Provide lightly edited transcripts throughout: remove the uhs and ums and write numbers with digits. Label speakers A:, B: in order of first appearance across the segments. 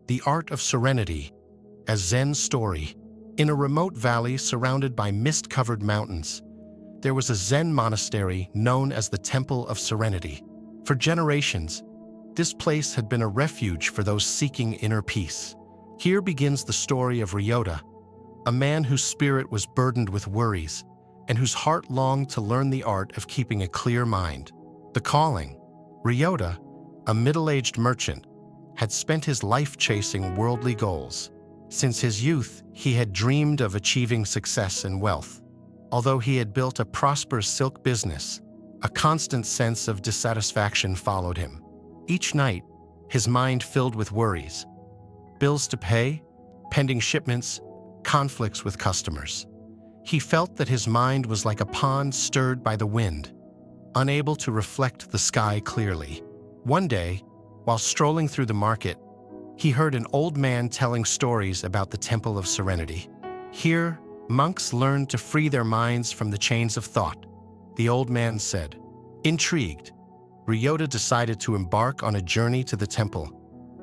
A: The Art of Serenity, a Zen story. In a remote valley surrounded by mist-covered mountains, there was a Zen monastery known as the Temple of Serenity. For generations, this place had been a refuge for those seeking inner peace. Here begins the story of Ryota, a man whose spirit was burdened with worries and whose heart longed to learn the art of keeping a clear mind. The calling. Ryota, a middle-aged merchant, had spent his life chasing worldly goals. Since his youth, he had dreamed of achieving success and wealth. Although he had built a prosperous silk business, a constant sense of dissatisfaction followed him. Each night, his mind filled with worries. Bills to pay, pending shipments, conflicts with customers. He felt that his mind was like a pond stirred by the wind, unable to reflect the sky clearly. One day, while strolling through the market, he heard an old man telling stories about the Temple of Serenity. Here, monks learned to free their minds from the chains of thought, the old man said. Intrigued, Ryota decided to embark on a journey to the temple,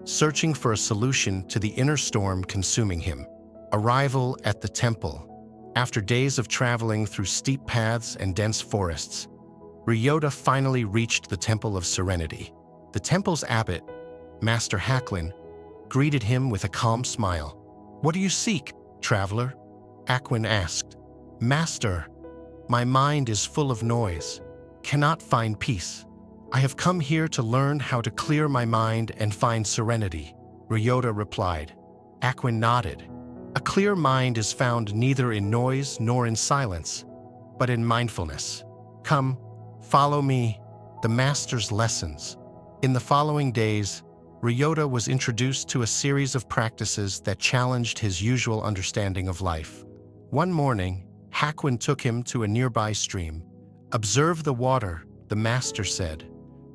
A: searching for a solution to the inner storm consuming him. Arrival at the temple. After days of traveling through steep paths and dense forests, Ryota finally reached the Temple of Serenity. The temple's abbot, Master Haklin, greeted him with a calm smile. "What do you seek, traveler?" Haklin asked. "Master, my mind is full of noise, cannot find peace. I have come here to learn how to clear my mind and find serenity," Ryota replied. Haklin nodded. A clear mind is found neither in noise nor in silence, but in mindfulness. Come, follow me, the master's lessons. In the following days, Ryota was introduced to a series of practices that challenged his usual understanding of life. One morning, Haklin took him to a nearby stream. "Observe the water," the master said.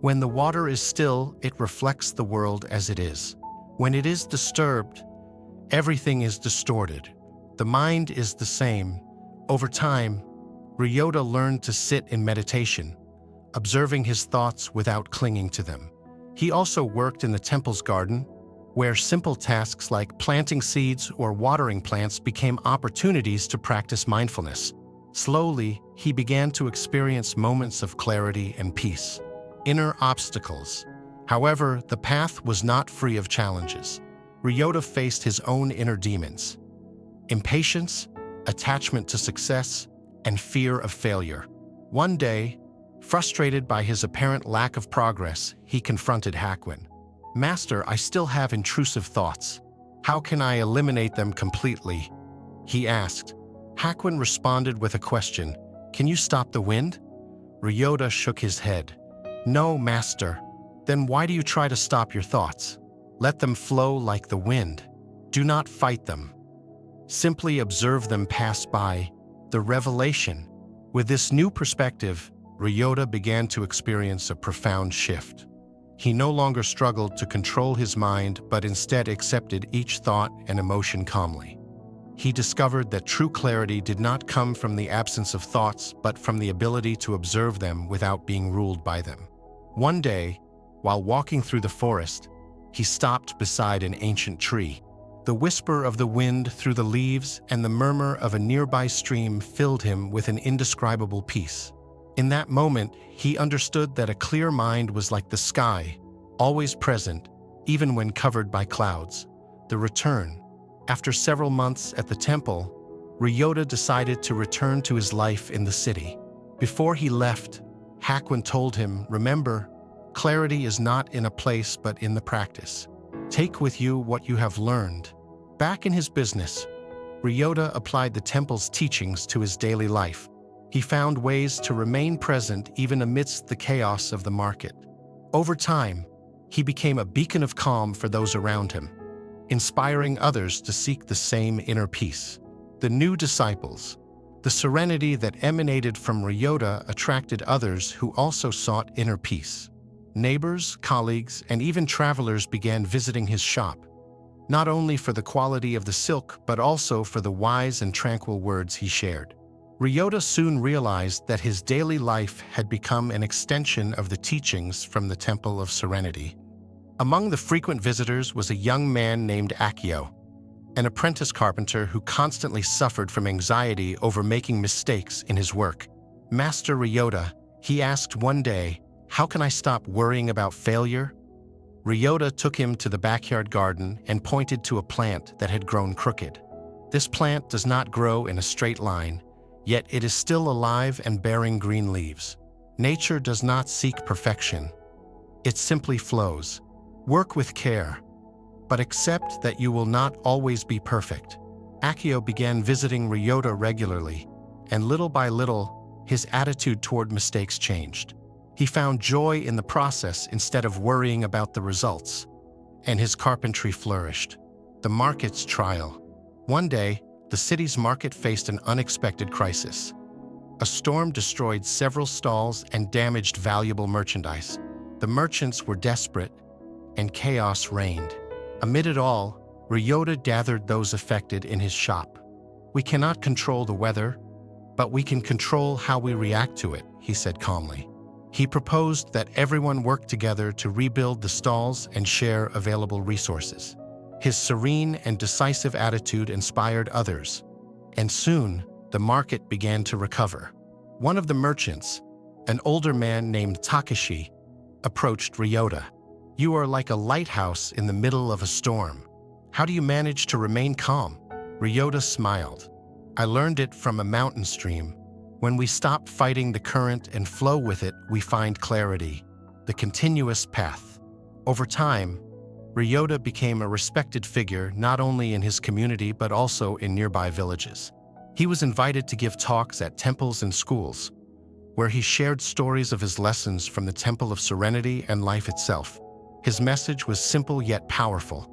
A: "When the water is still, it reflects the world as it is. When it is disturbed, everything is distorted. The mind is the same." Over time, Ryota learned to sit in meditation, observing his thoughts without clinging to them. He also worked in the temple's garden, where simple tasks like planting seeds or watering plants became opportunities to practice mindfulness. Slowly, he began to experience moments of clarity and peace. Inner obstacles. However, the path was not free of challenges. Ryota faced his own inner demons: impatience, attachment to success, and fear of failure. One day, frustrated by his apparent lack of progress, he confronted Haklin. "Master, I still have intrusive thoughts. How can I eliminate them completely?" he asked. Haklin responded with a question. "Can you stop the wind?" Ryota shook his head. "No, master." "Then why do you try to stop your thoughts? Let them flow like the wind. Do not fight them. Simply observe them pass by." The revelation. With this new perspective, Ryota began to experience a profound shift. He no longer struggled to control his mind, but instead accepted each thought and emotion calmly. He discovered that true clarity did not come from the absence of thoughts, but from the ability to observe them without being ruled by them. One day, while walking through the forest, he stopped beside an ancient tree. The whisper of the wind through the leaves and the murmur of a nearby stream filled him with an indescribable peace. In that moment, he understood that a clear mind was like the sky, always present, even when covered by clouds. The return. After several months at the temple, Ryota decided to return to his life in the city. Before he left, Haklin told him, "Remember, clarity is not in a place but in the practice. Take with you what you have learned." Back in his business, Ryota applied the temple's teachings to his daily life. He found ways to remain present even amidst the chaos of the market. Over time, he became a beacon of calm for those around him, inspiring others to seek the same inner peace. The new disciples. The serenity that emanated from Ryota attracted others who also sought inner peace. Neighbors, colleagues, and even travelers began visiting his shop, not only for the quality of the silk, but also for the wise and tranquil words he shared. Ryota soon realized that his daily life had become an extension of the teachings from the Temple of Serenity. Among the frequent visitors was a young man named Akio, an apprentice carpenter who constantly suffered from anxiety over making mistakes in his work. Master Ryota, he asked one day, "How can I stop worrying about failure?" Ryota took him to the backyard garden and pointed to a plant that had grown crooked. This plant does not grow in a straight line, yet it is still alive and bearing green leaves. Nature does not seek perfection. It simply flows. Work with care, but accept that you will not always be perfect. Akio began visiting Ryota regularly, and little by little, his attitude toward mistakes changed. He found joy in the process instead of worrying about the results, and his carpentry flourished. The market's trial. One day, the city's market faced an unexpected crisis. A storm destroyed several stalls and damaged valuable merchandise. The merchants were desperate, and chaos reigned. Amid it all, Ryota gathered those affected in his shop. "We cannot control the weather, but we can control how we react to it," he said calmly. He proposed that everyone work together to rebuild the stalls and share available resources. His serene and decisive attitude inspired others, and soon the market began to recover. One of the merchants, an older man named Takashi, approached Ryota. "You are like a lighthouse in the middle of a storm. How do you manage to remain calm?" Ryota smiled. "I learned it from a mountain stream. When we stop fighting the current and flow with it, we find clarity, the continuous path." Over time, Ryota became a respected figure not only in his community but also in nearby villages. He was invited to give talks at temples and schools, where he shared stories of his lessons from the Temple of Serenity and life itself. His message was simple yet powerful.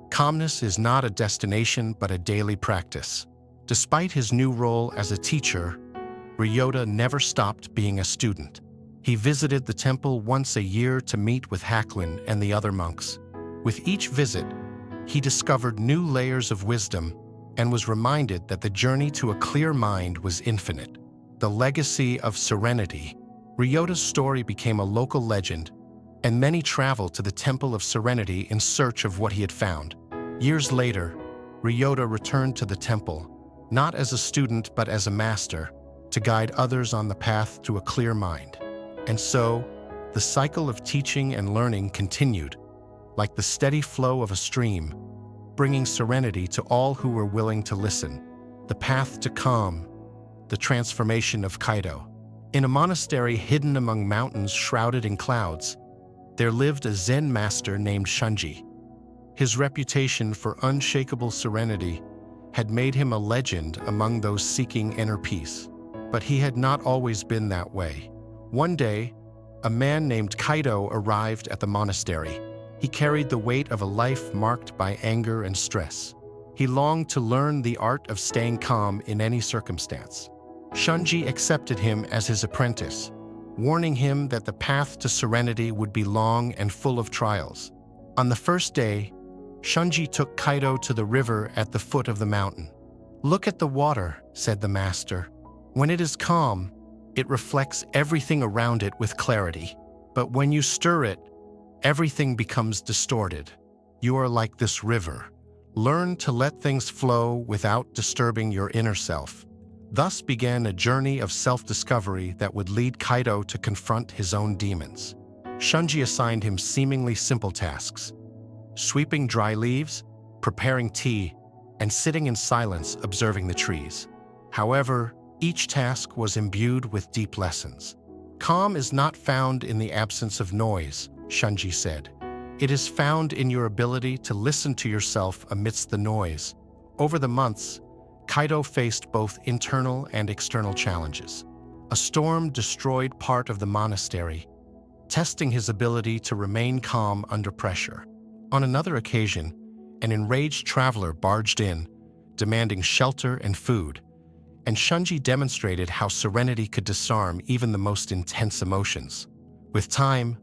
A: Calmness is not a destination but a daily practice. Despite his new role as a teacher, Ryota never stopped being a student. He visited the temple once a year to meet with Haklin and the other monks. With each visit, he discovered new layers of wisdom and was reminded that the journey to a clear mind was infinite. The legacy of serenity. Ryota's story became a local legend, and many traveled to the Temple of Serenity in search of what he had found. Years later, Ryota returned to the temple, not as a student but as a master, to guide others on the path to a clear mind. And so, the cycle of teaching and learning continued, like the steady flow of a stream, bringing serenity to all who were willing to listen. The path to calm, the transformation of Kaido. In a monastery hidden among mountains shrouded in clouds, there lived a Zen master named Shunji. His reputation for unshakable serenity had made him a legend among those seeking inner peace. But he had not always been that way. One day, a man named Kaido arrived at the monastery. He carried the weight of a life marked by anger and stress. He longed to learn the art of staying calm in any circumstance. Shunji accepted him as his apprentice, warning him that the path to serenity would be long and full of trials. On the first day, Shunji took Kaido to the river at the foot of the mountain. "Look at the water," said the master. "When it is calm, it reflects everything around it with clarity. But when you stir it, everything becomes distorted. You are like this river. Learn to let things flow without disturbing your inner self." Thus began a journey of self-discovery that would lead Kaido to confront his own demons. Shunji assigned him seemingly simple tasks: sweeping dry leaves, preparing tea, and sitting in silence observing the trees. However, each task was imbued with deep lessons. "Calm is not found in the absence of noise," Shunji said. "It is found in your ability to listen to yourself amidst the noise." Over the months, Kaido faced both internal and external challenges. A storm destroyed part of the monastery, testing his ability to remain calm under pressure. On another occasion, an enraged traveler barged in, demanding shelter and food, and Shunji demonstrated how serenity could disarm even the most intense emotions. With time,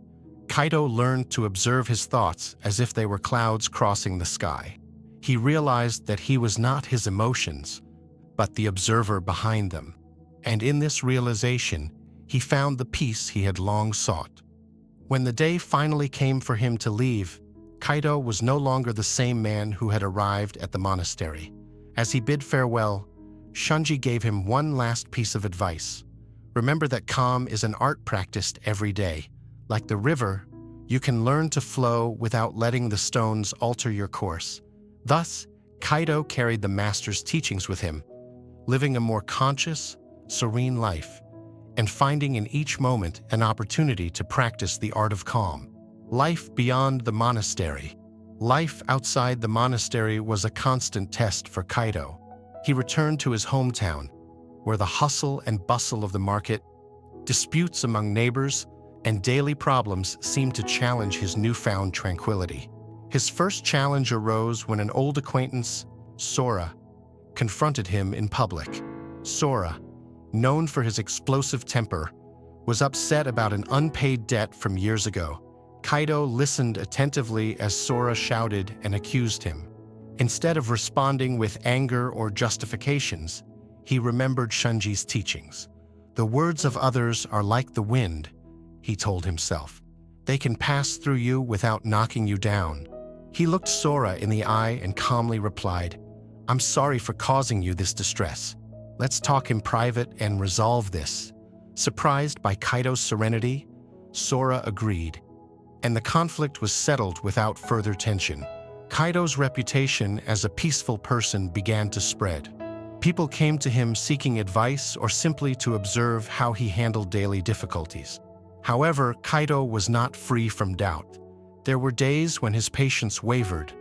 A: Kaido learned to observe his thoughts as if they were clouds crossing the sky. He realized that he was not his emotions, but the observer behind them. And in this realization, he found the peace he had long sought. When the day finally came for him to leave, Kaido was no longer the same man who had arrived at the monastery. As he bid farewell, Shunji gave him one last piece of advice. Remember that calm is an art practiced every day. Like the river, you can learn to flow without letting the stones alter your course. Thus, Kaido carried the master's teachings with him, living a more conscious, serene life, and finding in each moment an opportunity to practice the art of calm. Life beyond the monastery. Life outside the monastery was a constant test for Kaido. He returned to his hometown, where the hustle and bustle of the market, disputes among neighbors, and daily problems seemed to challenge his newfound tranquility. His first challenge arose when an old acquaintance, Sora, confronted him in public. Sora, known for his explosive temper, was upset about an unpaid debt from years ago. Kaido listened attentively as Sora shouted and accused him. Instead of responding with anger or justifications, he remembered Shunji's teachings. The words of others are like the wind, he told himself. They can pass through you without knocking you down. He looked Sora in the eye and calmly replied, "I'm sorry for causing you this distress. Let's talk in private and resolve this." Surprised by Kaido's serenity, Sora agreed, and the conflict was settled without further tension. Kaido's reputation as a peaceful person began to spread. People came to him seeking advice or simply to observe how he handled daily difficulties. However, Kaido was not free from doubt. There were days when his patience wavered,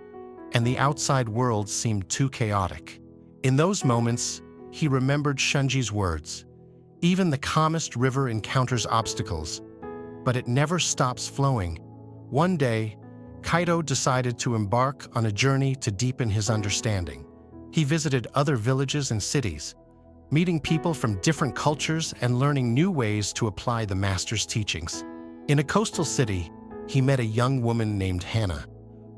A: and the outside world seemed too chaotic. In those moments, he remembered Shunji's words, "Even the calmest river encounters obstacles, but it never stops flowing." One day, Kaido decided to embark on a journey to deepen his understanding. He visited other villages and cities, meeting people from different cultures and learning new ways to apply the master's teachings. In a coastal city, he met a young woman named Hannah,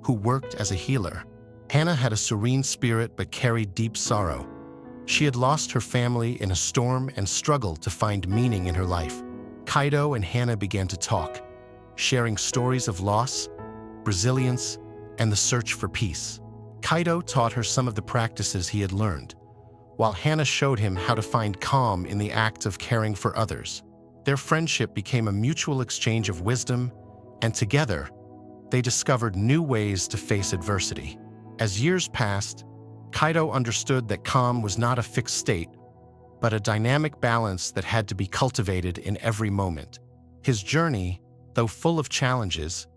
A: who worked as a healer. Hannah had a serene spirit but carried deep sorrow. She had lost her family in a storm and struggled to find meaning in her life. Kaido and Hannah began to talk, sharing stories of loss, resilience, and the search for peace. Kaido taught her some of the practices he had learned, while Hannah showed him how to find calm in the act of caring for others. Their friendship became a mutual exchange of wisdom, and together, they discovered new ways to face adversity. As years passed, Kaido understood that calm was not a fixed state, but a dynamic balance that had to be cultivated in every moment. His journey, though full of challenges,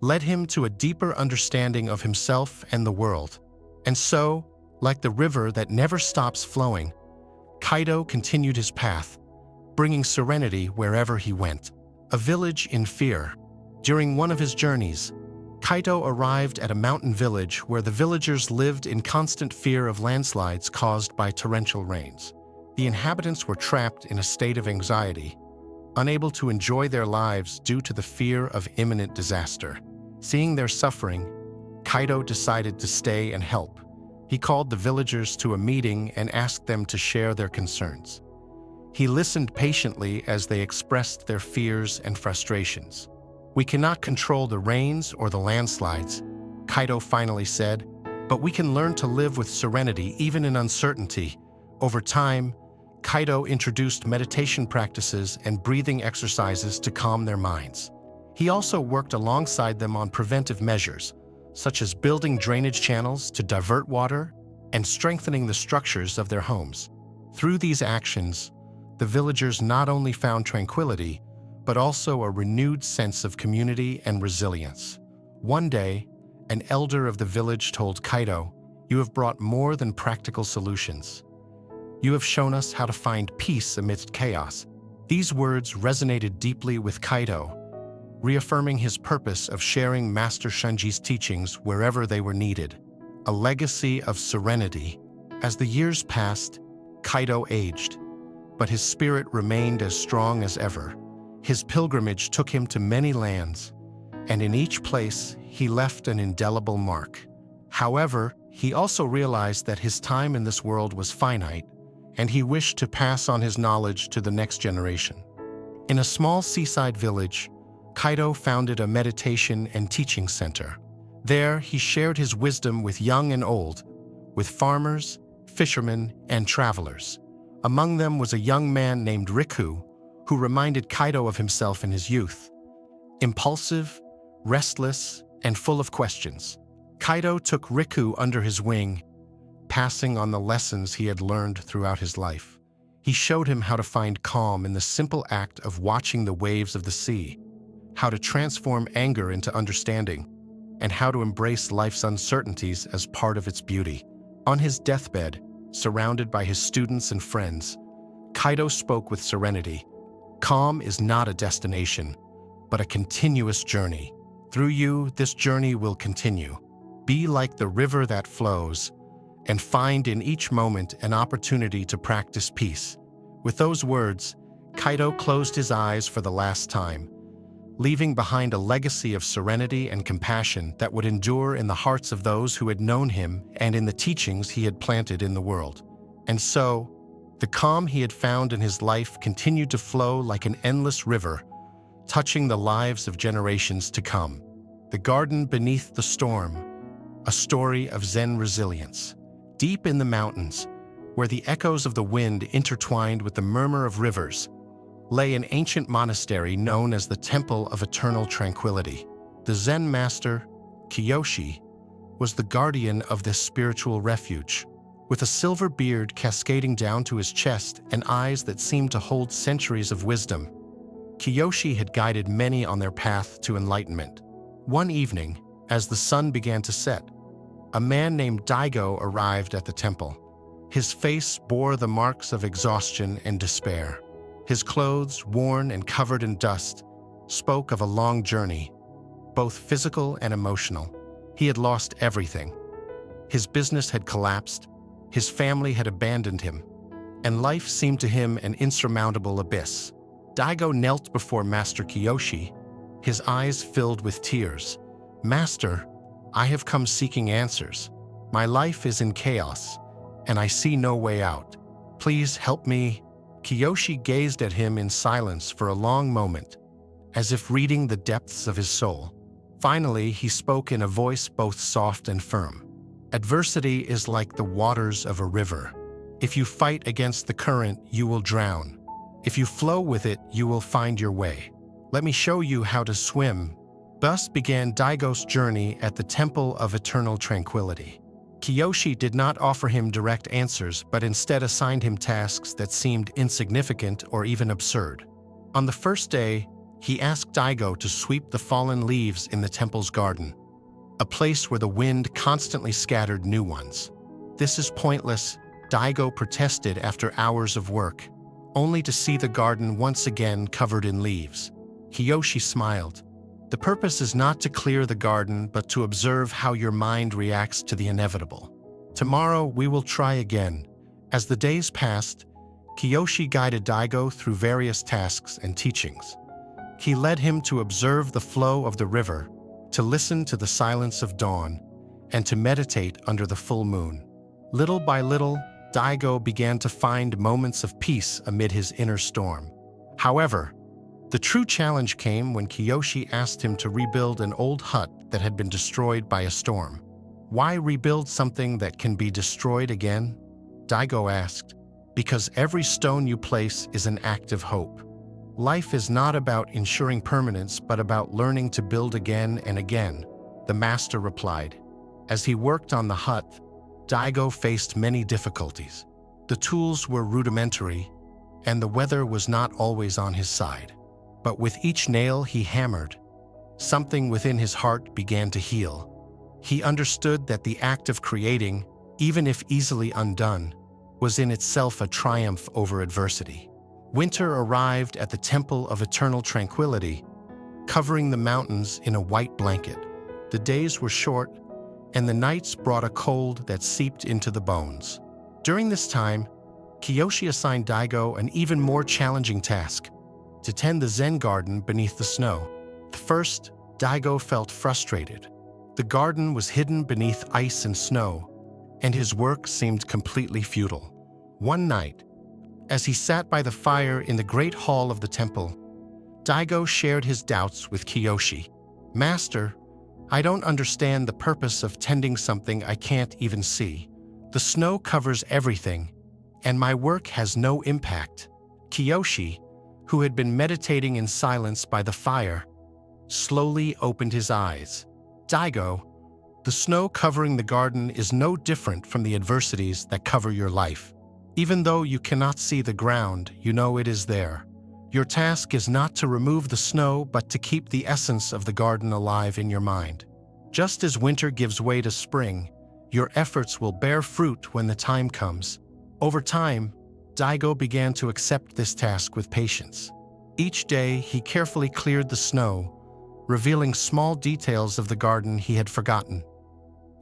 A: led him to a deeper understanding of himself and the world. And so, like the river that never stops flowing, Kaido continued his path, bringing serenity wherever he went. A village in fear. During one of his journeys, Kaido arrived at a mountain village where the villagers lived in constant fear of landslides caused by torrential rains. The inhabitants were trapped in a state of anxiety, unable to enjoy their lives due to the fear of imminent disaster. Seeing their suffering, Kaido decided to stay and help. He called the villagers to a meeting and asked them to share their concerns. He listened patiently as they expressed their fears and frustrations. "We cannot control the rains or the landslides," Kaido finally said, "but we can learn to live with serenity even in uncertainty." Over time, Kaido introduced meditation practices and breathing exercises to calm their minds. He also worked alongside them on preventive measures, such as building drainage channels to divert water and strengthening the structures of their homes. Through these actions, the villagers not only found tranquility, but also a renewed sense of community and resilience. One day, an elder of the village told Kaido, "You have brought more than practical solutions. You have shown us how to find peace amidst chaos." These words resonated deeply with Kaido, reaffirming his purpose of sharing Master Shunji's teachings wherever they were needed. A legacy of serenity. As the years passed, Kaido aged, but his spirit remained as strong as ever. His pilgrimage took him to many lands, and in each place he left an indelible mark. However, he also realized that his time in this world was finite, and he wished to pass on his knowledge to the next generation. In a small seaside village, Kaido founded a meditation and teaching center. There, he shared his wisdom with young and old, with farmers, fishermen, and travelers. Among them was a young man named Riku, who reminded Kaido of himself in his youth. Impulsive, restless, and full of questions, Kaido took Riku under his wing, passing on the lessons he had learned throughout his life. He showed him how to find calm in the simple act of watching the waves of the sea, how to transform anger into understanding, and how to embrace life's uncertainties as part of its beauty. On his deathbed, surrounded by his students and friends, Kaido spoke with serenity. Calm is not a destination, but a continuous journey. Through you, this journey will continue. Be like the river that flows, and find in each moment an opportunity to practice peace. With those words, Kaido closed his eyes for the last time, leaving behind a legacy of serenity and compassion that would endure in the hearts of those who had known him and in the teachings he had planted in the world. And so, the calm he had found in his life continued to flow like an endless river, touching the lives of generations to come. The Garden Beneath the Storm, a story of Zen resilience. Deep in the mountains, where the echoes of the wind intertwined with the murmur of rivers, lay an ancient monastery known as the Temple of Eternal Tranquility. The Zen master, Kiyoshi, was the guardian of this spiritual refuge. With a silver beard cascading down to his chest and eyes that seemed to hold centuries of wisdom, Kiyoshi had guided many on their path to enlightenment. One evening, as the sun began to set, a man named Daigo arrived at the temple. His face bore the marks of exhaustion and despair. His clothes, worn and covered in dust, spoke of a long journey, both physical and emotional. He had lost everything. His business had collapsed, his family had abandoned him, and life seemed to him an insurmountable abyss. Daigo knelt before Master Kiyoshi, his eyes filled with tears. "Master, I have come seeking answers. My life is in chaos, and I see no way out. Please help me." Kiyoshi gazed at him in silence for a long moment, as if reading the depths of his soul. Finally, he spoke in a voice both soft and firm. "Adversity is like the waters of a river. If you fight against the current, you will drown. If you flow with it, you will find your way. Let me show you how to swim." Thus began Daigo's journey at the Temple of Eternal Tranquility. Kiyoshi did not offer him direct answers, but instead assigned him tasks that seemed insignificant or even absurd. On the first day, he asked Daigo to sweep the fallen leaves in the temple's garden, a place where the wind constantly scattered new ones. "This is pointless," Daigo protested after hours of work, only to see the garden once again covered in leaves. Kiyoshi smiled. "The purpose is not to clear the garden, but to observe how your mind reacts to the inevitable. Tomorrow we will try again." As the days passed, Kiyoshi guided Daigo through various tasks and teachings. He led him to observe the flow of the river, to listen to the silence of dawn, and to meditate under the full moon. Little by little, Daigo began to find moments of peace amid his inner storm. However, the true challenge came when Kiyoshi asked him to rebuild an old hut that had been destroyed by a storm. "Why rebuild something that can be destroyed again?" Daigo asked. "Because every stone you place is an act of hope. Life is not about ensuring permanence, but about learning to build again and again," the master replied. As he worked on the hut, Daigo faced many difficulties. The tools were rudimentary, and the weather was not always on his side. But with each nail he hammered, something within his heart began to heal. He understood that the act of creating, even if easily undone, was in itself a triumph over adversity. Winter arrived at the Temple of Eternal Tranquility, covering the mountains in a white blanket. The days were short, and the nights brought a cold that seeped into the bones. During this time, Kiyoshi assigned Daigo an even more challenging task: to tend the Zen garden beneath the snow. At first, Daigo felt frustrated. The garden was hidden beneath ice and snow, and his work seemed completely futile. One night, as he sat by the fire in the great hall of the temple, Daigo shared his doubts with Kiyoshi. "Master, I don't understand the purpose of tending something I can't even see. The snow covers everything, and my work has no impact. Kiyoshi, who had been meditating in silence by the fire, slowly opened his eyes. Daigo, the snow covering the garden is no different from the adversities that cover your life. Even though you cannot see the ground, you know it is there. Your task is not to remove the snow, but to keep the essence of the garden alive in your mind. Just as winter gives way to spring, your efforts will bear fruit when the time comes. Over time, Daigo began to accept this task with patience. Each day, he carefully cleared the snow, revealing small details of the garden he had forgotten.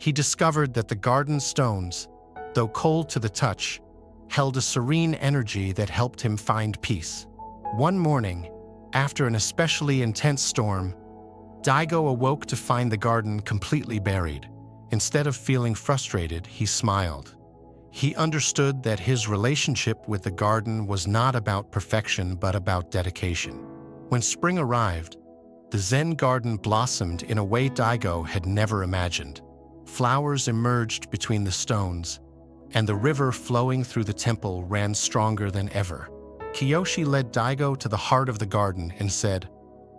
A: He discovered that the garden stones, though cold to the touch, held a serene energy that helped him find peace. One morning, after an especially intense storm, Daigo awoke to find the garden completely buried. Instead of feeling frustrated, he smiled. He understood that his relationship with the garden was not about perfection but about dedication. When spring arrived, the Zen garden blossomed in a way Daigo had never imagined. Flowers emerged between the stones, and the river flowing through the temple ran stronger than ever. Kiyoshi led Daigo to the heart of the garden and said,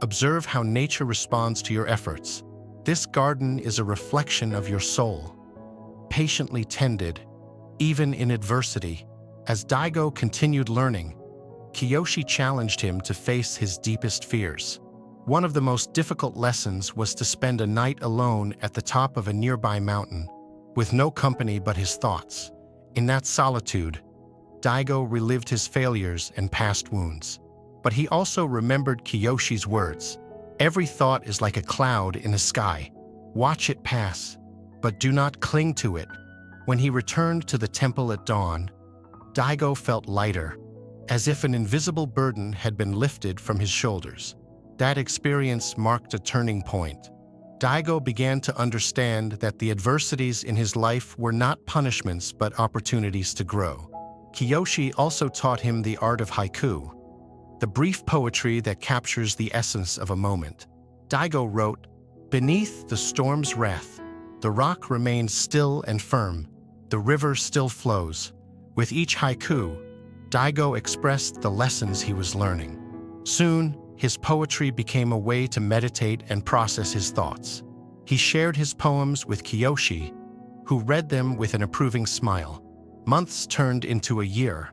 A: "Observe how nature responds to your efforts. This garden is a reflection of your soul, patiently tended, even in adversity." As Daigo continued learning, Kiyoshi challenged him to face his deepest fears. One of the most difficult lessons was to spend a night alone at the top of a nearby mountain, with no company but his thoughts. In that solitude, Daigo relived his failures and past wounds. But he also remembered Kiyoshi's words, "Every thought is like a cloud in the sky. Watch it pass, but do not cling to it." When he returned to the temple at dawn, Daigo felt lighter, as if an invisible burden had been lifted from his shoulders. That experience marked a turning point. Daigo began to understand that the adversities in his life were not punishments but opportunities to grow. Kiyoshi also taught him the art of haiku, the brief poetry that captures the essence of a moment. Daigo wrote, "Beneath the storm's wrath, the rock remains still and firm. The river still flows." With each haiku, Daigo expressed the lessons he was learning. Soon, his poetry became a way to meditate and process his thoughts. He shared his poems with Kiyoshi, who read them with an approving smile. Months turned into a year.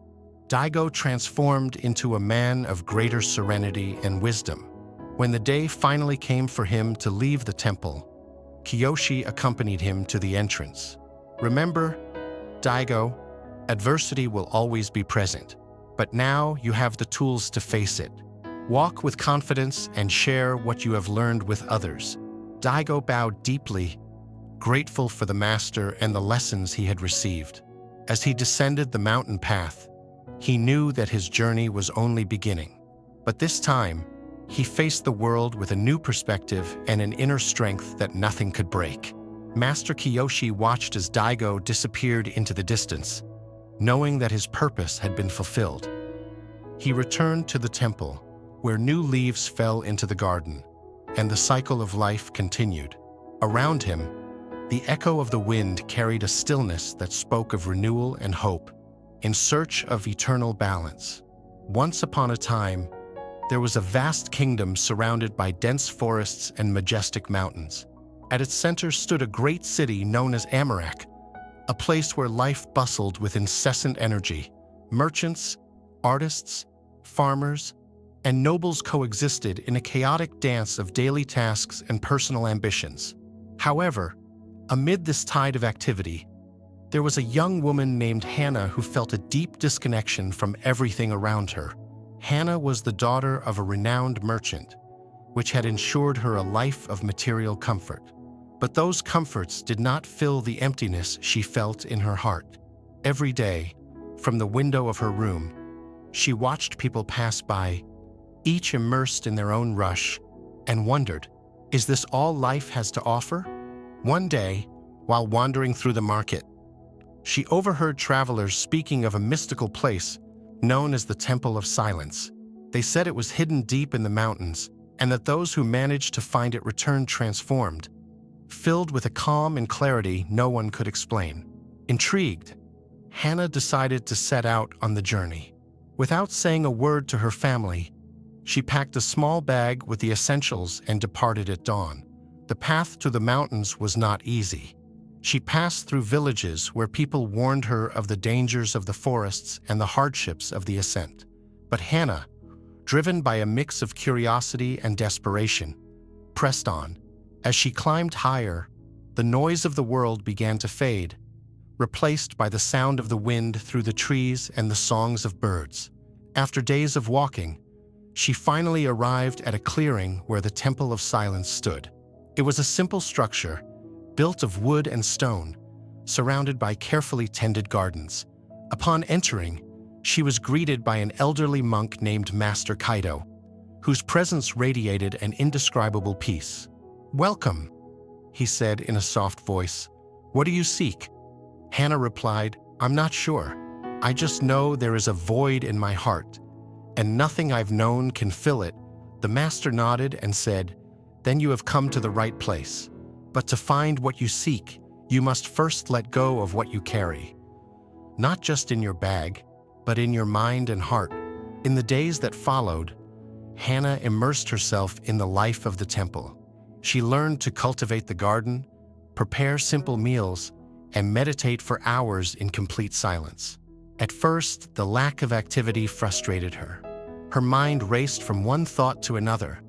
A: Daigo transformed into a man of greater serenity and wisdom. When the day finally came for him to leave the temple, Kiyoshi accompanied him to the entrance. "Remember, Daigo, adversity will always be present, but now you have the tools to face it. Walk with confidence and share what you have learned with others." Daigo bowed deeply, grateful for the master and the lessons he had received. As he descended the mountain path, he knew that his journey was only beginning. But this time, he faced the world with a new perspective and an inner strength that nothing could break. Master Kiyoshi watched as Daigo disappeared into the distance, knowing that his purpose had been fulfilled. He returned to the temple, where new leaves fell into the garden, and the cycle of life continued. Around him, the echo of the wind carried a stillness that spoke of renewal and hope, in search of eternal balance. Once upon a time, there was a vast kingdom surrounded by dense forests and majestic mountains. At its center stood a great city known as Amarak, a place where life bustled with incessant energy. Merchants, artists, farmers, and nobles coexisted in a chaotic dance of daily tasks and personal ambitions. However, amid this tide of activity, there was a young woman named Hannah who felt a deep disconnection from everything around her. Hannah was the daughter of a renowned merchant, which had ensured her a life of material comfort. But those comforts did not fill the emptiness she felt in her heart. Every day, from the window of her room, she watched people pass by, each immersed in their own rush, and wondered, is this all life has to offer? One day, while wandering through the market, she overheard travelers speaking of a mystical place known as the Temple of Silence. They said it was hidden deep in the mountains, and that those who managed to find it returned transformed, filled with a calm and clarity no one could explain. Intrigued, Hannah decided to set out on the journey. Without saying a word to her family, she packed a small bag with the essentials and departed at dawn. The path to the mountains was not easy. She passed through villages where people warned her of the dangers of the forests and the hardships of the ascent. But Hannah, driven by a mix of curiosity and desperation, pressed on. As she climbed higher, the noise of the world began to fade, replaced by the sound of the wind through the trees and the songs of birds. After days of walking, she finally arrived at a clearing where the Temple of Silence stood. It was a simple structure, built of wood and stone, surrounded by carefully tended gardens. Upon entering, she was greeted by an elderly monk named Master Kaido, whose presence radiated an indescribable peace. "Welcome," he said in a soft voice. "What do you seek?" Hannah replied, "I'm not sure. I just know there is a void in my heart, and nothing I've known can fill it." The master nodded and said, "Then you have come to the right place. But to find what you seek, you must first let go of what you carry. Not just in your bag, but in your mind and heart." In the days that followed, Hannah immersed herself in the life of the temple. She learned to cultivate the garden, prepare simple meals, and meditate for hours in complete silence. At first, the lack of activity frustrated her. Her mind raced from one thought to another,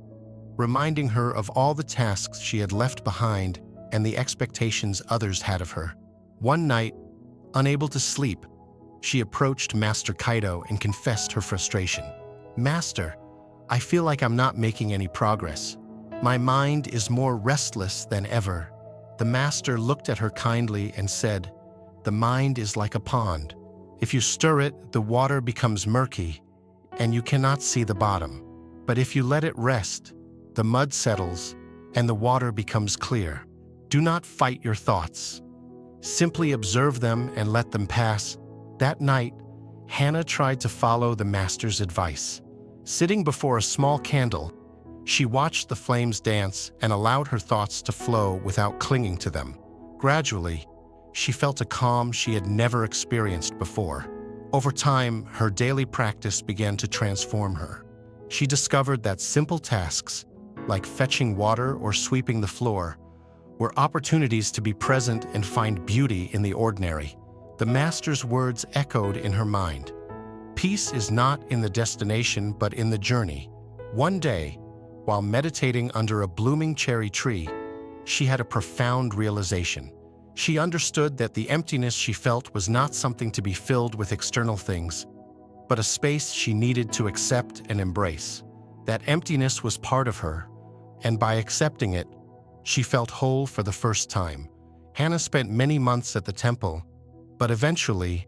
A: reminding her of all the tasks she had left behind and the expectations others had of her. One night, unable to sleep, she approached Master Kaido and confessed her frustration. "Master, I feel like I'm not making any progress. My mind is more restless than ever." The master looked at her kindly and said, "The mind is like a pond. If you stir it, the water becomes murky, and you cannot see the bottom. But if you let it rest, the mud settles, and the water becomes clear. Do not fight your thoughts. Simply observe them and let them pass." That night, Hannah tried to follow the master's advice. Sitting before a small candle, she watched the flames dance and allowed her thoughts to flow without clinging to them. Gradually, she felt a calm she had never experienced before. Over time, her daily practice began to transform her. She discovered that simple tasks, like fetching water or sweeping the floor, were opportunities to be present and find beauty in the ordinary. The master's words echoed in her mind. Peace is not in the destination, but in the journey. One day, while meditating under a blooming cherry tree, she had a profound realization. She understood that the emptiness she felt was not something to be filled with external things, but a space she needed to accept and embrace. That emptiness was part of her, and by accepting it, she felt whole for the first time. Hannah spent many months at the temple, but eventually,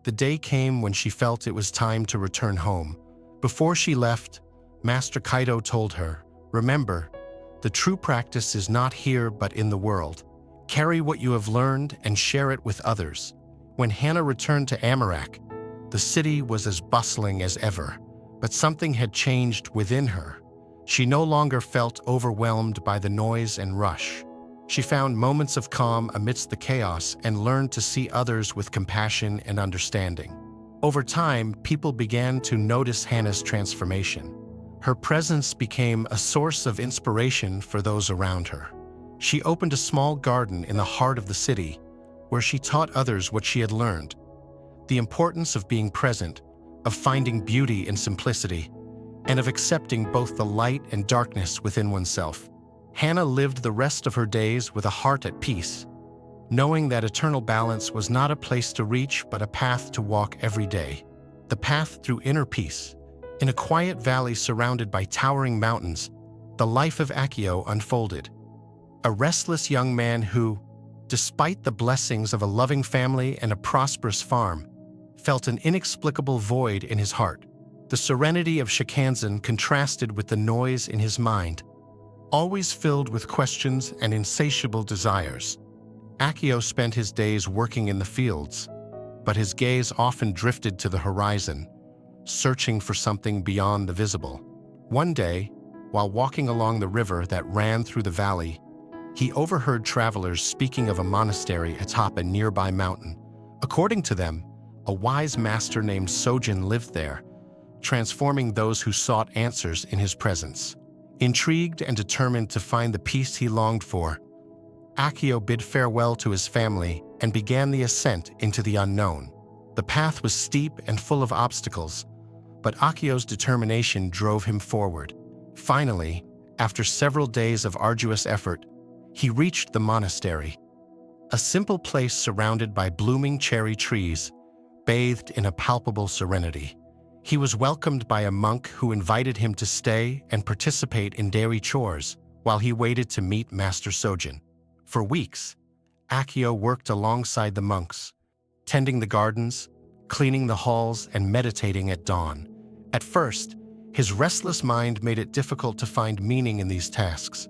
A: the day came when she felt it was time to return home. Before she left, Master Kaido told her, "Remember, the true practice is not here but in the world. Carry what you have learned and share it with others." When Hannah returned to Amarak, the city was as bustling as ever, but something had changed within her. She no longer felt overwhelmed by the noise and rush. She found moments of calm amidst the chaos and learned to see others with compassion and understanding. Over time, people began to notice Hannah's transformation. Her presence became a source of inspiration for those around her. She opened a small garden in the heart of the city, where she taught others what she had learned: the importance of being present, of finding beauty in simplicity, and of accepting both the light and darkness within oneself. Hannah lived the rest of her days with a heart at peace, knowing that eternal balance was not a place to reach but a path to walk every day. The path through inner peace. In a quiet valley surrounded by towering mountains, the life of Akio unfolded. A restless young man who, despite the blessings of a loving family and a prosperous farm, felt an inexplicable void in his heart. The serenity of Shikansen contrasted with the noise in his mind, always filled with questions and insatiable desires. Akio spent his days working in the fields, but his gaze often drifted to the horizon, searching for something beyond the visible. One day, while walking along the river that ran through the valley, he overheard travelers speaking of a monastery atop a nearby mountain. According to them, a wise master named Sojin lived there, transforming those who sought answers in his presence. Intrigued and determined to find the peace he longed for, Akio bid farewell to his family and began the ascent into the unknown. The path was steep and full of obstacles, but Akio's determination drove him forward. Finally, after several days of arduous effort, he reached the monastery, a simple place surrounded by blooming cherry trees, bathed in a palpable serenity. He was welcomed by a monk who invited him to stay and participate in daily chores while he waited to meet Master Sojin. For weeks, Akio worked alongside the monks, tending the gardens, cleaning the halls, and meditating at dawn. At first, his restless mind made it difficult to find meaning in these tasks.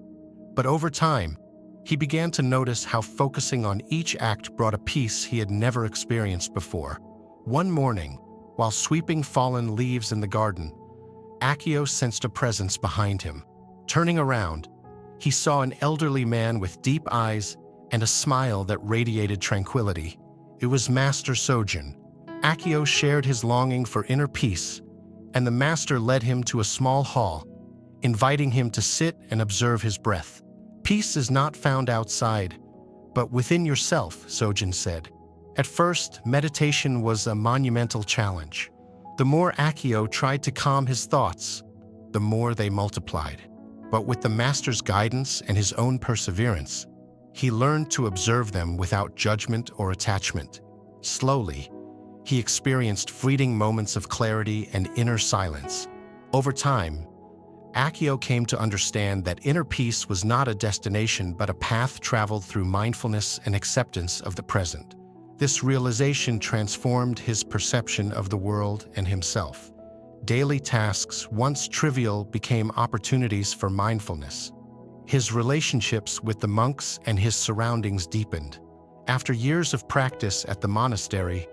A: But over time, he began to notice how focusing on each act brought a peace he had never experienced before. One morning, while sweeping fallen leaves in the garden, Akio sensed a presence behind him. Turning around, he saw an elderly man with deep eyes and a smile that radiated tranquility. It was Master Sojin. Akio shared his longing for inner peace, and the master led him to a small hall, inviting him to sit and observe his breath. Peace is not found outside, but within yourself, Sojin said. At first, meditation was a monumental challenge. The more Akio tried to calm his thoughts, the more they multiplied. But with the master's guidance and his own perseverance, he learned to observe them without judgment or attachment. Slowly, he experienced fleeting moments of clarity and inner silence. Over time, Akio came to understand that inner peace was not a destination but a path traveled through mindfulness and acceptance of the present. This realization transformed his perception of the world and himself. Daily tasks, once trivial, became opportunities for mindfulness. His relationships with the monks and his surroundings deepened. After years of practice at the monastery,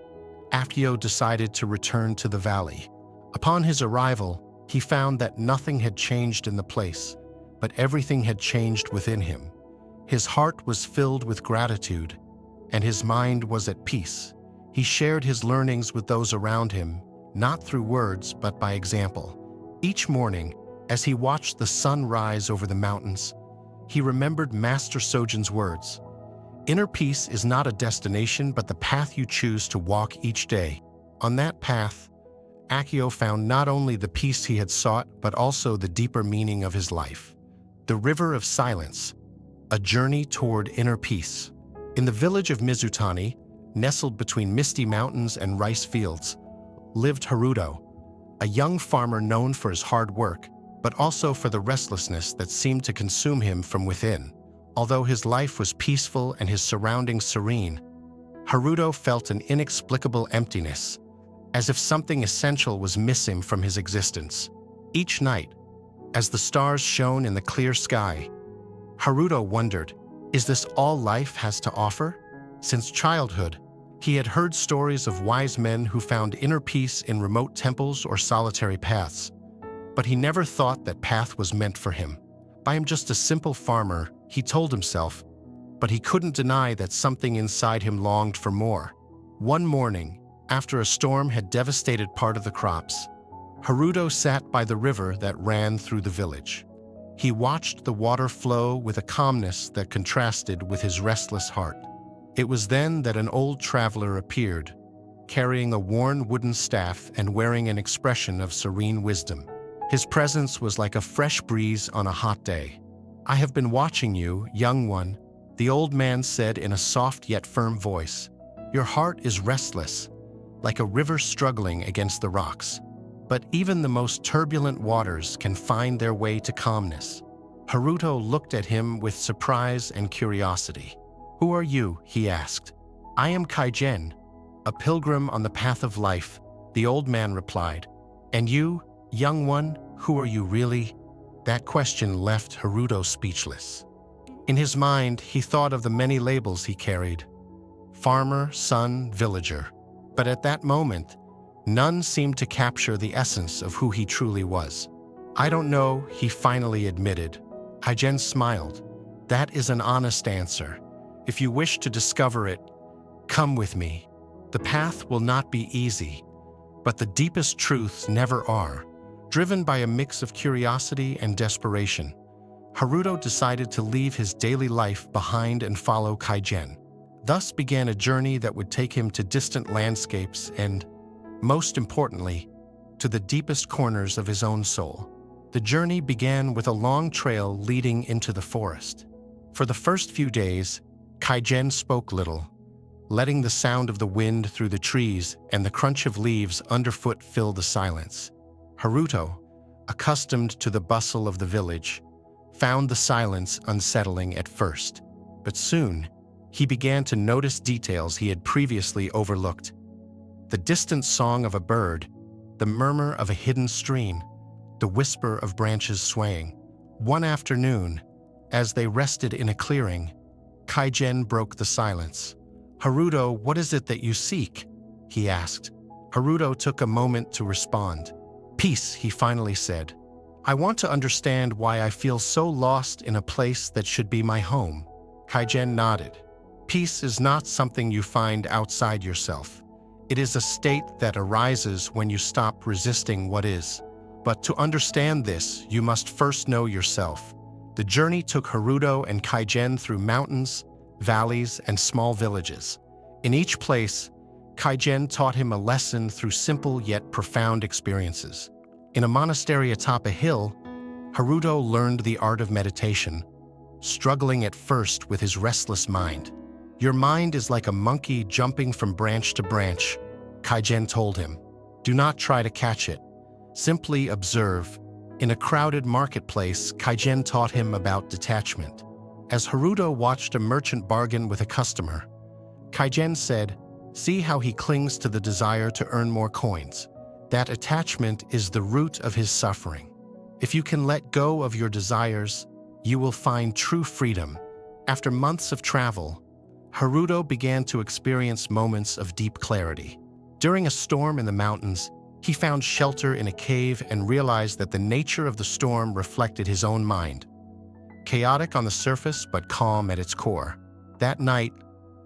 A: Akio decided to return to the valley. Upon his arrival, he found that nothing had changed in the place, but everything had changed within him. His heart was filled with gratitude, and his mind was at peace. He shared his learnings with those around him, not through words, but by example. Each morning, as he watched the sun rise over the mountains, he remembered Master Sojin's words. Inner peace is not a destination, but the path you choose to walk each day. On that path, Akio found not only the peace he had sought, but also the deeper meaning of his life. The River of Silence, a journey toward inner peace. In the village of Mizutani, nestled between misty mountains and rice fields, lived Haruto, a young farmer known for his hard work, but also for the restlessness that seemed to consume him from within. Although his life was peaceful and his surroundings serene, Haruto felt an inexplicable emptiness, as if something essential was missing from his existence. Each night, as the stars shone in the clear sky, Haruto wondered, is this all life has to offer? Since childhood, he had heard stories of wise men who found inner peace in remote temples or solitary paths, but he never thought that path was meant for him. I am just a simple farmer, he told himself, but he couldn't deny that something inside him longed for more. One morning, after a storm had devastated part of the crops, Haruto sat by the river that ran through the village. He watched the water flow with a calmness that contrasted with his restless heart. It was then that an old traveler appeared, carrying a worn wooden staff and wearing an expression of serene wisdom. His presence was like a fresh breeze on a hot day. I have been watching you, young one, the old man said in a soft yet firm voice. Your heart is restless, like a river struggling against the rocks. But even the most turbulent waters can find their way to calmness. Haruto looked at him with surprise and curiosity. Who are you? He asked. I am Kaigen, a pilgrim on the path of life, the old man replied. And you, young one, who are you really? That question left Haruto speechless. In his mind, he thought of the many labels he carried. Farmer, son, villager. But at that moment, none seemed to capture the essence of who he truly was. I don't know, he finally admitted. Kaigen smiled. That is an honest answer. If you wish to discover it, come with me. The path will not be easy, but the deepest truths never are. Driven by a mix of curiosity and desperation, Haruto decided to leave his daily life behind and follow Kaigen. Thus began a journey that would take him to distant landscapes and, most importantly, to the deepest corners of his own soul. The journey began with a long trail leading into the forest. For the first few days, Kaigen spoke little, letting the sound of the wind through the trees and the crunch of leaves underfoot fill the silence. Haruto, accustomed to the bustle of the village, found the silence unsettling at first. But soon, he began to notice details he had previously overlooked. The distant song of a bird, the murmur of a hidden stream, the whisper of branches swaying. One afternoon, as they rested in a clearing, Kaigen broke the silence. "Haruto, what is it that you seek?" he asked. Haruto took a moment to respond. "Peace," he finally said. "I want to understand why I feel so lost in a place that should be my home." Kaigen nodded. "Peace is not something you find outside yourself. It is a state that arises when you stop resisting what is. But to understand this, you must first know yourself." The journey took Haruto and Kaigen through mountains, valleys, and small villages. In each place, Kaigen taught him a lesson through simple yet profound experiences. In a monastery atop a hill, Haruto learned the art of meditation, struggling at first with his restless mind. "Your mind is like a monkey jumping from branch to branch," Kaigen told him. "Do not try to catch it. Simply observe." In a crowded marketplace, Kaigen taught him about detachment. As Haruto watched a merchant bargain with a customer, Kaigen said, "See how he clings to the desire to earn more coins. That attachment is the root of his suffering. If you can let go of your desires, you will find true freedom." After months of travel, Haruto began to experience moments of deep clarity. During a storm in the mountains, he found shelter in a cave and realized that the nature of the storm reflected his own mind. Chaotic on the surface, but calm at its core. That night,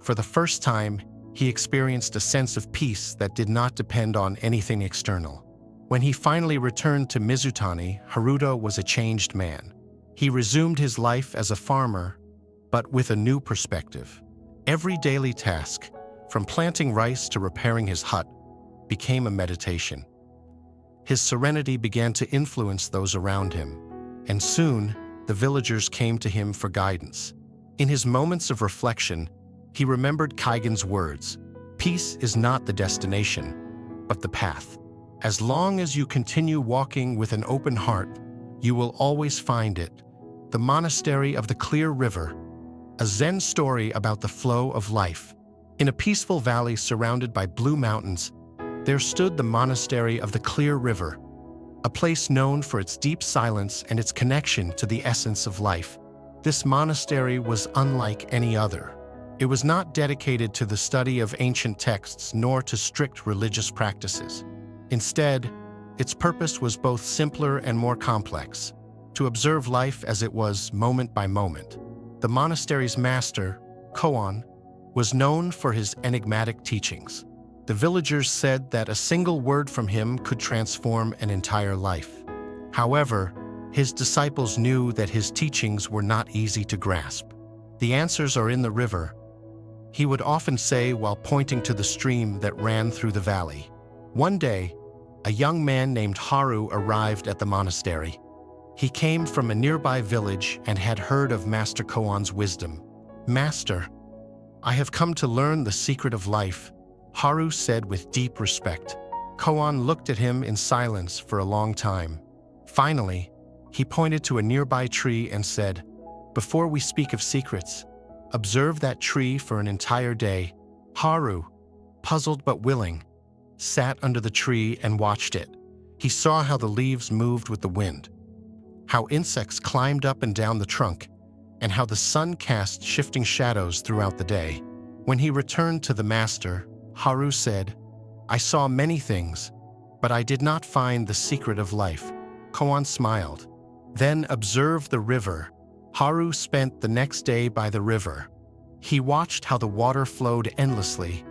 A: for the first time, he experienced a sense of peace that did not depend on anything external. When he finally returned to Mizutani, Haruto was a changed man. He resumed his life as a farmer, but with a new perspective. Every daily task, from planting rice to repairing his hut, became a meditation. His serenity began to influence those around him, and soon the villagers came to him for guidance. In his moments of reflection, he remembered Kaigen's words, "Peace is not the destination, but the path. As long as you continue walking with an open heart, you will always find it." The Monastery of the Clear River, a Zen story about the flow of life. In a peaceful valley surrounded by blue mountains, there stood the Monastery of the Clear River, a place known for its deep silence and its connection to the essence of life. This monastery was unlike any other. It was not dedicated to the study of ancient texts nor to strict religious practices. Instead, its purpose was both simpler and more complex, to observe life as it was moment by moment. The monastery's master, Koan, was known for his enigmatic teachings. The villagers said that a single word from him could transform an entire life. However, his disciples knew that his teachings were not easy to grasp. "The answers are in the river," he would often say while pointing to the stream that ran through the valley. One day, a young man named Haru arrived at the monastery. He came from a nearby village and had heard of Master Koan's wisdom. "Master, I have come to learn the secret of life," Haru said with deep respect. Koan looked at him in silence for a long time. Finally, he pointed to a nearby tree and said, "Before we speak of secrets, observe that tree for an entire day." Haru, puzzled but willing, sat under the tree and watched it. He saw how the leaves moved with the wind, how insects climbed up and down the trunk, and how the sun cast shifting shadows throughout the day. When he returned to the master, Haru said, "I saw many things, but I did not find the secret of life." Koan smiled. "Then observe the river," Haru spent the next day by the river. He watched how the water flowed endlessly,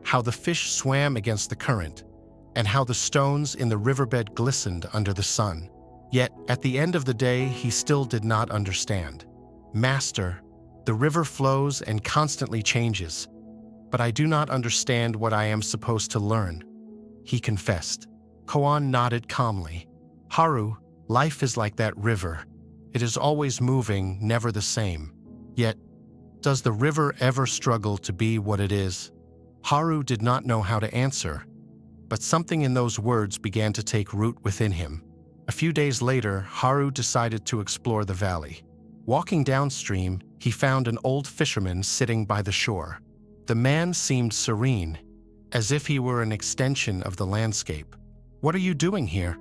A: how the fish swam against the current, and how the stones in the riverbed glistened under the sun. Yet, at the end of the day, he still did not understand. "Master, the river flows and constantly changes, but I do not understand what I am supposed to learn," he confessed. Koan nodded calmly. "Haru, life is like that river. It is always moving, never the same. Yet, does the river ever struggle to be what it is?" Haru did not know how to answer, but something in those words began to take root within him. A few days later, Haru decided to explore the valley. Walking downstream, he found an old fisherman sitting by the shore. The man seemed serene, as if he were an extension of the landscape. "What are you doing here?"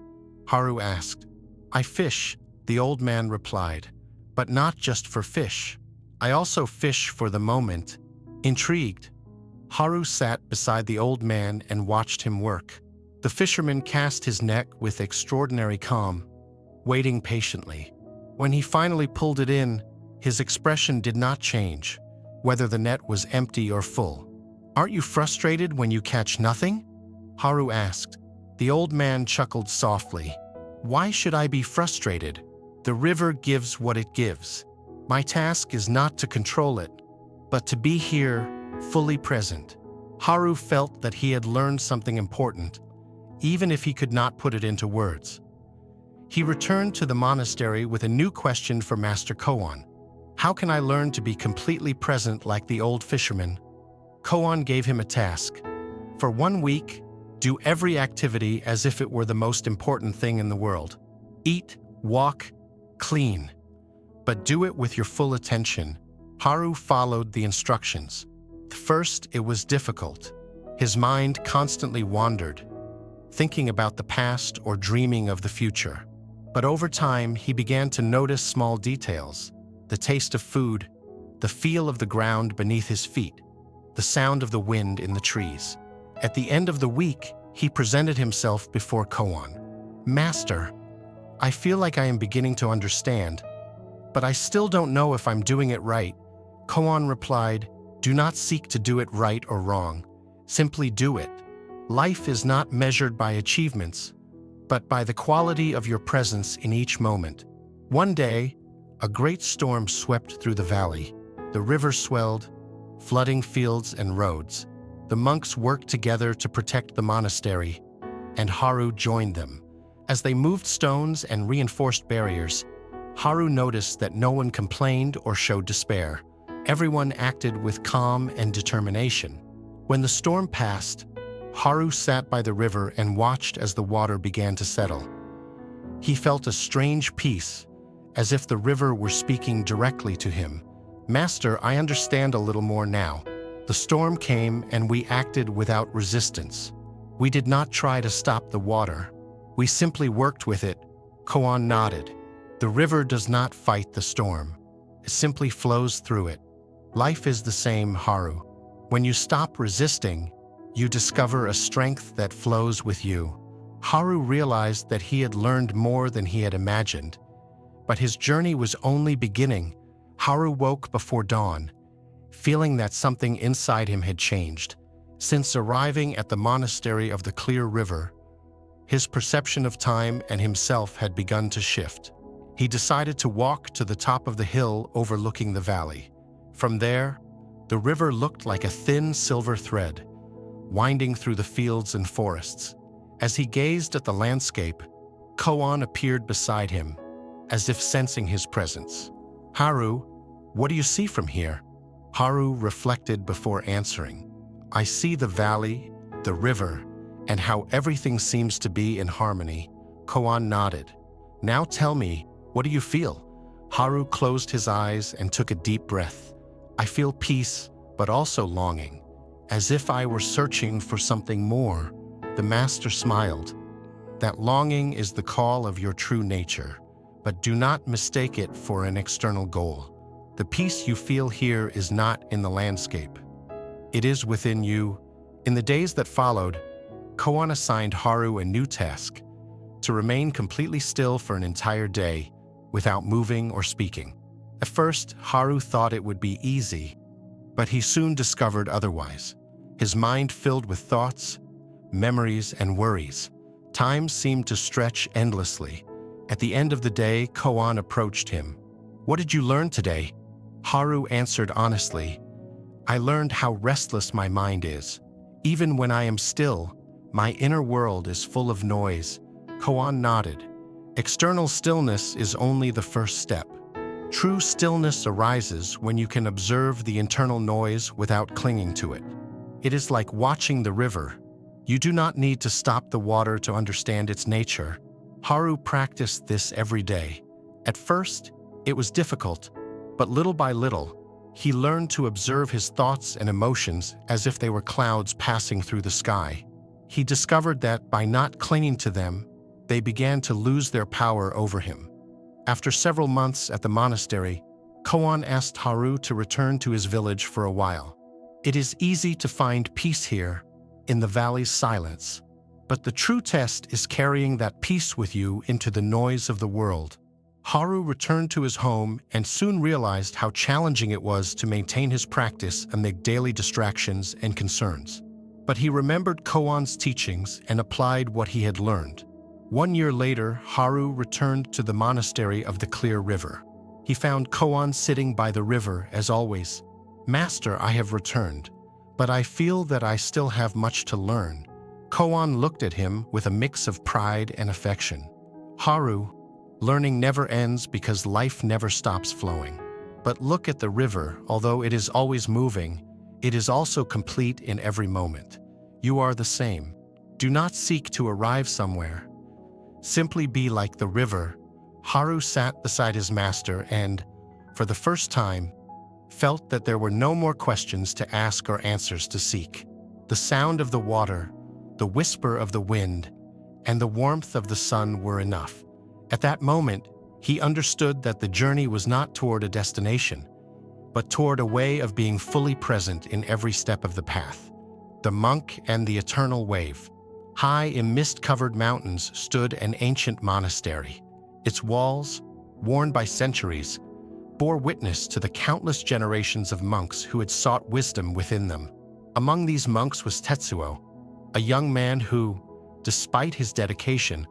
A: Haru asked. "I fish," the old man replied, "but not just for fish. I also fish for the moment." Intrigued, Haru sat beside the old man and watched him work. The fisherman cast his net with extraordinary calm, waiting patiently. When he finally pulled it in, his expression did not change, whether the net was empty or full. "Aren't you frustrated when you catch nothing?" Haru asked. The old man chuckled softly. "Why should I be frustrated? The river gives what it gives. My task is not to control it, but to be here, fully present." Haru felt that he had learned something important, even if he could not put it into words. He returned to the monastery with a new question for Master Koan. "How can I learn to be completely present like the old fisherman?" Koan gave him a task. "For 1 week, do every activity as if it were the most important thing in the world. Eat, walk, clean. But do it with your full attention." Haru followed the instructions. At first, it was difficult. His mind constantly wandered, thinking about the past or dreaming of the future. But over time, he began to notice small details: the taste of food, the feel of the ground beneath his feet, the sound of the wind in the trees. At the end of the week, he presented himself before Koan. "Master, I feel like I am beginning to understand, but I still don't know if I'm doing it right." Koan replied, "Do not seek to do it right or wrong. Simply do it. Life is not measured by achievements, but by the quality of your presence in each moment." One day, a great storm swept through the valley. The river swelled, flooding fields and roads. The monks worked together to protect the monastery, and Haru joined them. As they moved stones and reinforced barriers, Haru noticed that no one complained or showed despair. Everyone acted with calm and determination. When the storm passed, Haru sat by the river and watched as the water began to settle. He felt a strange peace, as if the river were speaking directly to him. "Master, I understand a little more now. The storm came and we acted without resistance. We did not try to stop the water. We simply worked with it." Koan nodded. "The river does not fight the storm. It simply flows through it. Life is the same, Haru. When you stop resisting, you discover a strength that flows with you." Haru realized that he had learned more than he had imagined, but his journey was only beginning. Haru woke before dawn, feeling that something inside him had changed. Since arriving at the monastery of the Clear River, his perception of time and himself had begun to shift. He decided to walk to the top of the hill overlooking the valley. From there, the river looked like a thin silver thread, winding through the fields and forests. As he gazed at the landscape, Koan appeared beside him, as if sensing his presence. "Haru, what do you see from here?" Haru reflected before answering. "I see the valley, the river, and how everything seems to be in harmony." Koan nodded. "Now tell me, what do you feel?" Haru closed his eyes and took a deep breath. "I feel peace, but also longing, as if I were searching for something more." The master smiled. "That longing is the call of your true nature, but do not mistake it for an external goal. The peace you feel here is not in the landscape. It is within you." In the days that followed, Koan assigned Haru a new task: to remain completely still for an entire day, without moving or speaking. At first, Haru thought it would be easy, but he soon discovered otherwise. His mind filled with thoughts, memories, and worries. Time seemed to stretch endlessly. At the end of the day, Koan approached him. "What did you learn today?" Haru answered honestly, "I learned how restless my mind is. Even when I am still, my inner world is full of noise." Koan nodded. "External stillness is only the first step. True stillness arises when you can observe the internal noise without clinging to it. It is like watching the river. You do not need to stop the water to understand its nature." Haru practiced this every day. At first, it was difficult, but little by little, he learned to observe his thoughts and emotions as if they were clouds passing through the sky. He discovered that by not clinging to them, they began to lose their power over him. After several months at the monastery, Koan asked Haru to return to his village for a while. "It is easy to find peace here, in the valley's silence. But the true test is carrying that peace with you into the noise of the world." Haru returned to his home and soon realized how challenging it was to maintain his practice amid daily distractions and concerns. But he remembered Koan's teachings and applied what he had learned. 1 year later, Haru returned to the monastery of the Clear River. He found Koan sitting by the river as always. "Master, I have returned, but I feel that I still have much to learn." Koan looked at him with a mix of pride and affection. "Haru, learning never ends because life never stops flowing. But look at the river, although it is always moving, it is also complete in every moment. You are the same. Do not seek to arrive somewhere. Simply be like the river." Haru sat beside his master and, for the first time, felt that there were no more questions to ask or answers to seek. The sound of the water, the whisper of the wind, and the warmth of the sun were enough. At that moment, he understood that the journey was not toward a destination, but toward a way of being fully present in every step of the path. The monk and the eternal wave. High in mist-covered mountains stood an ancient monastery. Its walls, worn by centuries, bore witness to the countless generations of monks who had sought wisdom within them. Among these monks was Tetsuo, a young man who, despite his dedication,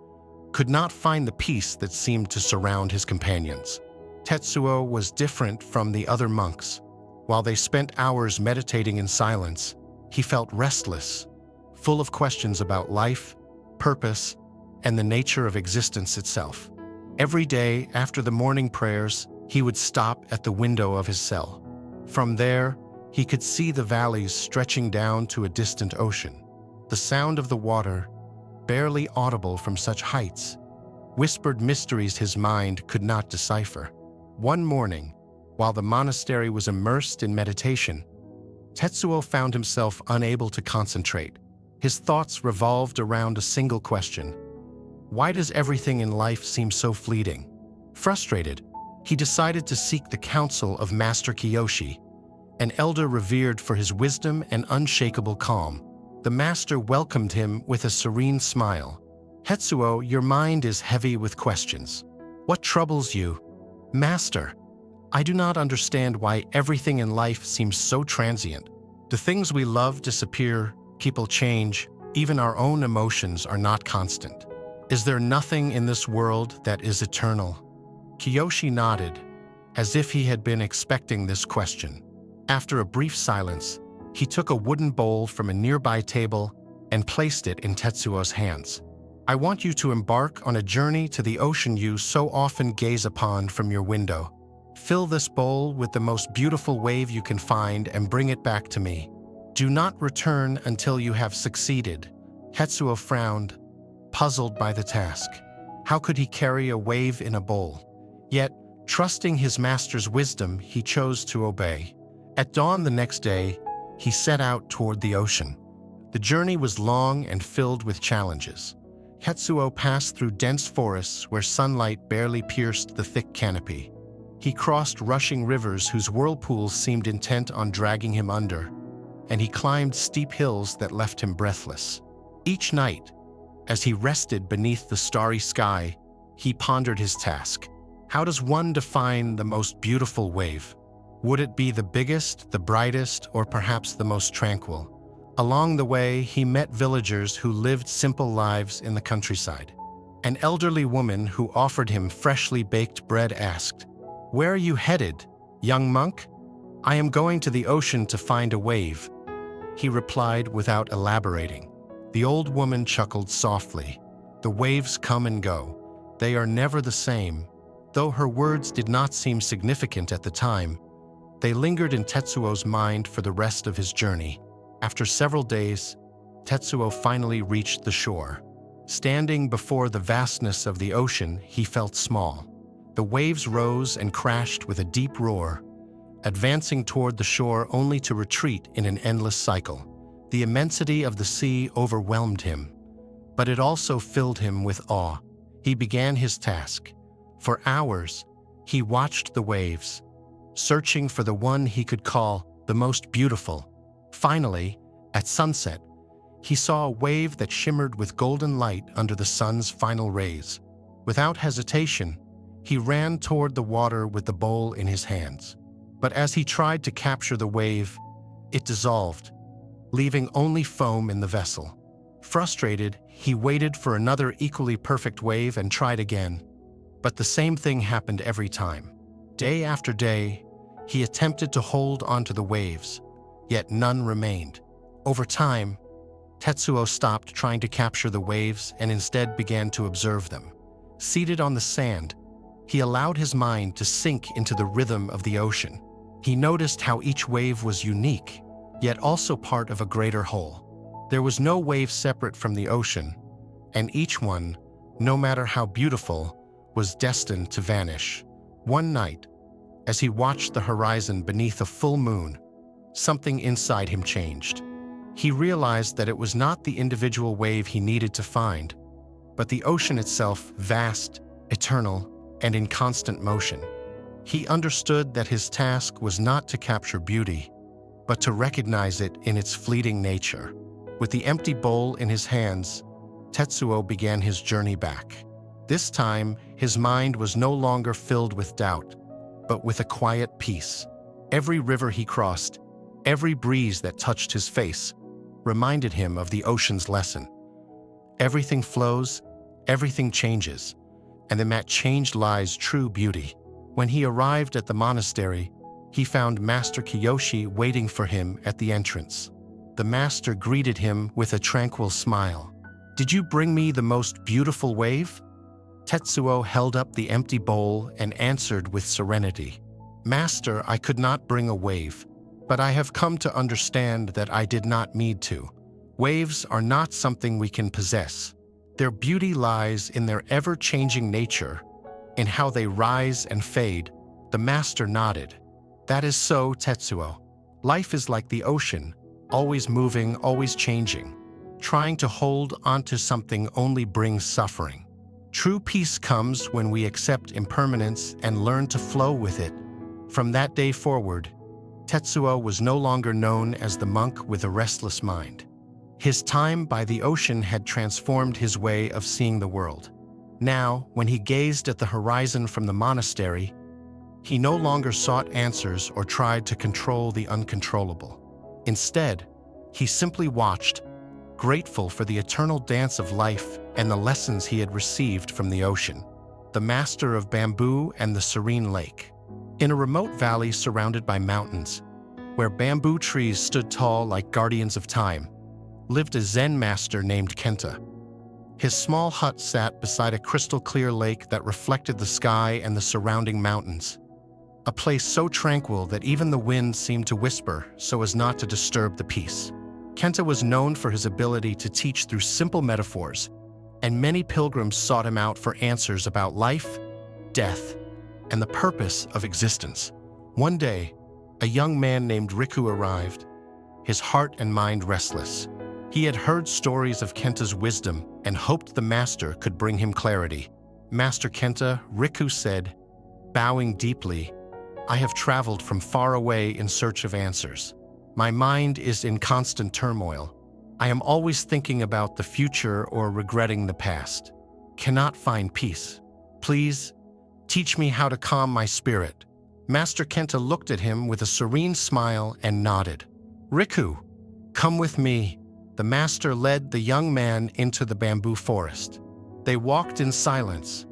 A: could not find the peace that seemed to surround his companions. Tetsuo was different from the other monks. While they spent hours meditating in silence, he felt restless, full of questions about life, purpose, and the nature of existence itself. Every day, after the morning prayers, he would stop at the window of his cell. From there, he could see the valleys stretching down to a distant ocean. The sound of the water, barely audible from such heights, whispered mysteries his mind could not decipher. One morning, while the monastery was immersed in meditation, Tetsuo found himself unable to concentrate. His thoughts revolved around a single question: why does everything in life seem so fleeting? Frustrated, he decided to seek the counsel of Master Kiyoshi, an elder revered for his wisdom and unshakable calm. The master welcomed him with a serene smile. "Tetsuo, your mind is heavy with questions. What troubles you?" "Master, I do not understand why everything in life seems so transient. The things we love disappear, people change, even our own emotions are not constant. Is there nothing in this world that is eternal?" Kiyoshi nodded, as if he had been expecting this question. After a brief silence, he took a wooden bowl from a nearby table and placed it in Tetsuo's hands. "I want you to embark on a journey to the ocean you so often gaze upon from your window. Fill this bowl with the most beautiful wave you can find and bring it back to me. Do not return until you have succeeded." Tetsuo frowned, puzzled by the task. How could he carry a wave in a bowl? Yet, trusting his master's wisdom, he chose to obey. At dawn the next day, he set out toward the ocean. The journey was long and filled with challenges. Tetsuo passed through dense forests where sunlight barely pierced the thick canopy. He crossed rushing rivers whose whirlpools seemed intent on dragging him under, and he climbed steep hills that left him breathless. Each night, as he rested beneath the starry sky, he pondered his task. How does one define the most beautiful wave? Would it be the biggest, the brightest, or perhaps the most tranquil? Along the way, he met villagers who lived simple lives in the countryside. An elderly woman who offered him freshly baked bread asked, "Where are you headed, young monk?" "I am going to the ocean to find a wave," he replied without elaborating. The old woman chuckled softly. "The waves come and go. They are never the same." Though her words did not seem significant at the time, they lingered in Tetsuo's mind for the rest of his journey. After several days, Tetsuo finally reached the shore. Standing before the vastness of the ocean, he felt small. The waves rose and crashed with a deep roar, advancing toward the shore only to retreat in an endless cycle. The immensity of the sea overwhelmed him, but it also filled him with awe. He began his task. For hours, he watched the waves, searching for the one he could call the most beautiful. Finally, at sunset, he saw a wave that shimmered with golden light under the sun's final rays. Without hesitation, he ran toward the water with the bowl in his hands. But as he tried to capture the wave, it dissolved, leaving only foam in the vessel. Frustrated, he waited for another equally perfect wave and tried again. But the same thing happened every time. Day after day, he attempted to hold onto the waves, yet none remained. Over time, Tetsuo stopped trying to capture the waves and instead began to observe them. Seated on the sand, he allowed his mind to sink into the rhythm of the ocean. He noticed how each wave was unique, yet also part of a greater whole. There was no wave separate from the ocean, and each one, no matter how beautiful, was destined to vanish. One night, as he watched the horizon beneath a full moon, something inside him changed. He realized that it was not the individual wave he needed to find, but the ocean itself, vast, eternal, and in constant motion. He understood that his task was not to capture beauty, but to recognize it in its fleeting nature. With the empty bowl in his hands, Tetsuo began his journey back. This time, his mind was no longer filled with doubt, but with a quiet peace. Every river he crossed, every breeze that touched his face, reminded him of the ocean's lesson. Everything flows, everything changes, and in that change lies true beauty. When he arrived at the monastery, he found Master Kiyoshi waiting for him at the entrance. The master greeted him with a tranquil smile. "Did you bring me the most beautiful wave?" Tetsuo held up the empty bowl and answered with serenity. "Master, I could not bring a wave, but I have come to understand that I did not need to. Waves are not something we can possess. Their beauty lies in their ever-changing nature, in how they rise and fade." The master nodded. "That is so, Tetsuo. Life is like the ocean, always moving, always changing. Trying to hold onto something only brings suffering. True peace comes when we accept impermanence and learn to flow with it." From that day forward, Tetsuo was no longer known as the monk with a restless mind. His time by the ocean had transformed his way of seeing the world. Now, when he gazed at the horizon from the monastery, he no longer sought answers or tried to control the uncontrollable. Instead, he simply watched, grateful for the eternal dance of life and the lessons he had received from the ocean, the master of bamboo and the serene lake. In a remote valley surrounded by mountains, where bamboo trees stood tall like guardians of time, lived a Zen master named Kenta. His small hut sat beside a crystal-clear lake that reflected the sky and the surrounding mountains, a place so tranquil that even the wind seemed to whisper so as not to disturb the peace. Kenta was known for his ability to teach through simple metaphors, and many pilgrims sought him out for answers about life, death, and the purpose of existence. One day, a young man named Riku arrived, his heart and mind restless. He had heard stories of Kenta's wisdom and hoped the master could bring him clarity. "Master Kenta," Riku said, bowing deeply, "I have traveled from far away in search of answers. My mind is in constant turmoil. I am always thinking about the future or regretting the past. Cannot find peace. Please, Teach me how to calm my spirit." Master Kenta looked at him with a serene smile and nodded. "Riku, come with me." The master led the young man into the bamboo forest. They walked in silence,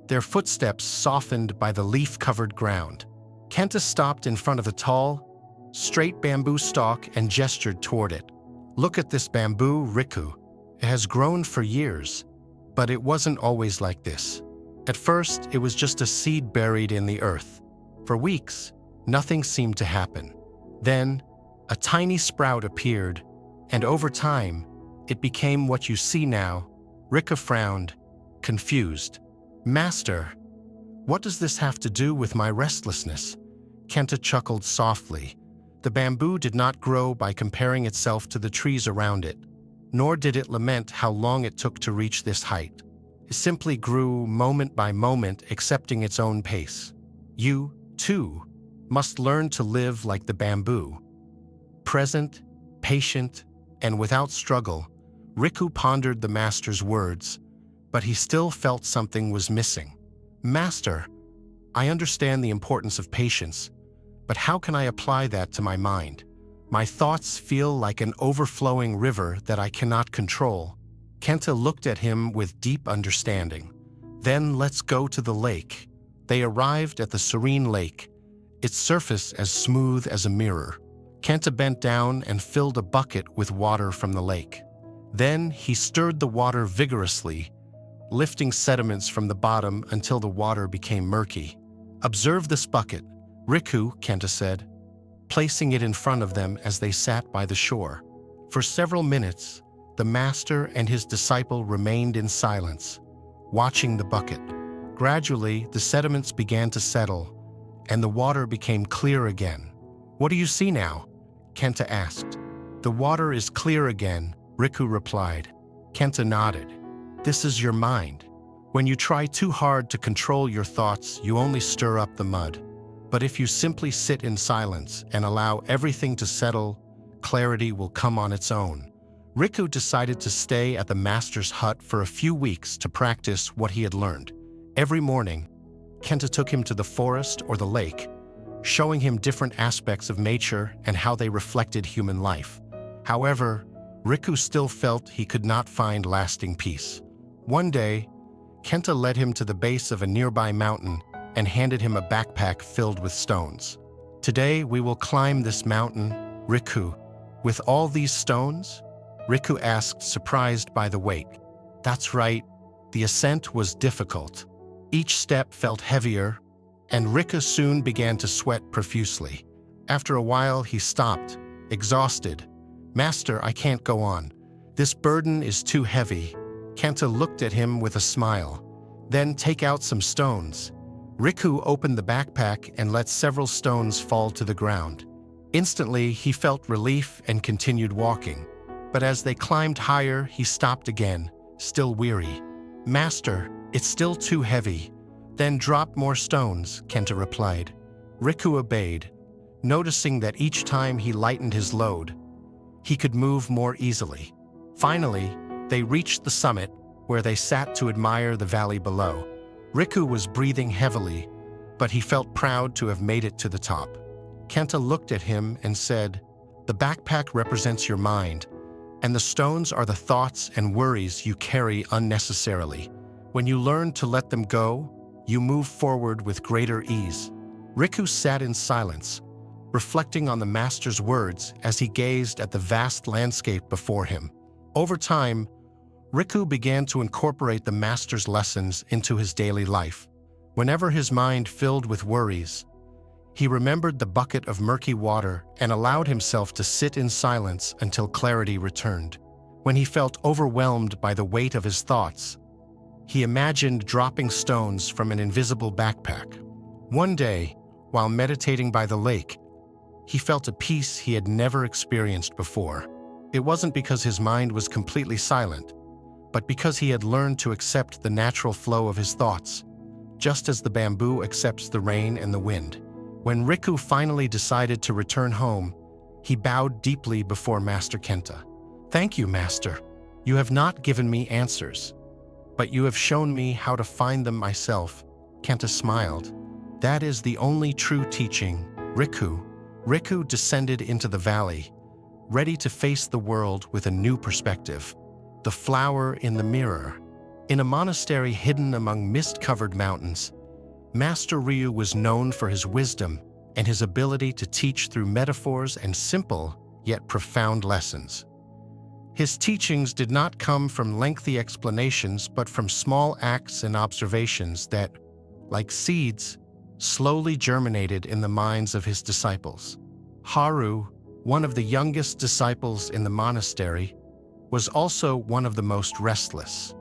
A: their footsteps softened by the leaf-covered ground. Kenta stopped in front of a tall, straight bamboo stalk and gestured toward it. "Look at this bamboo, Riku. It has grown for years, but it wasn't always like this. At first, it was just a seed buried in the earth. For weeks, nothing seemed to happen. Then, a tiny sprout appeared, and over time, it became what you see now." Riku frowned, confused. "Master, what does this have to do with my restlessness?" Kenta chuckled softly. The bamboo did not grow by comparing itself to the trees around it, nor did it lament how long it took to reach this height. It simply grew moment by moment, accepting its own pace. "You, too, must learn to live like the bamboo. Present, patient, and without struggle." Riku pondered the master's words, but he still felt something was missing. "Master, I understand the importance of patience, but how can I apply that to my mind? My thoughts feel like an overflowing river that I cannot control." Kenta looked at him with deep understanding. "Then let's go to the lake." They arrived at the serene lake, its surface as smooth as a mirror. Kenta bent down and filled a bucket with water from the lake. Then he stirred the water vigorously, lifting sediments from the bottom until the water became murky. "Observe this bucket, Riku," Kenta said, placing it in front of them as they sat by the shore. For several minutes, the master and his disciple remained in silence, watching the bucket. Gradually, the sediments began to settle, and the water became clear again. "What do you see now?" Kenta asked. "The water is clear again," Riku replied. Kenta nodded. "This is your mind. When you try too hard to control your thoughts, you only stir up the mud. But if you simply sit in silence and allow everything to settle, clarity will come on its own." Riku decided to stay at the master's hut for a few weeks to practice what he had learned. Every morning, Kenta took him to the forest or the lake, showing him different aspects of nature and how they reflected human life. However, Riku still felt he could not find lasting peace. One day, Kenta led him to the base of a nearby mountain and handed him a backpack filled with stones. "Today we will climb this mountain, Riku." "With all these stones?" Riku asked, surprised by the weight. "That's right. The ascent was difficult. Each step felt heavier, and Riku soon began to sweat profusely. After a while, he stopped, exhausted. "Master, I can't go on. This burden is too heavy." Kenta looked at him with a smile. "Then take out some stones." Riku opened the backpack and let several stones fall to the ground. Instantly, he felt relief and continued walking. But as they climbed higher, he stopped again, still weary. "Master, it's still too heavy." "Then drop more stones," Kenta replied. Riku obeyed, noticing that each time he lightened his load, he could move more easily. Finally, they reached the summit, where they sat to admire the valley below. Riku was breathing heavily, but he felt proud to have made it to the top. Kenta looked at him and said, "The backpack represents your mind, and the stones are the thoughts and worries you carry unnecessarily. When you learn to let them go, you move forward with greater ease." Riku sat in silence, reflecting on the master's words as he gazed at the vast landscape before him. Over time, Riku began to incorporate the master's lessons into his daily life. Whenever his mind filled with worries, he remembered the bucket of murky water and allowed himself to sit in silence until clarity returned. When he felt overwhelmed by the weight of his thoughts, he imagined dropping stones from an invisible backpack. One day, while meditating by the lake, he felt a peace he had never experienced before. It wasn't because his mind was completely silent, but because he had learned to accept the natural flow of his thoughts, just as the bamboo accepts the rain and the wind. When Riku finally decided to return home, he bowed deeply before Master Kenta. "Thank you, Master. You have not given me answers, but you have shown me how to find them myself." Kanta smiled. That is the only true teaching. Riku descended into the valley, ready to face the world with a new perspective. The flower in the mirror. In a monastery hidden among mist-covered mountains, Master Ryu was known for his wisdom and his ability to teach through metaphors and simple yet profound lessons. His teachings did not come from lengthy explanations but from small acts and observations that, like seeds, slowly germinated in the minds of his disciples. Haru, one of the youngest disciples in the monastery, was also one of the most restless.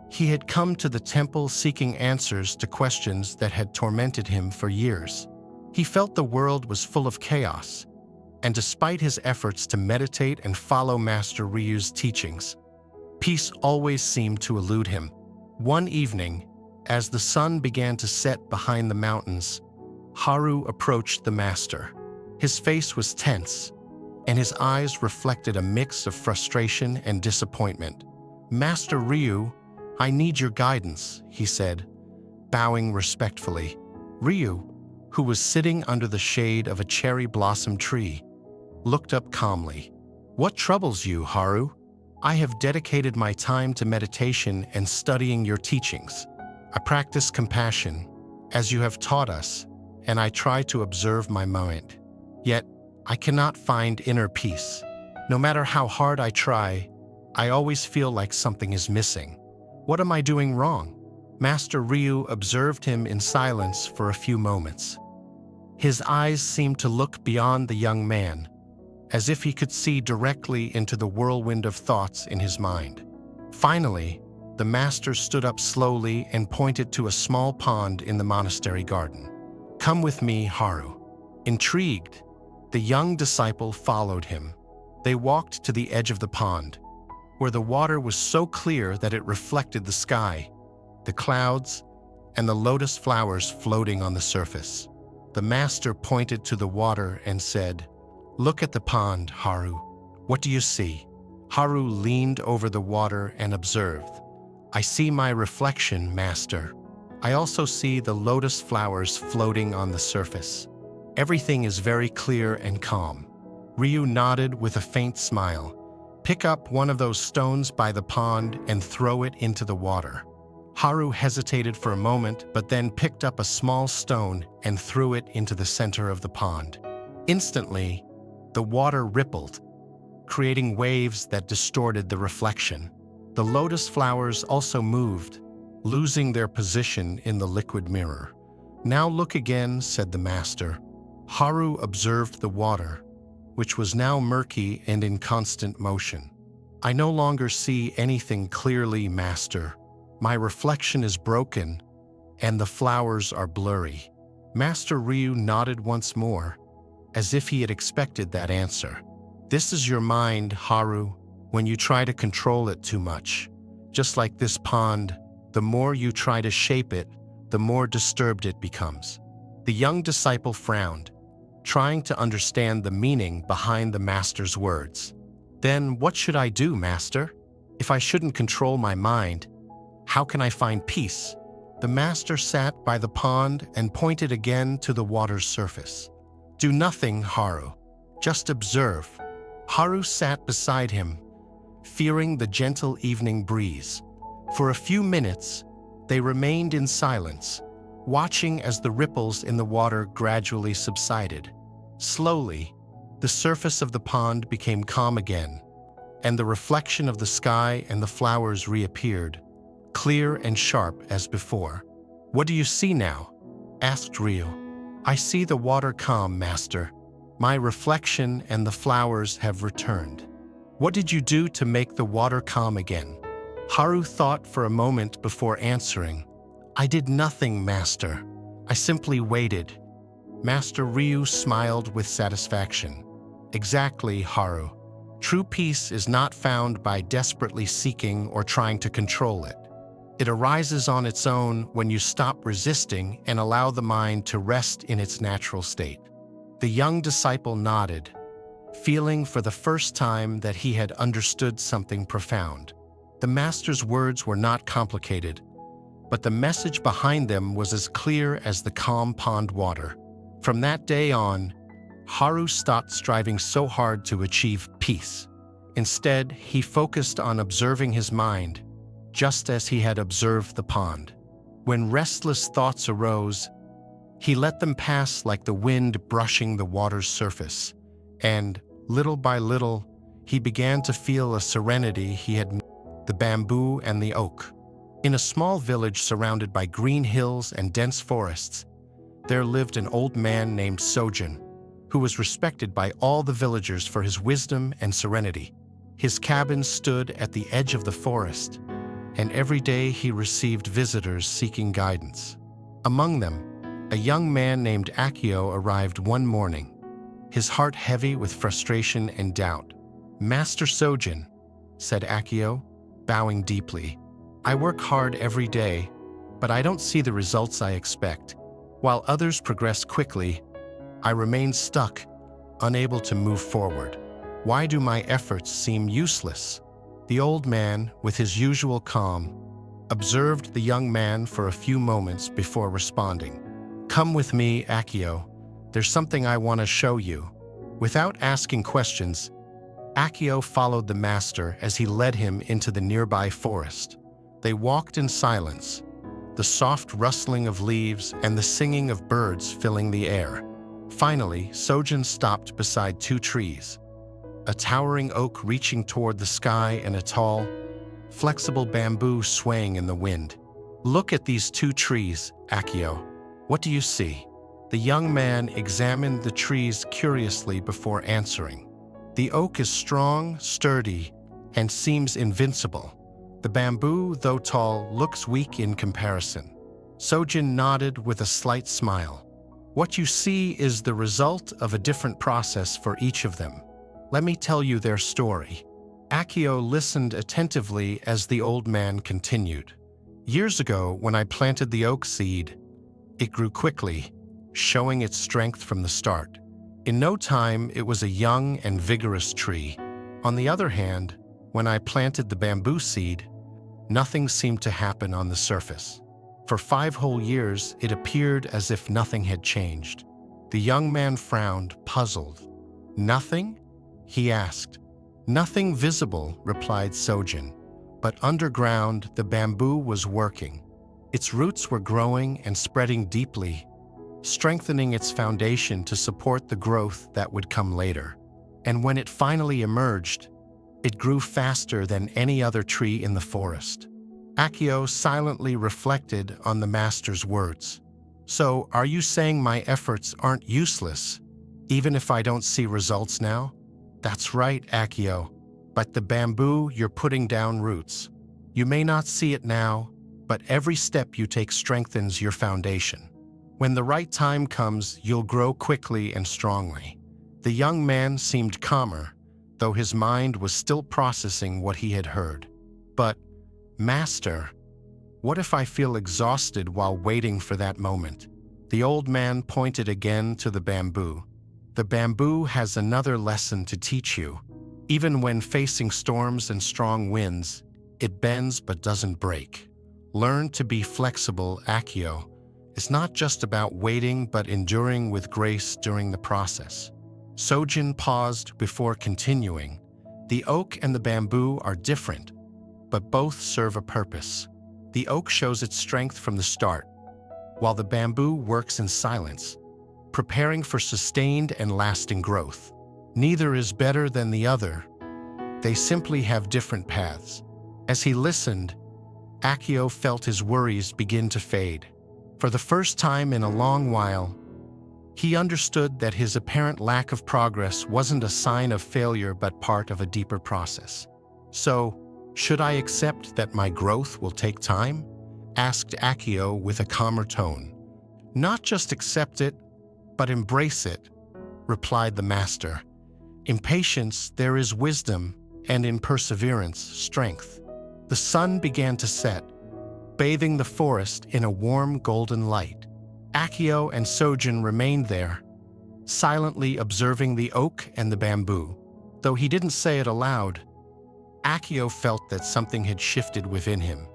A: He had come to the temple seeking answers to questions that had tormented him for years. He felt the world was full of chaos, and despite his efforts to meditate and follow Master Ryu's teachings, peace always seemed to elude him. One evening, as the sun began to set behind the mountains, Haru approached the master. His face was tense, and his eyes reflected a mix of frustration and disappointment. "Master Ryu, I need your guidance," he said, bowing respectfully. Ryu, who was sitting under the shade of a cherry blossom tree, looked up calmly. "What troubles you, Haru? I have dedicated my time to meditation and studying your teachings. I practice compassion, as you have taught us, and I try to observe my mind. Yet, I cannot find inner peace. No matter how hard I try, I always feel like something is missing. What am I doing wrong?" Master Ryu observed him in silence for a few moments. His eyes seemed to look beyond the young man, as if he could see directly into the whirlwind of thoughts in his mind. Finally, the master stood up slowly and pointed to a small pond in the monastery garden. "Come with me, Haru." Intrigued, the young disciple followed him. They walked to the edge of the pond, where the water was so clear that it reflected the sky, the clouds, and the lotus flowers floating on the surface. The master pointed to the water and said, "Look at the pond, Haru. What do you see?" Haru leaned over the water and observed. "I see my reflection, master. I also see the lotus flowers floating on the surface. Everything is very clear and calm." Ryu nodded with a faint smile. "Pick up one of those stones by the pond and throw it into the water." Haru hesitated for a moment, but then picked up a small stone and threw it into the center of the pond. Instantly, the water rippled, creating waves that distorted the reflection. The lotus flowers also moved, losing their position in the liquid mirror. "Now look again," said the master. Haru observed the water, which was now murky and in constant motion. "I no longer see anything clearly, master. My reflection is broken, and the flowers are blurry." Master Ryu nodded once more, as if he had expected that answer. "This is your mind, Haru, when you try to control it too much. Just like this pond, the more you try to shape it, the more disturbed it becomes." The young disciple frowned, trying to understand the meaning behind the master's words. "Then what should I do, master? If I shouldn't control my mind, how can I find peace?" The master sat by the pond and pointed again to the water's surface. "Do nothing, Haru. Just observe." Haru sat beside him, feeling the gentle evening breeze. For a few minutes, they remained in silence, watching as the ripples in the water gradually subsided. Slowly, the surface of the pond became calm again, and the reflection of the sky and the flowers reappeared, clear and sharp as before. "What do you see now?" asked Ryu. "I see the water calm, master. My reflection and the flowers have returned." "What did you do to make the water calm again?" Haru thought for a moment before answering. "I did nothing, master. I simply waited." Master Ryu smiled with satisfaction. "Exactly, Haru. True peace is not found by desperately seeking or trying to control it. It arises on its own when you stop resisting and allow the mind to rest in its natural state." The young disciple nodded, feeling for the first time that he had understood something profound. The master's words were not complicated, but the message behind them was as clear as the calm pond water. From that day on, Haru stopped striving so hard to achieve peace. Instead, he focused on observing his mind, just as he had observed the pond. When restless thoughts arose, he let them pass like the wind brushing the water's surface, and, little by little, he began to feel a serenity he had met the bamboo and the oak. In a small village surrounded by green hills and dense forests, there lived an old man named Sojin, who was respected by all the villagers for his wisdom and serenity. His cabin stood at the edge of the forest, and every day he received visitors seeking guidance. Among them, a young man named Akio arrived one morning, his heart heavy with frustration and doubt. "Master Sojin," said Akio, bowing deeply, "I work hard every day, but I don't see the results I expect. While others progress quickly, I remain stuck, unable to move forward. Why do my efforts seem useless?" The old man, with his usual calm, observed the young man for a few moments before responding. "Come with me, Akio. There's something I want to show you." Without asking questions, Akio followed the master as he led him into the nearby forest. They walked in silence, the soft rustling of leaves and the singing of birds filling the air. Finally, Sojin stopped beside two trees, a towering oak reaching toward the sky and a tall, flexible bamboo swaying in the wind. "Look at these two trees, Akio. What do you see?" The young man examined the trees curiously before answering. "The oak is strong, sturdy, and seems invincible. The bamboo, though tall, looks weak in comparison." Sojin nodded with a slight smile. "What you see is the result of a different process for each of them. Let me tell you their story." Akio listened attentively as the old man continued. "Years ago, when I planted the oak seed, it grew quickly, showing its strength from the start. In no time, it was a young and vigorous tree. On the other hand, when I planted the bamboo seed, nothing seemed to happen on the surface. For 5 whole years, it appeared as if nothing had changed." The young man frowned, puzzled. "Nothing?" he asked. "Nothing visible," replied Sojin. "But underground, the bamboo was working. Its roots were growing and spreading deeply, strengthening its foundation to support the growth that would come later. And when it finally emerged, it grew faster than any other tree in the forest." Akio silently reflected on the master's words. "So, are you saying my efforts aren't useless, even if I don't see results now?" "That's right, Akio. But the bamboo, you're putting down roots. You may not see it now, but every step you take strengthens your foundation. When the right time comes, you'll grow quickly and strongly." The young man seemed calmer, though his mind was still processing what he had heard. "But, Master, what if I feel exhausted while waiting for that moment?" The old man pointed again to the bamboo. "The bamboo has another lesson to teach you. Even when facing storms and strong winds, it bends but doesn't break. Learn to be flexible, Akio. It's not just about waiting but enduring with grace during the process." Sojin paused before continuing. "The oak and the bamboo are different, but both serve a purpose. The oak shows its strength from the start, while the bamboo works in silence, preparing for sustained and lasting growth. Neither is better than the other. They simply have different paths." As he listened, Akio felt his worries begin to fade. For the first time in a long while, he understood that his apparent lack of progress wasn't a sign of failure but part of a deeper process. "So, should I accept that my growth will take time?" asked Akio with a calmer tone. "Not just accept it, but embrace it," replied the master. "In patience there is wisdom, and in perseverance, strength." The sun began to set, bathing the forest in a warm golden light. Akio and Sojin remained there, silently observing the oak and the bamboo. Though he didn't say it aloud, Akio felt that something had shifted within him.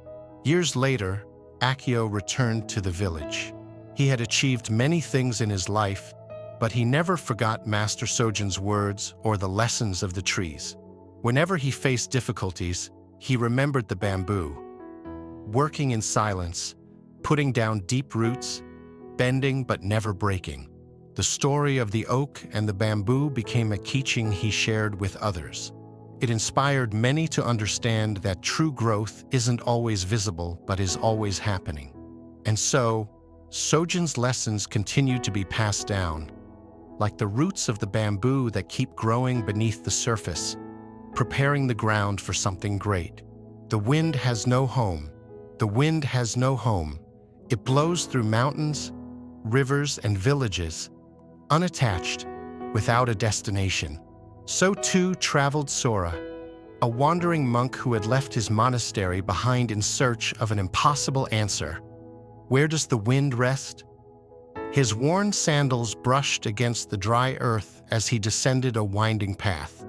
A: Years later, Akio returned to the village. He had achieved many things in his life, but he never forgot Master Sojin's words or the lessons of the trees. Whenever he faced difficulties, he remembered the bamboo. Working in silence, putting down deep roots, bending but never breaking. The story of the oak and the bamboo became a teaching he shared with others. It inspired many to understand that true growth isn't always visible but is always happening. And so, Sojin's lessons continued to be passed down, like the roots of the bamboo that keep growing beneath the surface, preparing the ground for something great. The wind has no home. The wind has no home. It blows through mountains, rivers, and villages, unattached, without a destination. So too traveled Sora, a wandering monk who had left his monastery behind in search of an impossible answer. Where does the wind rest? His worn sandals brushed against the dry earth as he descended a winding path.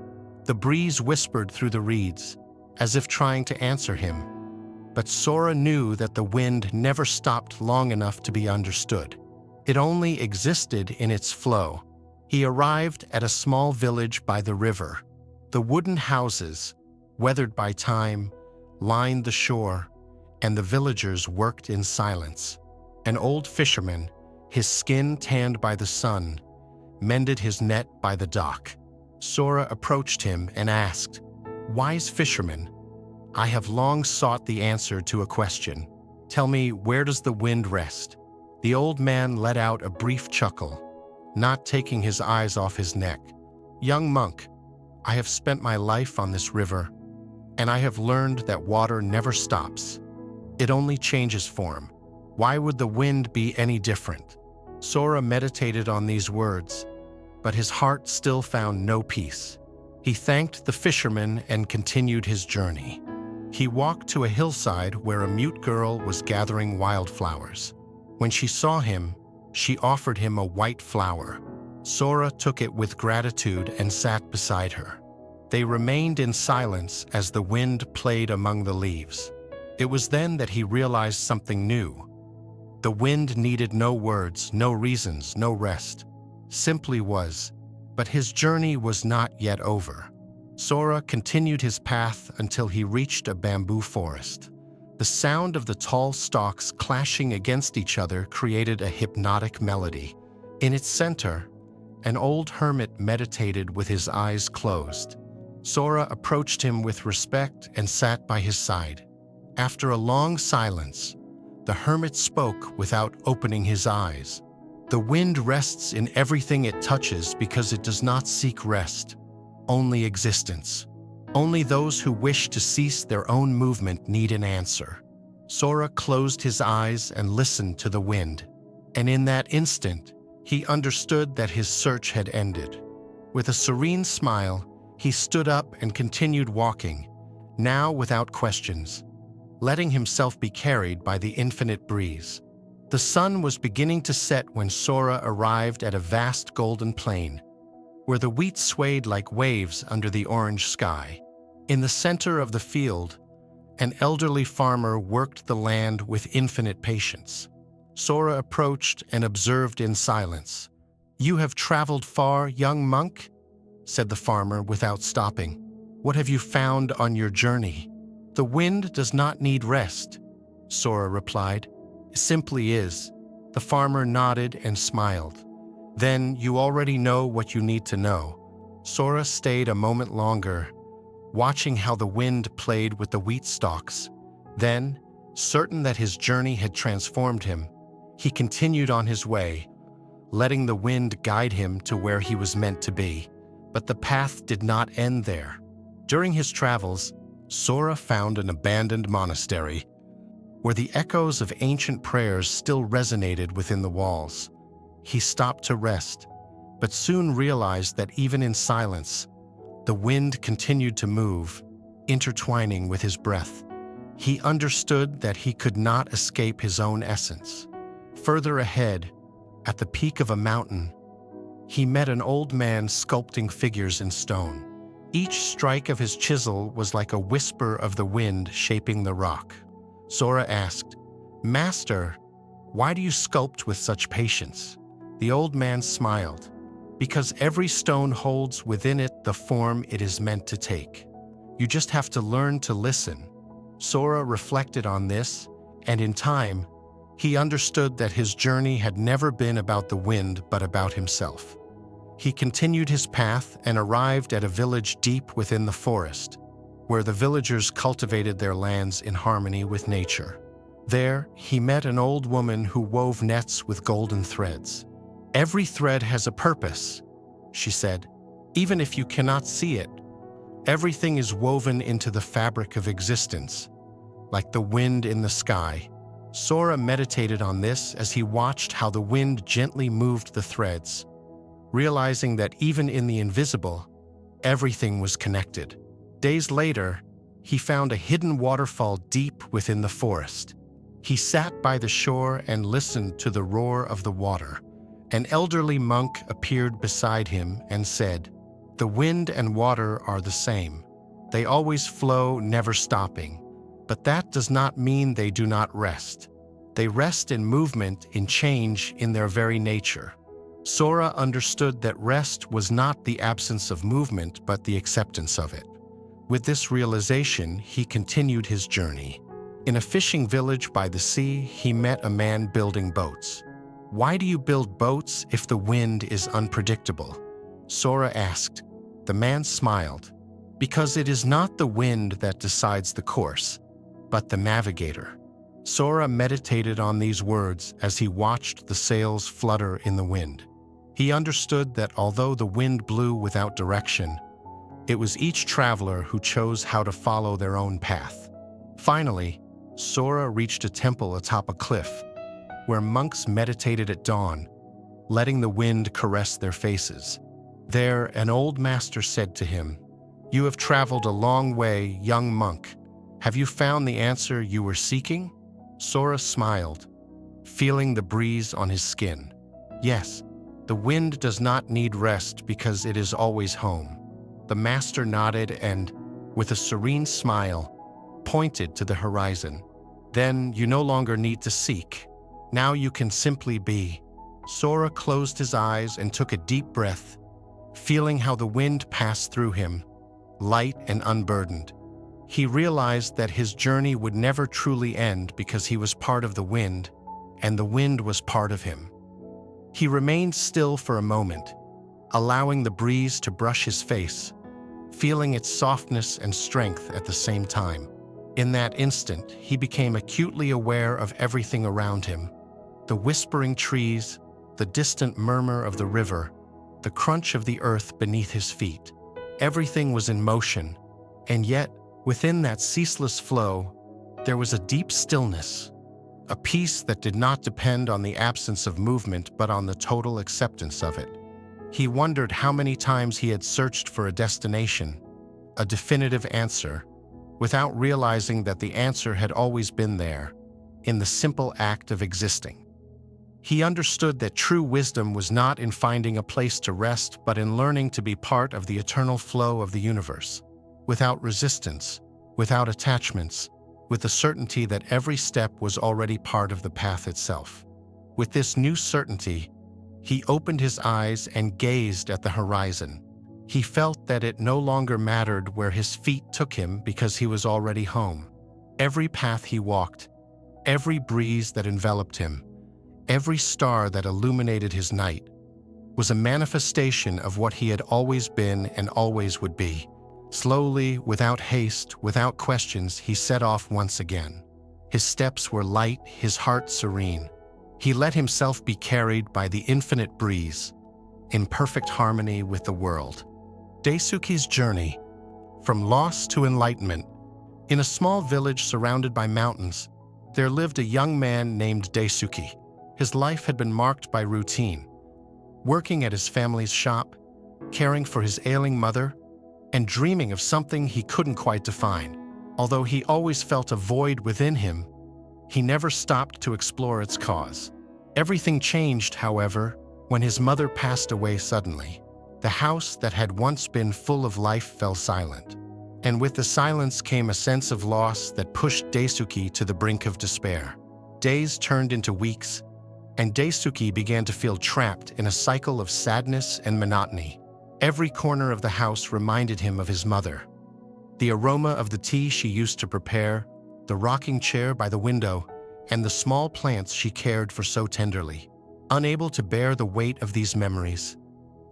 A: The breeze whispered through the reeds, as if trying to answer him. But Sora knew that the wind never stopped long enough to be understood. It only existed in its flow. He arrived at a small village by the river. The wooden houses, weathered by time, lined the shore, and the villagers worked in silence. An old fisherman, his skin tanned by the sun, mended his net by the dock. Sora approached him and asked, "Wise fisherman, I have long sought the answer to a question. Tell me, where does the wind rest?" The old man let out a brief chuckle, not taking his eyes off his neck. "Young monk, I have spent my life on this river, and I have learned that water never stops. It only changes form. Why would the wind be any different?" Sora meditated on these words, but his heart still found no peace. He thanked the fisherman and continued his journey. He walked to a hillside where a mute girl was gathering wildflowers. When she saw him, she offered him a white flower. Sora took it with gratitude and sat beside her. They remained in silence as the wind played among the leaves. It was then that he realized something new. The wind needed no words, no reasons, no rest. Simply was. But his journey was not yet over. Sora continued his path until he reached a bamboo forest. The sound of the tall stalks clashing against each other created a hypnotic melody. In its center, an old hermit meditated with his eyes closed. Sora approached him with respect and sat by his side. After a long silence, the hermit spoke without opening his eyes. "The wind rests in everything it touches because it does not seek rest, only existence. Only those who wish to cease their own movement need an answer." Sora closed his eyes and listened to the wind, and in that instant, he understood that his search had ended. With a serene smile, he stood up and continued walking, now without questions, letting himself be carried by the infinite breeze. The sun was beginning to set when Sora arrived at a vast golden plain, where the wheat swayed like waves under the orange sky. In the center of the field, an elderly farmer worked the land with infinite patience. Sora approached and observed in silence. "You have traveled far, young monk?" said the farmer without stopping. "What have you found on your journey?" "The wind does not need rest," Sora replied. "It simply is." The farmer nodded and smiled. "Then you already know what you need to know." Sora stayed a moment longer, watching how the wind played with the wheat stalks. Then, certain that his journey had transformed him, he continued on his way, letting the wind guide him to where he was meant to be. But the path did not end there. During his travels, Sora found an abandoned monastery, where the echoes of ancient prayers still resonated within the walls. He stopped to rest, but soon realized that even in silence, the wind continued to move, intertwining with his breath. He understood that he could not escape his own essence. Further ahead, at the peak of a mountain, he met an old man sculpting figures in stone. Each strike of his chisel was like a whisper of the wind shaping the rock. Sora asked, "Master, why do you sculpt with such patience?" The old man smiled. "Because every stone holds within it the form it is meant to take. You just have to learn to listen." Sora reflected on this, and in time, he understood that his journey had never been about the wind but about himself. He continued his path and arrived at a village deep within the forest, where the villagers cultivated their lands in harmony with nature. There, he met an old woman who wove nets with golden threads. "Every thread has a purpose," she said, "even if you cannot see it. Everything is woven into the fabric of existence, like the wind in the sky." Sora meditated on this as he watched how the wind gently moved the threads, realizing that even in the invisible, everything was connected. Days later, he found a hidden waterfall deep within the forest. He sat by the shore and listened to the roar of the water. An elderly monk appeared beside him and said, "The wind and water are the same. They always flow, never stopping. But that does not mean they do not rest. They rest in movement, in change, in their very nature." Sora understood that rest was not the absence of movement, but the acceptance of it. With this realization, he continued his journey. In a fishing village by the sea, he met a man building boats. "Why do you build boats if the wind is unpredictable?" Sora asked. The man smiled. "Because it is not the wind that decides the course, but the navigator." Sora meditated on these words as he watched the sails flutter in the wind. He understood that although the wind blew without direction, it was each traveler who chose how to follow their own path. Finally, Sora reached a temple atop a cliff, where monks meditated at dawn, letting the wind caress their faces. There, an old master said to him, "You have traveled a long way, young monk. Have you found the answer you were seeking?" Sora smiled, feeling the breeze on his skin. "Yes, the wind does not need rest because it is always home." The master nodded and, with a serene smile, pointed to the horizon. "Then you no longer need to seek. Now you can simply be." Sora closed his eyes and took a deep breath, feeling how the wind passed through him, light and unburdened. He realized that his journey would never truly end because he was part of the wind, and the wind was part of him. He remained still for a moment, allowing the breeze to brush his face, feeling its softness and strength at the same time. In that instant, he became acutely aware of everything around him: the whispering trees, the distant murmur of the river, the crunch of the earth beneath his feet. Everything was in motion, and yet, within that ceaseless flow, there was a deep stillness, a peace that did not depend on the absence of movement but on the total acceptance of it. He wondered how many times he had searched for a destination, a definitive answer, without realizing that the answer had always been there, in the simple act of existing. He understood that true wisdom was not in finding a place to rest, but in learning to be part of the eternal flow of the universe, without resistance, without attachments, with the certainty that every step was already part of the path itself. With this new certainty, he opened his eyes and gazed at the horizon. He felt that it no longer mattered where his feet took him because he was already home. Every path he walked, every breeze that enveloped him, every star that illuminated his night, was a manifestation of what he had always been and always would be. Slowly, without haste, without questions, he set off once again. His steps were light, his heart serene. He let himself be carried by the infinite breeze, in perfect harmony with the world. Daisuke's journey, from loss to enlightenment. In a small village surrounded by mountains, there lived a young man named Daisuke. His life had been marked by routine, working at his family's shop, caring for his ailing mother, and dreaming of something he couldn't quite define. Although he always felt a void within him, he never stopped to explore its cause. Everything changed, however, when his mother passed away suddenly. The house that had once been full of life fell silent, and with the silence came a sense of loss that pushed Daisuke to the brink of despair. Days turned into weeks, and Daisuke began to feel trapped in a cycle of sadness and monotony. Every corner of the house reminded him of his mother. The aroma of the tea she used to prepare, the rocking chair by the window, and the small plants she cared for so tenderly. Unable to bear the weight of these memories,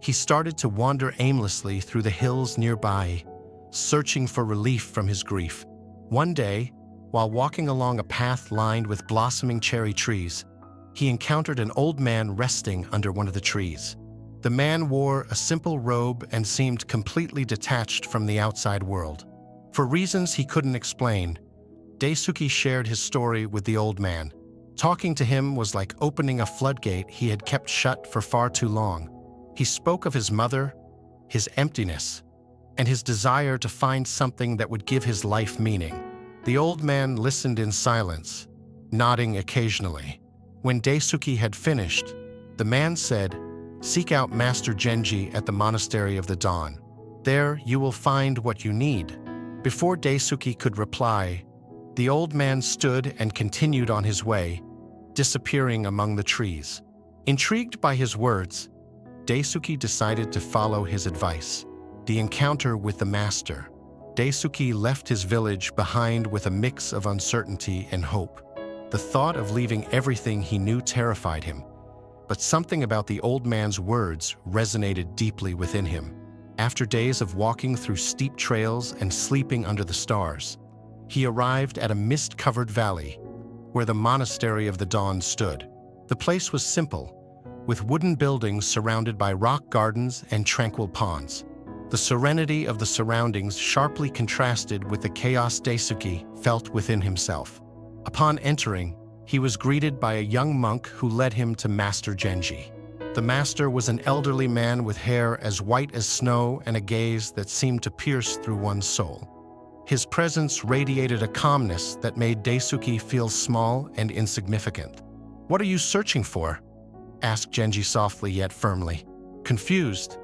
A: he started to wander aimlessly through the hills nearby, searching for relief from his grief. One day, while walking along a path lined with blossoming cherry trees, he encountered an old man resting under one of the trees. The man wore a simple robe and seemed completely detached from the outside world. For reasons he couldn't explain, Daisuke shared his story with the old man. Talking to him was like opening a floodgate he had kept shut for far too long. He spoke of his mother, his emptiness, and his desire to find something that would give his life meaning. The old man listened in silence, nodding occasionally. When Daisuke had finished, the man said, "Seek out Master Genji at the Monastery of the Dawn. There you will find what you need." Before Daisuke could reply, the old man stood and continued on his way, disappearing among the trees. Intrigued by his words, Daisuke decided to follow his advice. The encounter with the master. Daisuke left his village behind with a mix of uncertainty and hope. The thought of leaving everything he knew terrified him, but something about the old man's words resonated deeply within him. After days of walking through steep trails and sleeping under the stars, he arrived at a mist-covered valley where the Monastery of the Dawn stood. The place was simple, with wooden buildings surrounded by rock gardens and tranquil ponds. The serenity of the surroundings sharply contrasted with the chaos Daisuke felt within himself. Upon entering, he was greeted by a young monk who led him to Master Genji. The master was an elderly man with hair as white as snow and a gaze that seemed to pierce through one's soul. His presence radiated a calmness that made Daisuke feel small and insignificant. "What are you searching for?" asked Genji softly yet firmly. Confused,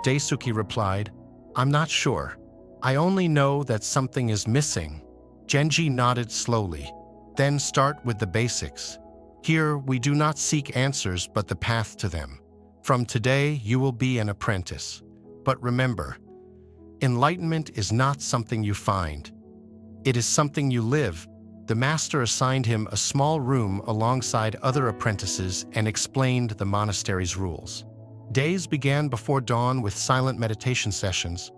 A: Daisuke replied, "I'm not sure. I only know that something is missing." Genji nodded slowly. "Then start with the basics. Here we do not seek answers but the path to them. From today you will be an apprentice. But remember, enlightenment is not something you find. It is something you live." The master assigned him a small room alongside other apprentices and explained the monastery's rules. Days began before dawn with silent meditation sessions,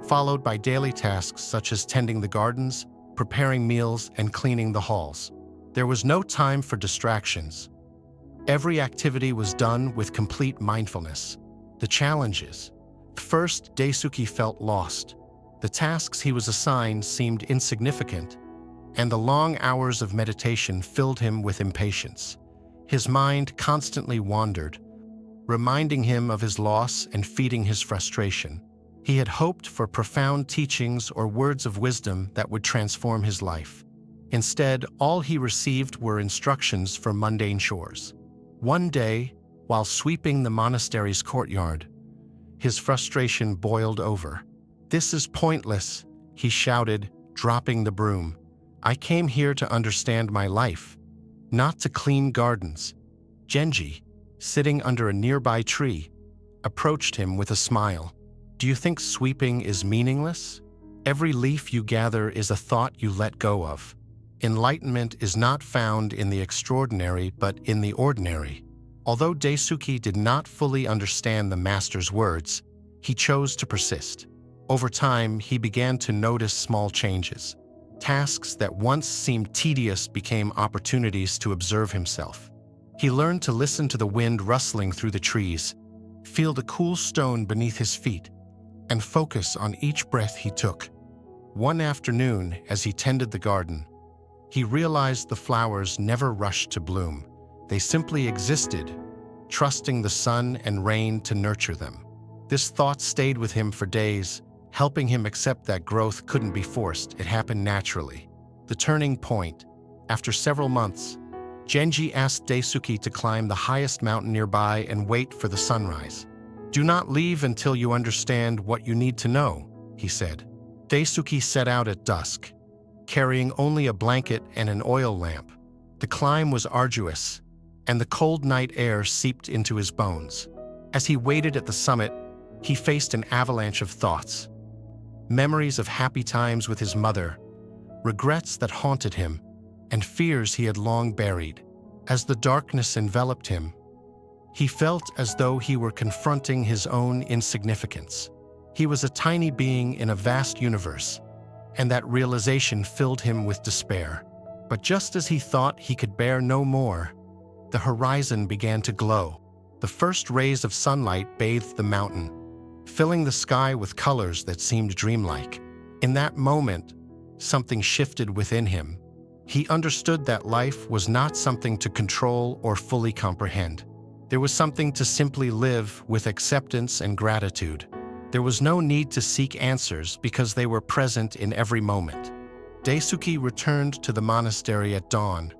A: followed by daily tasks such as tending the gardens, preparing meals, and cleaning the halls. There was no time for distractions. Every activity was done with complete mindfulness. The challenges. First, Daisuke felt lost. The tasks he was assigned seemed insignificant, and the long hours of meditation filled him with impatience. His mind constantly wandered, reminding him of his loss and feeding his frustration. He had hoped for profound teachings or words of wisdom that would transform his life. Instead, all he received were instructions for mundane chores. One day, while sweeping the monastery's courtyard, his frustration boiled over. "This is pointless," he shouted, dropping the broom. "I came here to understand my life, not to clean gardens." Genji, sitting under a nearby tree, approached him with a smile. "Do you think sweeping is meaningless? Every leaf you gather is a thought you let go of. Enlightenment is not found in the extraordinary, but in the ordinary." Although Daisuke did not fully understand the master's words, he chose to persist. Over time, he began to notice small changes. Tasks that once seemed tedious became opportunities to observe himself. He learned to listen to the wind rustling through the trees, feel the cool stone beneath his feet, and focus on each breath he took. One afternoon, as he tended the garden, he realized the flowers never rushed to bloom. They simply existed, trusting the sun and rain to nurture them. This thought stayed with him for days, helping him accept that growth couldn't be forced, it happened naturally. The turning point. After several months, Genji asked Daisuke to climb the highest mountain nearby and wait for the sunrise. "Do not leave until you understand what you need to know," he said. Daisuke set out at dusk, carrying only a blanket and an oil lamp. The climb was arduous, and the cold night air seeped into his bones. As he waited at the summit, he faced an avalanche of thoughts. Memories of happy times with his mother, regrets that haunted him, and fears he had long buried. As the darkness enveloped him, he felt as though he were confronting his own insignificance. He was a tiny being in a vast universe, and that realization filled him with despair. But just as he thought he could bear no more, the horizon began to glow. The first rays of sunlight bathed the mountain, filling the sky with colors that seemed dreamlike. In that moment, something shifted within him. He understood that life was not something to control or fully comprehend. There was something to simply live with acceptance and gratitude. There was no need to seek answers because they were present in every moment. Daisuke returned to the monastery at dawn,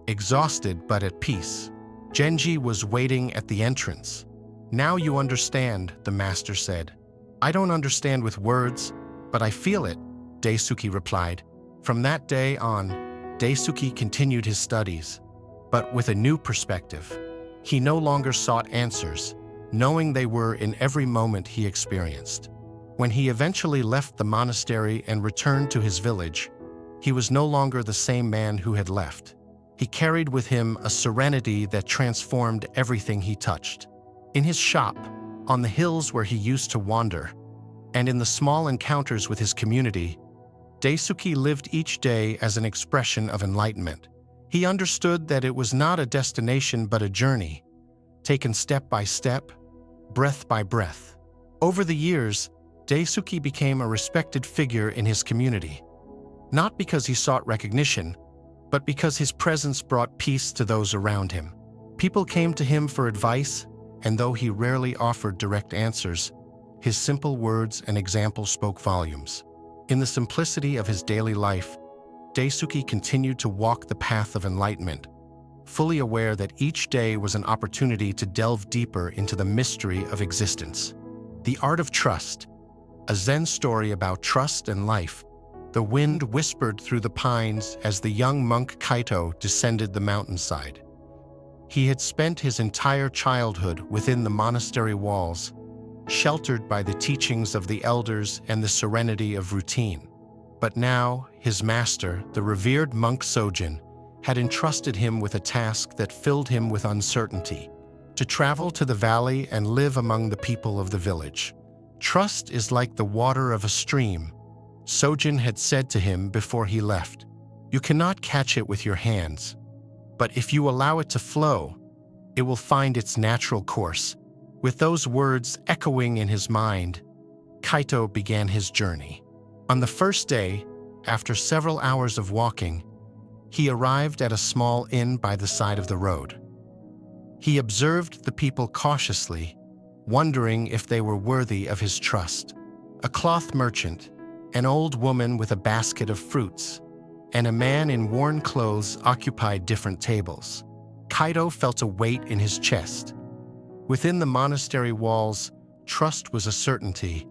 A: exhausted but at peace. Genji was waiting at the entrance. "Now you understand," the master said. "I don't understand with words, but I feel it," Daisuke replied. From that day on, Daisuke continued his studies, but with a new perspective. He no longer sought answers, knowing they were in every moment he experienced. When he eventually left the monastery and returned to his village, he was no longer the same man who had left. He carried with him a serenity that transformed everything he touched. In his shop, on the hills where he used to wander, and in the small encounters with his community, Daisuke lived each day as an expression of enlightenment. He understood that it was not a destination but a journey, taken step by step, breath by breath. Over the years, Daisuke became a respected figure in his community, not because he sought recognition, but because his presence brought peace to those around him. People came to him for advice, and though he rarely offered direct answers, his simple words and examples spoke volumes. In the simplicity of his daily life, Daisuke continued to walk the path of enlightenment, fully aware that each day was an opportunity to delve deeper into the mystery of existence. The Art of Trust, a Zen story about trust and life. The wind whispered through the pines as the young monk Kaito descended the mountainside. He had spent his entire childhood within the monastery walls, sheltered by the teachings of the elders and the serenity of routine. But now, his master, the revered monk Sojin, had entrusted him with a task that filled him with uncertainty: to travel to the valley and live among the people of the village. "Trust is like the water of a stream," Sojin had said to him before he left. "You cannot catch it with your hands, but if you allow it to flow, it will find its natural course." With those words echoing in his mind, Kaito began his journey. On the first day, after several hours of walking, he arrived at a small inn by the side of the road. He observed the people cautiously, wondering if they were worthy of his trust. A cloth merchant, an old woman with a basket of fruits, and a man in worn clothes occupied different tables. Kaito felt a weight in his chest. Within the monastery walls, trust was a certainty,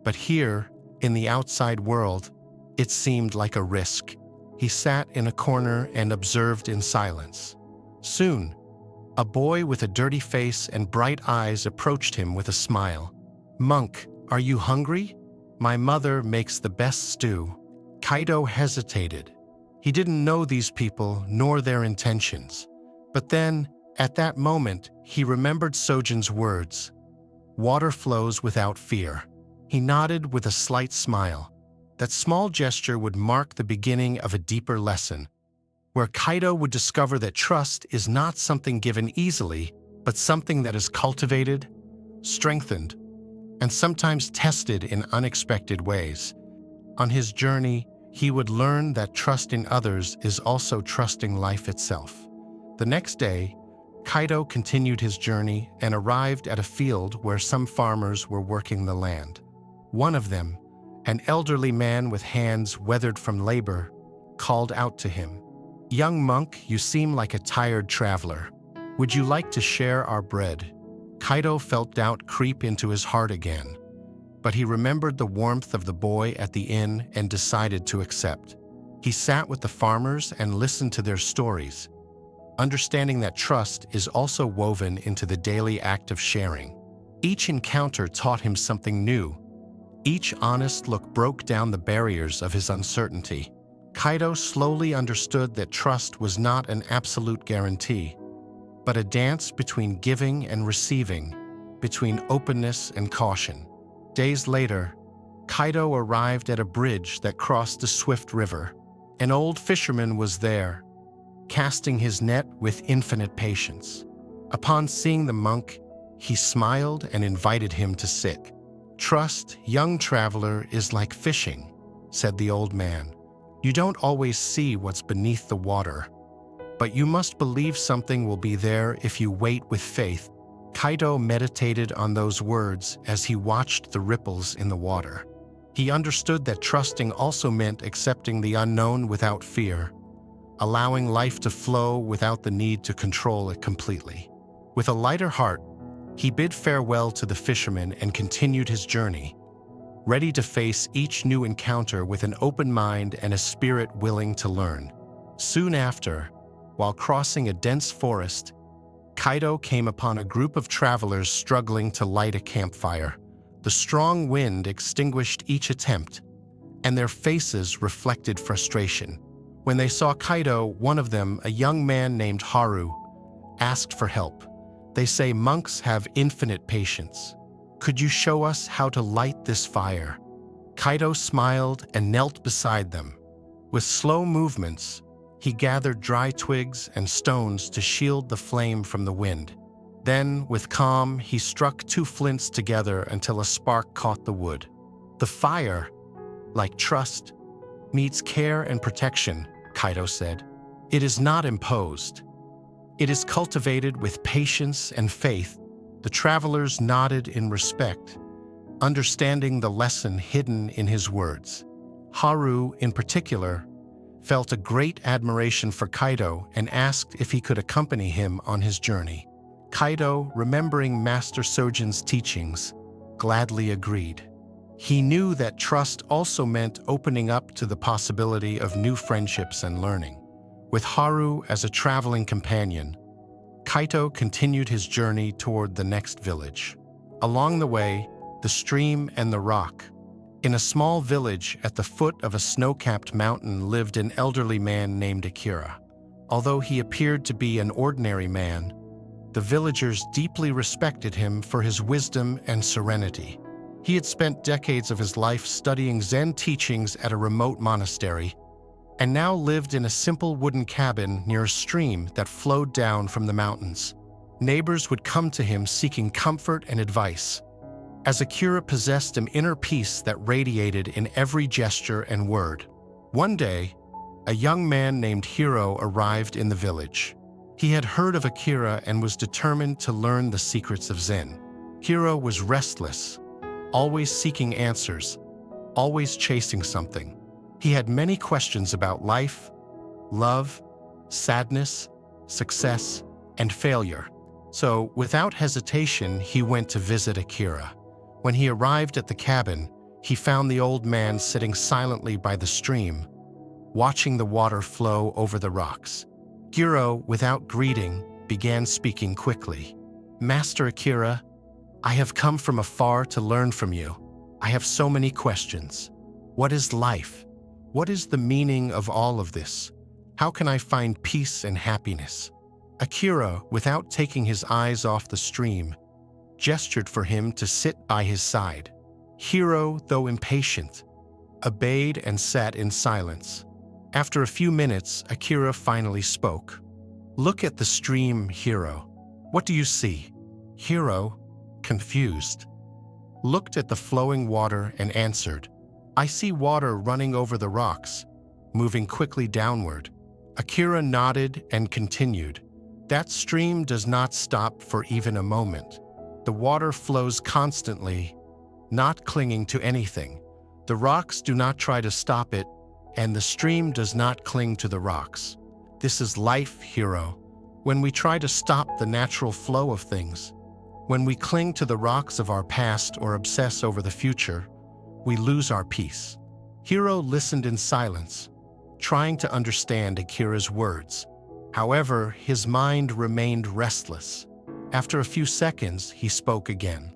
A: but here, in the outside world, it seemed like a risk. He sat in a corner and observed in silence. Soon, a boy with a dirty face and bright eyes approached him with a smile. "Monk, are you hungry? My mother makes the best stew." Kaito hesitated. He didn't know these people nor their intentions. But then, at that moment, he remembered Sojin's words, "Water flows without fear." He nodded with a slight smile. That small gesture would mark the beginning of a deeper lesson, where Kaito would discover that trust is not something given easily, but something that is cultivated, strengthened, and sometimes tested in unexpected ways. On his journey, he would learn that trust in others is also trusting life itself. The next day, Kaito continued his journey and arrived at a field where some farmers were working the land. One of them, an elderly man with hands weathered from labor, called out to him, "Young monk, you seem like a tired traveler. Would you like to share our bread?" Kaito felt doubt creep into his heart again, but he remembered the warmth of the boy at the inn and decided to accept. He sat with the farmers and listened to their stories, understanding that trust is also woven into the daily act of sharing. Each encounter taught him something new. Each honest look broke down the barriers of his uncertainty. Kaido slowly understood that trust was not an absolute guarantee, but a dance between giving and receiving, between openness and caution. Days later, Kaido arrived at a bridge that crossed a swift river. An old fisherman was there, casting his net with infinite patience. Upon seeing the monk, he smiled and invited him to sit. "Trust, young traveler, is like fishing," said the old man. "You don't always see what's beneath the water, but you must believe something will be there if you wait with faith." Kaido meditated on those words as he watched the ripples in the water. He understood that trusting also meant accepting the unknown without fear, allowing life to flow without the need to control it completely. With a lighter heart, he bid farewell to the fisherman and continued his journey, ready to face each new encounter with an open mind and a spirit willing to learn. Soon after, while crossing a dense forest, Kaido came upon a group of travelers struggling to light a campfire. The strong wind extinguished each attempt, and their faces reflected frustration. When they saw Kaido, one of them, a young man named Haru, asked for help. "They say monks have infinite patience. Could you show us how to light this fire?" Kaido smiled and knelt beside them. With slow movements, he gathered dry twigs and stones to shield the flame from the wind. Then, with calm, he struck two flints together until a spark caught the wood. "The fire, like trust, meets care and protection," Kaido said. "It is not imposed. It is cultivated with patience and faith." The travelers nodded in respect, understanding the lesson hidden in his words. Haru, in particular, felt a great admiration for Kaido and asked if he could accompany him on his journey. Kaido, remembering Master Sojin's teachings, gladly agreed. He knew that trust also meant opening up to the possibility of new friendships and learning. With Haru as a traveling companion, Kaido continued his journey toward the next village. Along the way, the stream and the rock. In a small village at the foot of a snow-capped mountain lived an elderly man named Akira. Although he appeared to be an ordinary man, the villagers deeply respected him for his wisdom and serenity. He had spent decades of his life studying Zen teachings at a remote monastery, and now lived in a simple wooden cabin near a stream that flowed down from the mountains. Neighbors would come to him seeking comfort and advice, as Akira possessed an inner peace that radiated in every gesture and word. One day, a young man named Hiro arrived in the village. He had heard of Akira and was determined to learn the secrets of Zen. Hiro was restless, always seeking answers, always chasing something. He had many questions about life, love, sadness, success, and failure. So, without hesitation, he went to visit Akira. When he arrived at the cabin, he found the old man sitting silently by the stream, watching the water flow over the rocks. Hiro, without greeting, began speaking quickly. "Master Akira, I have come from afar to learn from you. I have so many questions. What is life? What is the meaning of all of this? How can I find peace and happiness?" Akira, without taking his eyes off the stream, gestured for him to sit by his side. Hiro, though impatient, obeyed and sat in silence. After a few minutes, Akira finally spoke. "Look at the stream, Hiro. What do you see?" Hiro, confused, looked at the flowing water and answered, "I see water running over the rocks, moving quickly downward." Akira nodded and continued, "That stream does not stop for even a moment. The water flows constantly, not clinging to anything. The rocks do not try to stop it, and the stream does not cling to the rocks. This is life, Hiro. When we try to stop the natural flow of things, when we cling to the rocks of our past or obsess over the future, we lose our peace." Hiro listened in silence, trying to understand Akira's words. However, his mind remained restless. After a few seconds, he spoke again.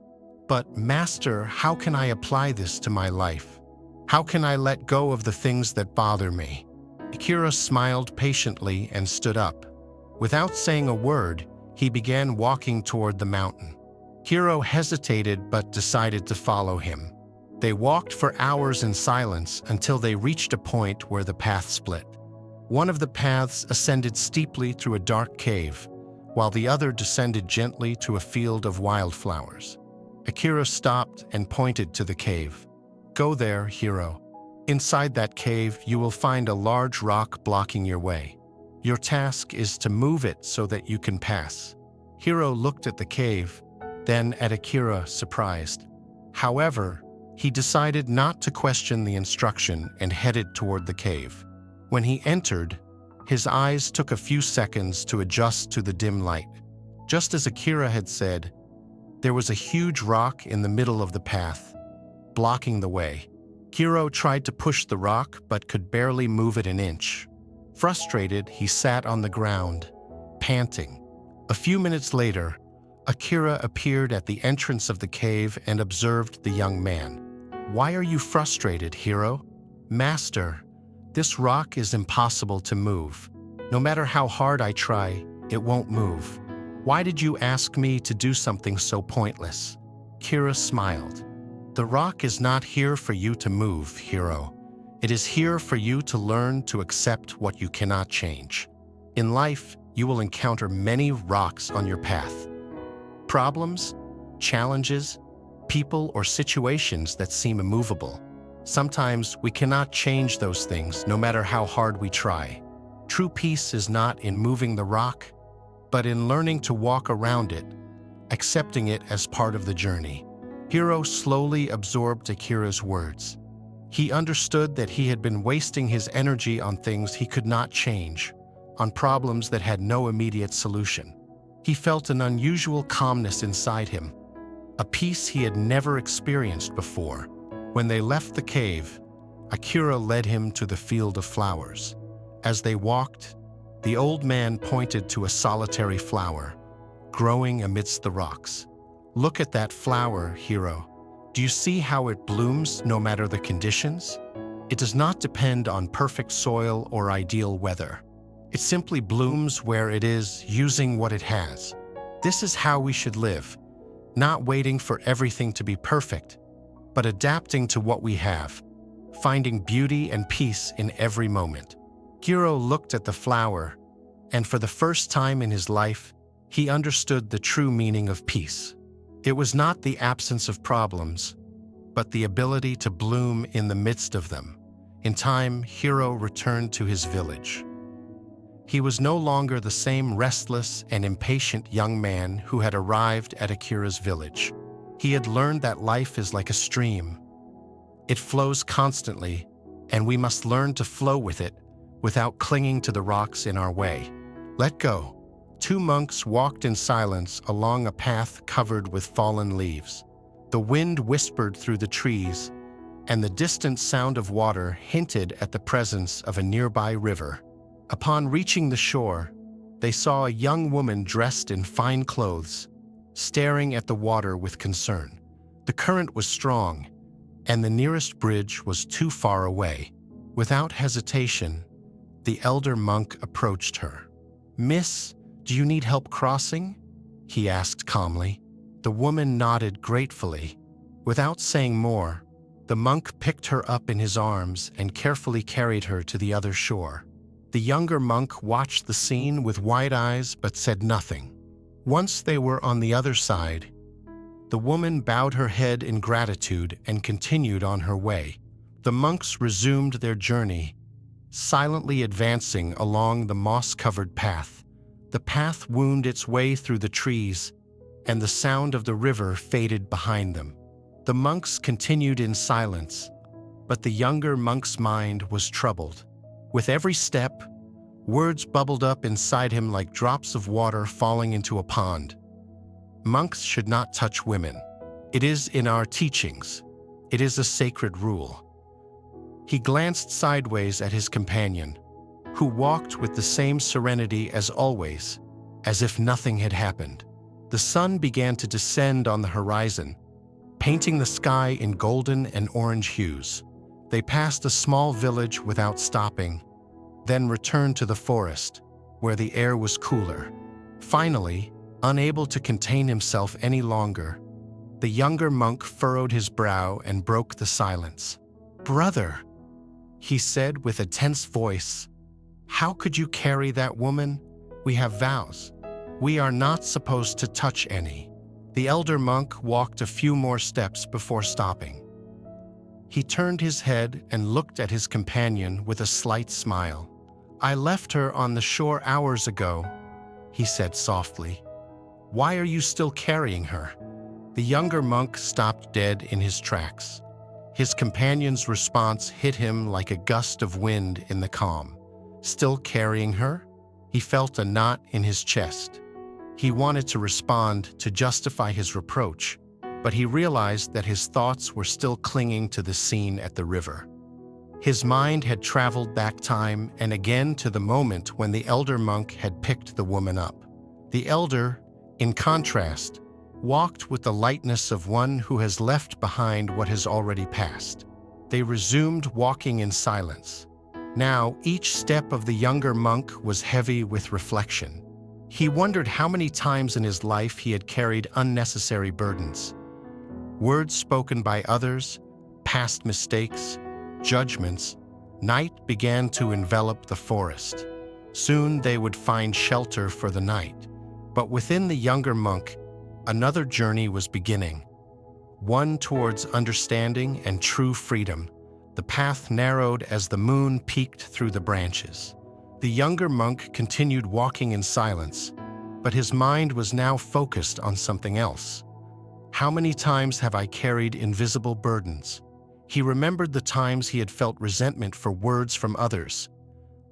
A: "But, Master, how can I apply this to my life? How can I let go of the things that bother me?" Akira smiled patiently and stood up. Without saying a word, he began walking toward the mountain. Hiro hesitated but decided to follow him. They walked for hours in silence until they reached a point where the path split. One of the paths ascended steeply through a dark cave, while the other descended gently to a field of wildflowers. Akira stopped and pointed to the cave. "Go there, Hiro. Inside that cave, you will find a large rock blocking your way. Your task is to move it so that you can pass." Hiro looked at the cave, then at Akira, surprised. However, he decided not to question the instruction and headed toward the cave. When he entered, his eyes took a few seconds to adjust to the dim light. Just as Akira had said, there was a huge rock in the middle of the path, blocking the way. Hiro tried to push the rock but could barely move it an inch. Frustrated, he sat on the ground, panting. A few minutes later, Akira appeared at the entrance of the cave and observed the young man. "Why are you frustrated, Hiro?" "Master, this rock is impossible to move. No matter how hard I try, it won't move. Why did you ask me to do something so pointless?" Akira smiled. "The rock is not here for you to move, Hiro. It is here for you to learn to accept what you cannot change. In life, you will encounter many rocks on your path. Problems, challenges, people or situations that seem immovable. Sometimes we cannot change those things no matter how hard we try. True peace is not in moving the rock, but in learning to walk around it, accepting it as part of the journey." Hiro slowly absorbed Akira's words. He understood that he had been wasting his energy on things he could not change, on problems that had no immediate solution. He felt an unusual calmness inside him, a peace he had never experienced before. When they left the cave, Akira led him to the field of flowers. As they walked, the old man pointed to a solitary flower, growing amidst the rocks. "Look at that flower, Hiro. Do you see how it blooms no matter the conditions? It does not depend on perfect soil or ideal weather. It simply blooms where it is, using what it has. This is how we should live, not waiting for everything to be perfect, but adapting to what we have, finding beauty and peace in every moment." Hiro looked at the flower, and for the first time in his life, he understood the true meaning of peace. It was not the absence of problems, but the ability to bloom in the midst of them. In time, Hiro returned to his village. He was no longer the same restless and impatient young man who had arrived at Akira's village. He had learned that life is like a stream. It flows constantly, and we must learn to flow with it without clinging to the rocks in our way. Let go. Two monks walked in silence along a path covered with fallen leaves. The wind whispered through the trees, and the distant sound of water hinted at the presence of a nearby river. Upon reaching the shore, they saw a young woman dressed in fine clothes, staring at the water with concern. The current was strong, and the nearest bridge was too far away. Without hesitation, the elder monk approached her. "Miss, do you need help crossing?" he asked calmly. The woman nodded gratefully. Without saying more, the monk picked her up in his arms and carefully carried her to the other shore. The younger monk watched the scene with wide eyes but said nothing. Once they were on the other side, the woman bowed her head in gratitude and continued on her way. The monks resumed their journey, silently advancing along the moss-covered path. The path wound its way through the trees, and the sound of the river faded behind them. The monks continued in silence, but the younger monk's mind was troubled. With every step, words bubbled up inside him like drops of water falling into a pond. Monks should not touch women. It is in our teachings. It is a sacred rule. He glanced sideways at his companion, who walked with the same serenity as always, as if nothing had happened. The sun began to descend on the horizon, painting the sky in golden and orange hues. They passed a small village without stopping, then returned to the forest, where the air was cooler. Finally, unable to contain himself any longer, the younger monk furrowed his brow and broke the silence. "Brother," he said with a tense voice, "how could you carry that woman? We have vows. We are not supposed to touch any." The elder monk walked a few more steps before stopping. He turned his head and looked at his companion with a slight smile. "I left her on the shore hours ago," he said softly. "Why are you still carrying her?" The younger monk stopped dead in his tracks. His companion's response hit him like a gust of wind in the calm. Still carrying her? He felt a knot in his chest. He wanted to respond to justify his reproach, but he realized that his thoughts were still clinging to the scene at the river. His mind had traveled back time and again to the moment when the elder monk had picked the woman up. The elder, in contrast, walked with the lightness of one who has left behind what has already passed. They resumed walking in silence. Now, each step of the younger monk was heavy with reflection. He wondered how many times in his life he had carried unnecessary burdens. Words spoken by others, past mistakes, judgments. Night began to envelop the forest. Soon they would find shelter for the night. But within the younger monk, another journey was beginning, one towards understanding and true freedom. The path narrowed as the moon peeked through the branches. The younger monk continued walking in silence, but his mind was now focused on something else. How many times have I carried invisible burdens? He remembered the times he had felt resentment for words from others,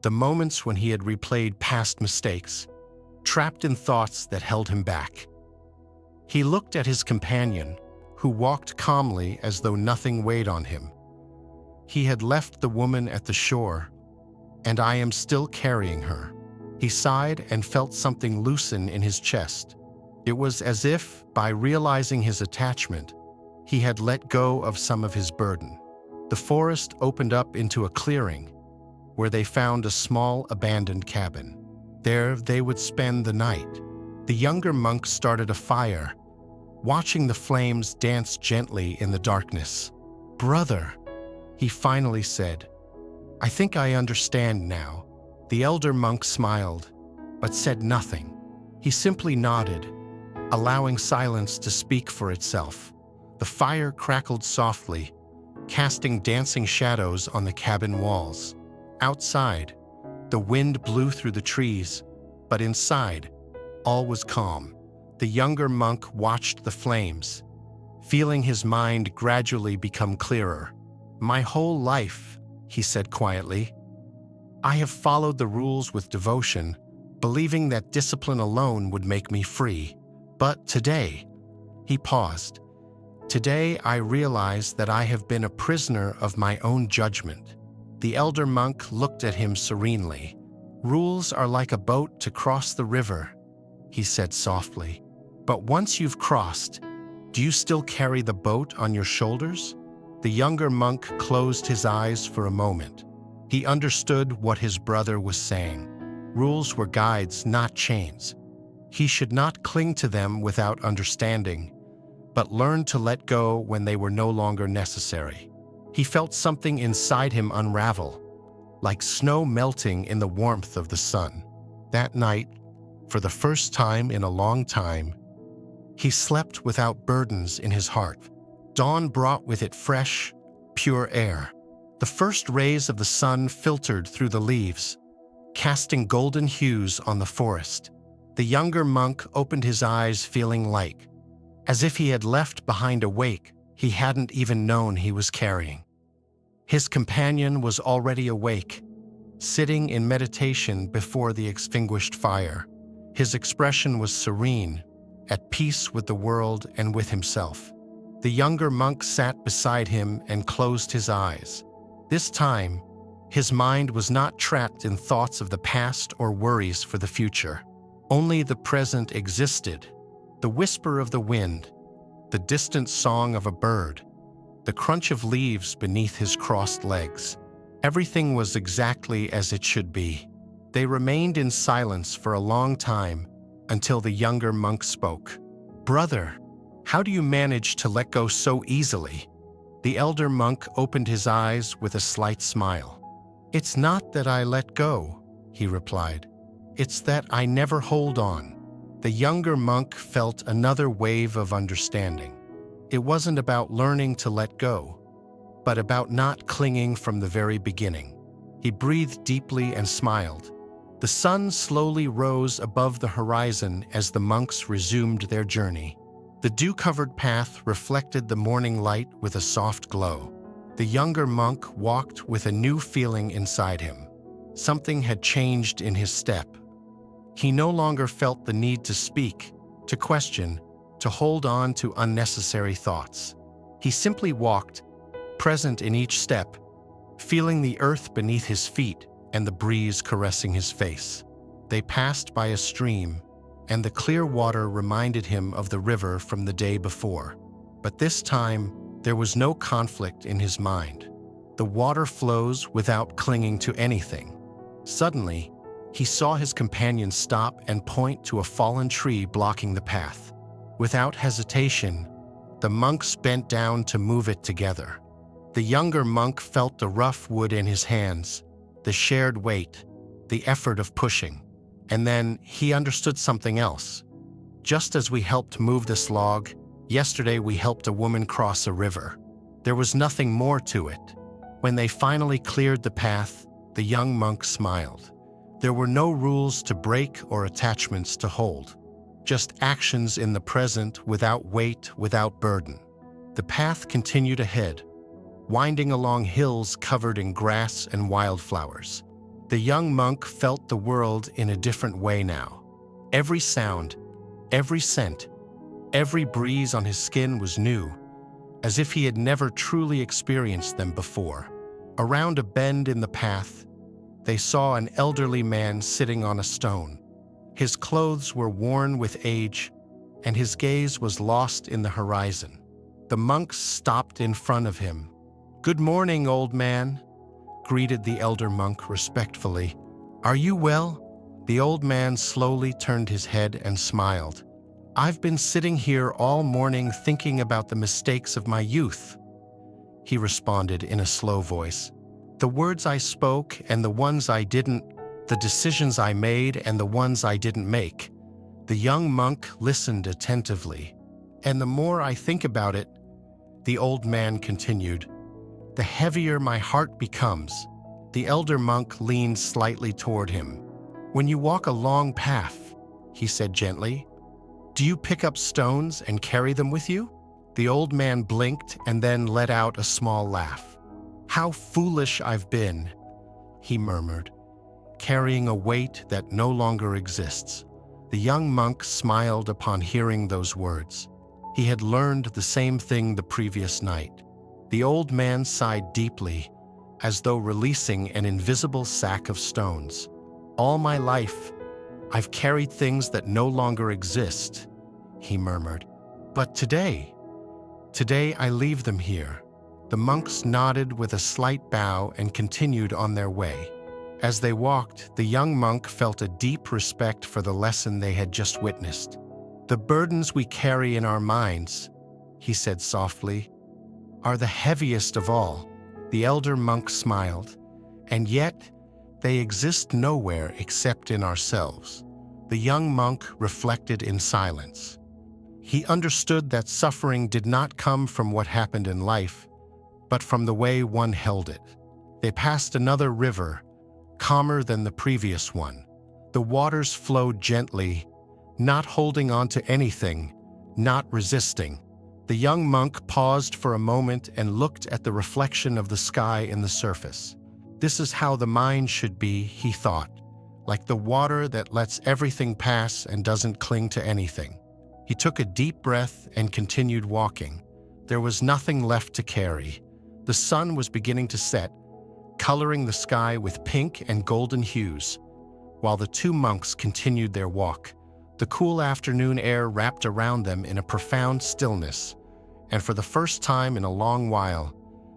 A: the moments when he had replayed past mistakes, trapped in thoughts that held him back. He looked at his companion, who walked calmly as though nothing weighed on him. He had left the woman at the shore, and I am still carrying her. He sighed and felt something loosen in his chest. It was as if, by realizing his attachment, he had let go of some of his burden. The forest opened up into a clearing, where they found a small abandoned cabin. There they would spend the night. The younger monk started a fire, watching the flames dance gently in the darkness. "Brother," he finally said, "I think I understand now." The elder monk smiled, but said nothing. He simply nodded, allowing silence to speak for itself. The fire crackled softly, casting dancing shadows on the cabin walls. Outside, the wind blew through the trees, but inside, all was calm. The younger monk watched the flames, feeling his mind gradually become clearer. "My whole life," he said quietly, "I have followed the rules with devotion, believing that discipline alone would make me free. But today," he paused, "today I realize that I have been a prisoner of my own judgment." The elder monk looked at him serenely. "Rules are like a boat to cross the river," he said softly. "But once you've crossed, do you still carry the boat on your shoulders?" The younger monk closed his eyes for a moment. He understood what his brother was saying. Rules were guides, not chains. He should not cling to them without understanding, but learn to let go when they were no longer necessary. He felt something inside him unravel, like snow melting in the warmth of the sun. That night, for the first time in a long time, he slept without burdens in his heart. Dawn brought with it fresh, pure air. The first rays of the sun filtered through the leaves, casting golden hues on the forest. The younger monk opened his eyes feeling light, as if he had left behind a weight he hadn't even known he was carrying. His companion was already awake, sitting in meditation before the extinguished fire. His expression was serene, at peace with the world and with himself. The younger monk sat beside him and closed his eyes. This time, His mind was not trapped in thoughts of the past or worries for the future. Only the present existed. The whisper of the wind, the distant song of a bird, the crunch of leaves beneath his crossed legs. Everything was exactly as it should be. They remained in silence for a long time until the younger monk spoke. "Brother, how do you manage to let go so easily?" The elder monk opened his eyes with a slight smile. "It's not that I let go," he replied. "It's that I never hold on." The younger monk felt another wave of understanding. It wasn't about learning to let go, but about not clinging from the very beginning. He breathed deeply and smiled. The sun slowly rose above the horizon as the monks resumed their journey. The dew-covered path reflected the morning light with a soft glow. The younger monk walked with a new feeling inside him. Something had changed in his step. He no longer felt the need to speak, to question, to hold on to unnecessary thoughts. He simply walked, present in each step, feeling the earth beneath his feet and the breeze caressing his face. They passed by a stream, and the clear water reminded him of the river from the day before. But this time, there was no conflict in his mind. The water flows without clinging to anything. Suddenly, he saw his companion stop and point to a fallen tree blocking the path. Without hesitation, the monks bent down to move it together. The younger monk felt the rough wood in his hands, the shared weight, the effort of pushing. And then he understood something else. Just as we helped move this log, yesterday we helped a woman cross a river. There was nothing more to it. When they finally cleared the path, the young monk smiled. There were no rules to break or attachments to hold. Just actions in the present without weight, without burden. The path continued ahead, winding along hills covered in grass and wildflowers. The young monk felt the world in a different way now. Every sound, every scent, every breeze on his skin was new, as if he had never truly experienced them before. Around a bend in the path, they saw an elderly man sitting on a stone. His clothes were worn with age, and his gaze was lost in the horizon. The monks stopped in front of him. "Good morning, old man," greeted the elder monk respectfully. "Are you well?" The old man slowly turned his head and smiled. "I've been sitting here all morning thinking about the mistakes of my youth," he responded in a slow voice. "The words I spoke and the ones I didn't, the decisions I made and the ones I didn't make." The young monk listened attentively. "And the more I think about it," the old man continued, "the heavier my heart becomes." The elder monk leaned slightly toward him. "When you walk a long path," he said gently, "do you pick up stones and carry them with you?" The old man blinked and then let out a small laugh. "How foolish I've been," he murmured, "carrying a weight that no longer exists." The young monk smiled upon hearing those words. He had learned the same thing the previous night. The old man sighed deeply, as though releasing an invisible sack of stones. "All my life, I've carried things that no longer exist," he murmured. "But today I leave them here." The monks nodded with a slight bow and continued on their way. As they walked, the young monk felt a deep respect for the lesson they had just witnessed. "The burdens we carry in our minds," he said softly, "are the heaviest of all." The elder monk smiled. "And yet, they exist nowhere except in ourselves." The young monk reflected in silence. He understood that suffering did not come from what happened in life, but from the way one held it. They passed another river, calmer than the previous one. The waters flowed gently, not holding on to anything, not resisting. The young monk paused for a moment and looked at the reflection of the sky in the surface. This is how the mind should be, he thought, like the water that lets everything pass and doesn't cling to anything. He took a deep breath and continued walking. There was nothing left to carry. The sun was beginning to set, coloring the sky with pink and golden hues. While the two monks continued their walk, the cool afternoon air wrapped around them in a profound stillness, and for the first time in a long while,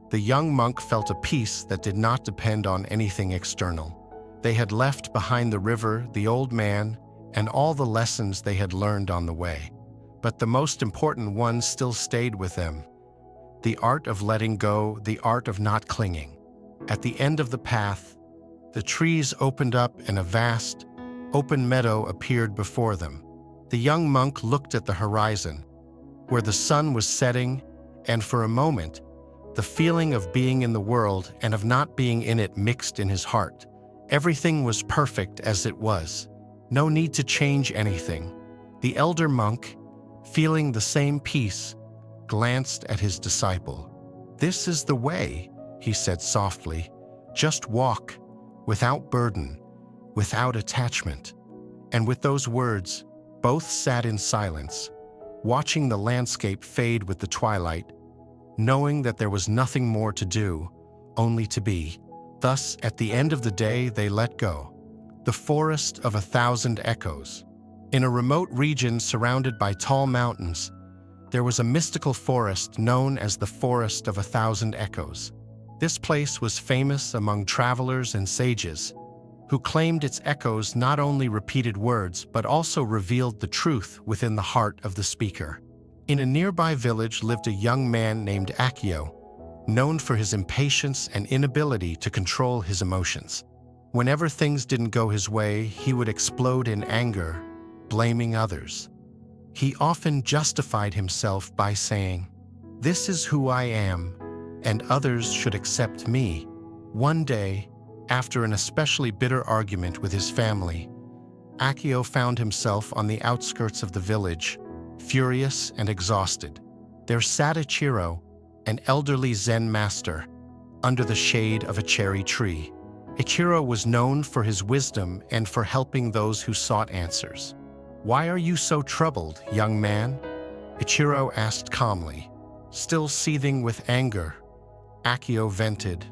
A: the young monk felt a peace that did not depend on anything external. They had left behind the river, the old man, and all the lessons they had learned on the way. But the most important one still stayed with them: the art of letting go, the art of not clinging. At the end of the path, the trees opened up and a vast, open meadow appeared before them. The young monk looked at the horizon, where the sun was setting, and for a moment, the feeling of being in the world and of not being in it mixed in his heart. Everything was perfect as it was. No need to change anything. The elder monk, feeling the same peace, glanced at his disciple. "This is the way," he said softly. "Just walk, without burden, without attachment." And with those words, both sat in silence, watching the landscape fade with the twilight, knowing that there was nothing more to do, only to be. Thus, at the end of the day, they let go. The forest of 1,000 echoes. In a remote region surrounded by tall mountains, there was a mystical forest known as the Forest of 1,000 Echoes. This place was famous among travelers and sages, who claimed its echoes not only repeated words but also revealed the truth within the heart of the speaker. In a nearby village lived a young man named Accio, known for his impatience and inability to control his emotions. Whenever things didn't go his way, he would explode in anger, blaming others. He often justified himself by saying, "This is who I am, and others should accept me." One day, after an especially bitter argument with his family, Accio found himself on the outskirts of the village, furious and exhausted. There sat Ichiro, an elderly Zen master, under the shade of a cherry tree. Ichiro was known for his wisdom and for helping those who sought answers. "Why are you so troubled, young man?" Ichiro asked calmly. Still seething with anger, Accio vented,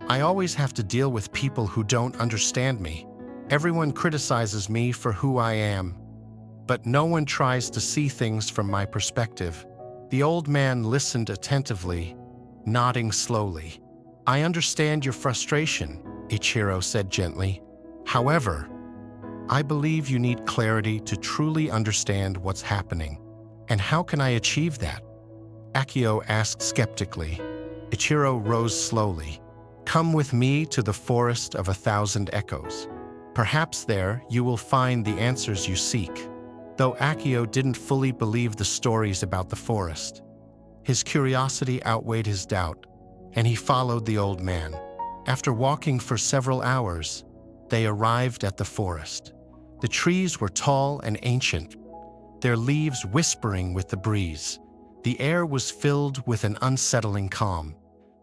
A: "I always have to deal with people who don't understand me. Everyone criticizes me for who I am, but no one tries to see things from my perspective." The old man listened attentively, nodding slowly. "I understand your frustration," Ichiro said gently. "However, I believe you need clarity to truly understand what's happening. And how can I achieve that?" Accio asked skeptically. Ichiro rose slowly. "Come with me to the Forest of 1,000 Echoes. Perhaps there you will find the answers you seek." Though Accio didn't fully believe the stories about the forest, his curiosity outweighed his doubt, and he followed the old man. After walking for several hours, they arrived at the forest. The trees were tall and ancient, their leaves whispering with the breeze. The air was filled with an unsettling calm.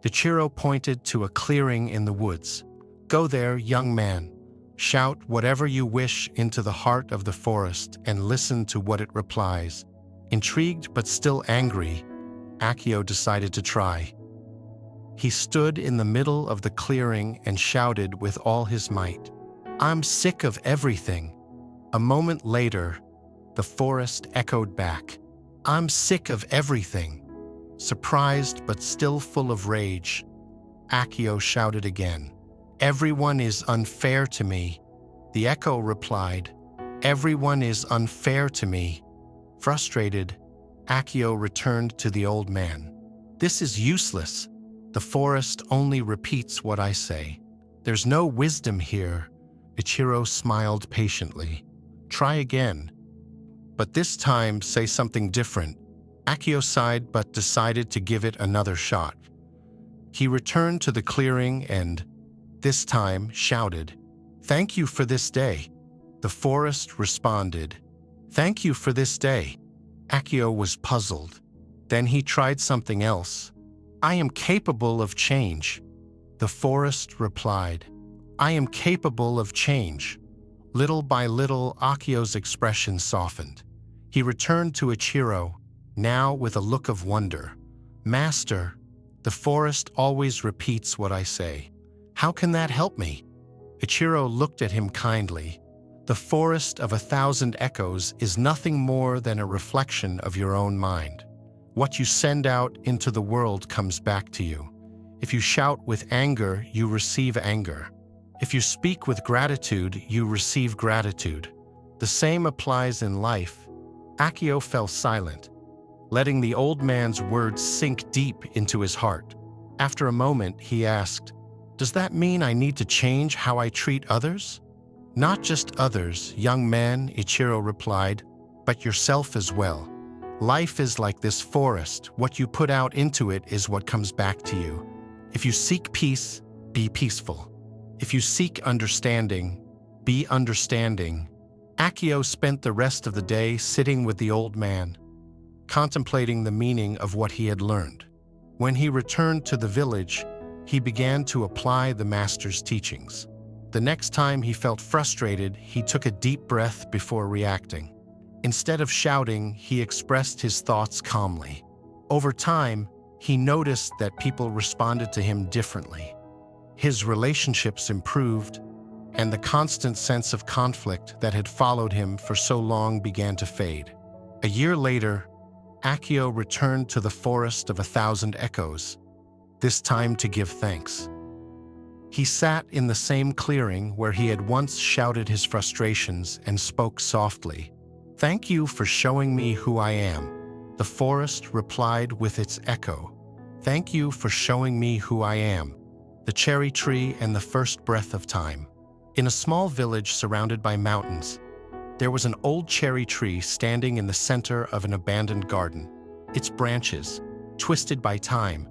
A: Ichiro pointed to a clearing in the woods. "Go there, young man. Shout whatever you wish into the heart of the forest and listen to what it replies." Intrigued but still angry, Accio decided to try. He stood in the middle of the clearing and shouted with all his might, "I'm sick of everything." A moment later, the forest echoed back, "I'm sick of everything." Surprised but still full of rage, Accio shouted again, "Everyone is unfair to me." The echo replied, "Everyone is unfair to me." Frustrated, Accio returned to the old man. "This is useless. The forest only repeats what I say. There's no wisdom here." Ichiro smiled patiently. "Try again. But this time say something different." Accio sighed but decided to give it another shot. He returned to the clearing and, this time, shouted, "Thank you for this day." The forest responded, "Thank you for this day." Accio was puzzled. Then he tried something else. "I am capable of change." The forest replied, "I am capable of change." Little by little, Accio's expression softened. He returned to Ichiro, now with a look of wonder. "Master, the forest always repeats what I say. How can that help me? Ichiro looked at him kindly. The forest of 1,000 echoes is nothing more than a reflection of your own mind. What you send out into the world comes back to you. If you shout with anger, you receive anger. If you speak with gratitude, you receive gratitude. The same applies in life. Akio fell silent, letting the old man's words sink deep into his heart. After a moment, he asked, "Does that mean I need to change how I treat others?" "Not just others, young man," Ichiro replied, "but yourself as well. Life is like this forest. What you put out into it is what comes back to you. If you seek peace, be peaceful. If you seek understanding, be understanding." Akio spent the rest of the day sitting with the old man, contemplating the meaning of what he had learned. When he returned to the village, he began to apply the master's teachings. The next time he felt frustrated, he took a deep breath before reacting. Instead of shouting, he expressed his thoughts calmly. Over time, he noticed that people responded to him differently. His relationships improved, and the constant sense of conflict that had followed him for so long began to fade. A year later, Akio returned to the forest of 1,000 echoes, this time to give thanks. He sat in the same clearing where he had once shouted his frustrations and spoke softly. "Thank you for showing me who I am." The forest replied with its echo. "Thank you for showing me who I am." The cherry tree and the first breath of time. In a small village surrounded by mountains, there was an old cherry tree standing in the center of an abandoned garden. Its branches, twisted by time,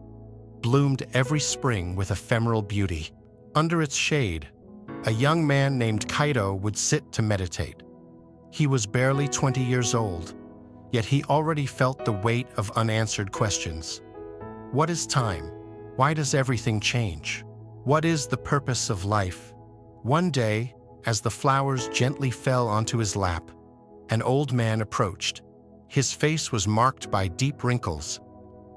A: bloomed every spring with ephemeral beauty. Under its shade, a young man named Kaido would sit to meditate. He was barely 20 years old, yet he already felt the weight of unanswered questions. What is time? Why does everything change? What is the purpose of life? One day, as the flowers gently fell onto his lap, an old man approached. His face was marked by deep wrinkles,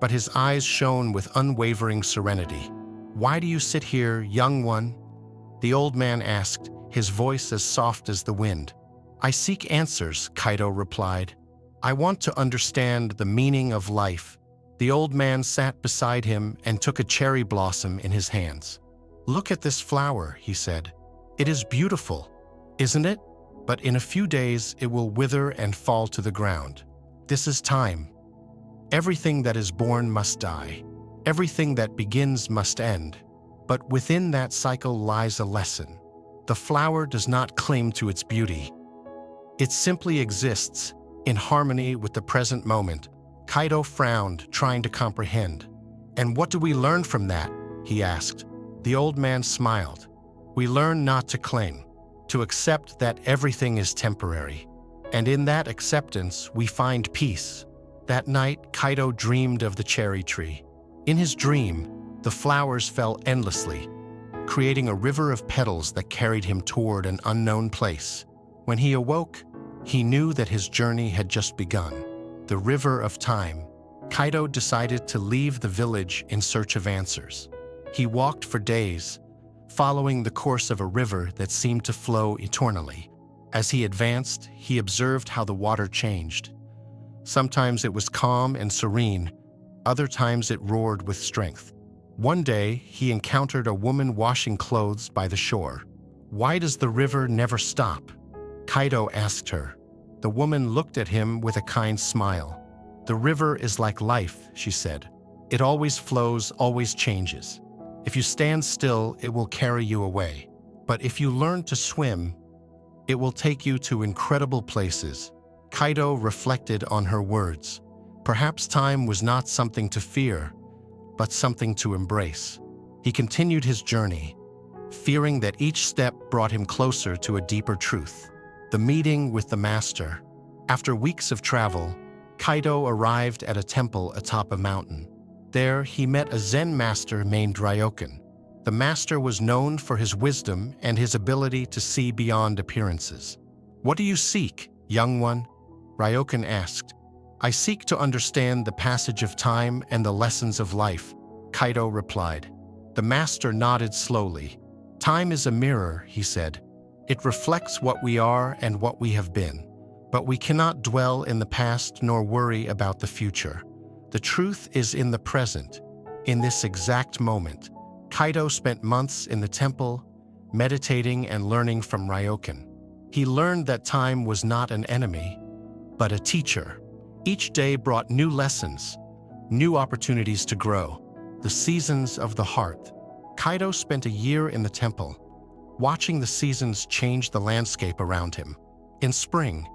A: but his eyes shone with unwavering serenity. "Why do you sit here, young one?" the old man asked, his voice as soft as the wind. "I seek answers," Kaido replied. "I want to understand the meaning of life." The old man sat beside him and took a cherry blossom in his hands. "Look at this flower," he said. "It is beautiful, isn't it? But in a few days it will wither and fall to the ground. This is time. Everything that is born must die. Everything that begins must end. But within that cycle lies a lesson. The flower does not cling to its beauty. It simply exists, in harmony with the present moment." Kaido frowned, trying to comprehend. "And what do we learn from that?" he asked. The old man smiled. "We learn not to cling, to accept that everything is temporary. And in that acceptance, we find peace." That night, Kaido dreamed of the cherry tree. In his dream, the flowers fell endlessly, creating a river of petals that carried him toward an unknown place. When he awoke, he knew that his journey had just begun. The river of time. Kaido decided to leave the village in search of answers. He walked for days, following the course of a river that seemed to flow eternally. As he advanced, he observed how the water changed. Sometimes it was calm and serene, other times it roared with strength. One day, he encountered a woman washing clothes by the shore. "Why does the river never stop?" Kaido asked her. The woman looked at him with a kind smile. "The river is like life," she said. "It always flows, always changes. If you stand still, it will carry you away. But if you learn to swim, it will take you to incredible places." Kaido reflected on her words. Perhaps time was not something to fear, but something to embrace. He continued his journey, fearing that each step brought him closer to a deeper truth. The meeting with the master. After weeks of travel, Kaido arrived at a temple atop a mountain. There, he met a Zen master named Ryokan. The master was known for his wisdom and his ability to see beyond appearances. "What do you seek, young one?" Ryokan asked. "I seek to understand the passage of time and the lessons of life," Kaido replied. The master nodded slowly. Time is a mirror, he said. It reflects what we are and what we have been. But we cannot dwell in the past nor worry about the future. The truth is in the present. In this exact moment, Kaido spent months in the temple, meditating and learning from Ryokan. He learned that time was not an enemy, but a teacher. Each day brought new lessons, new opportunities to grow. The seasons of the heart. Kaido spent a year in the temple, watching the seasons change the landscape around him. In spring,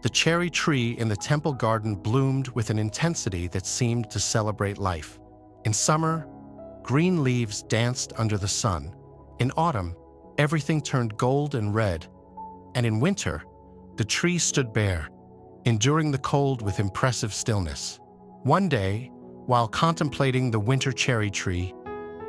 A: the cherry tree in the temple garden bloomed with an intensity that seemed to celebrate life. In summer, green leaves danced under the sun. In autumn, everything turned gold and red. And in winter, the tree stood bare, enduring the cold with impressive stillness. One day, while contemplating the winter cherry tree,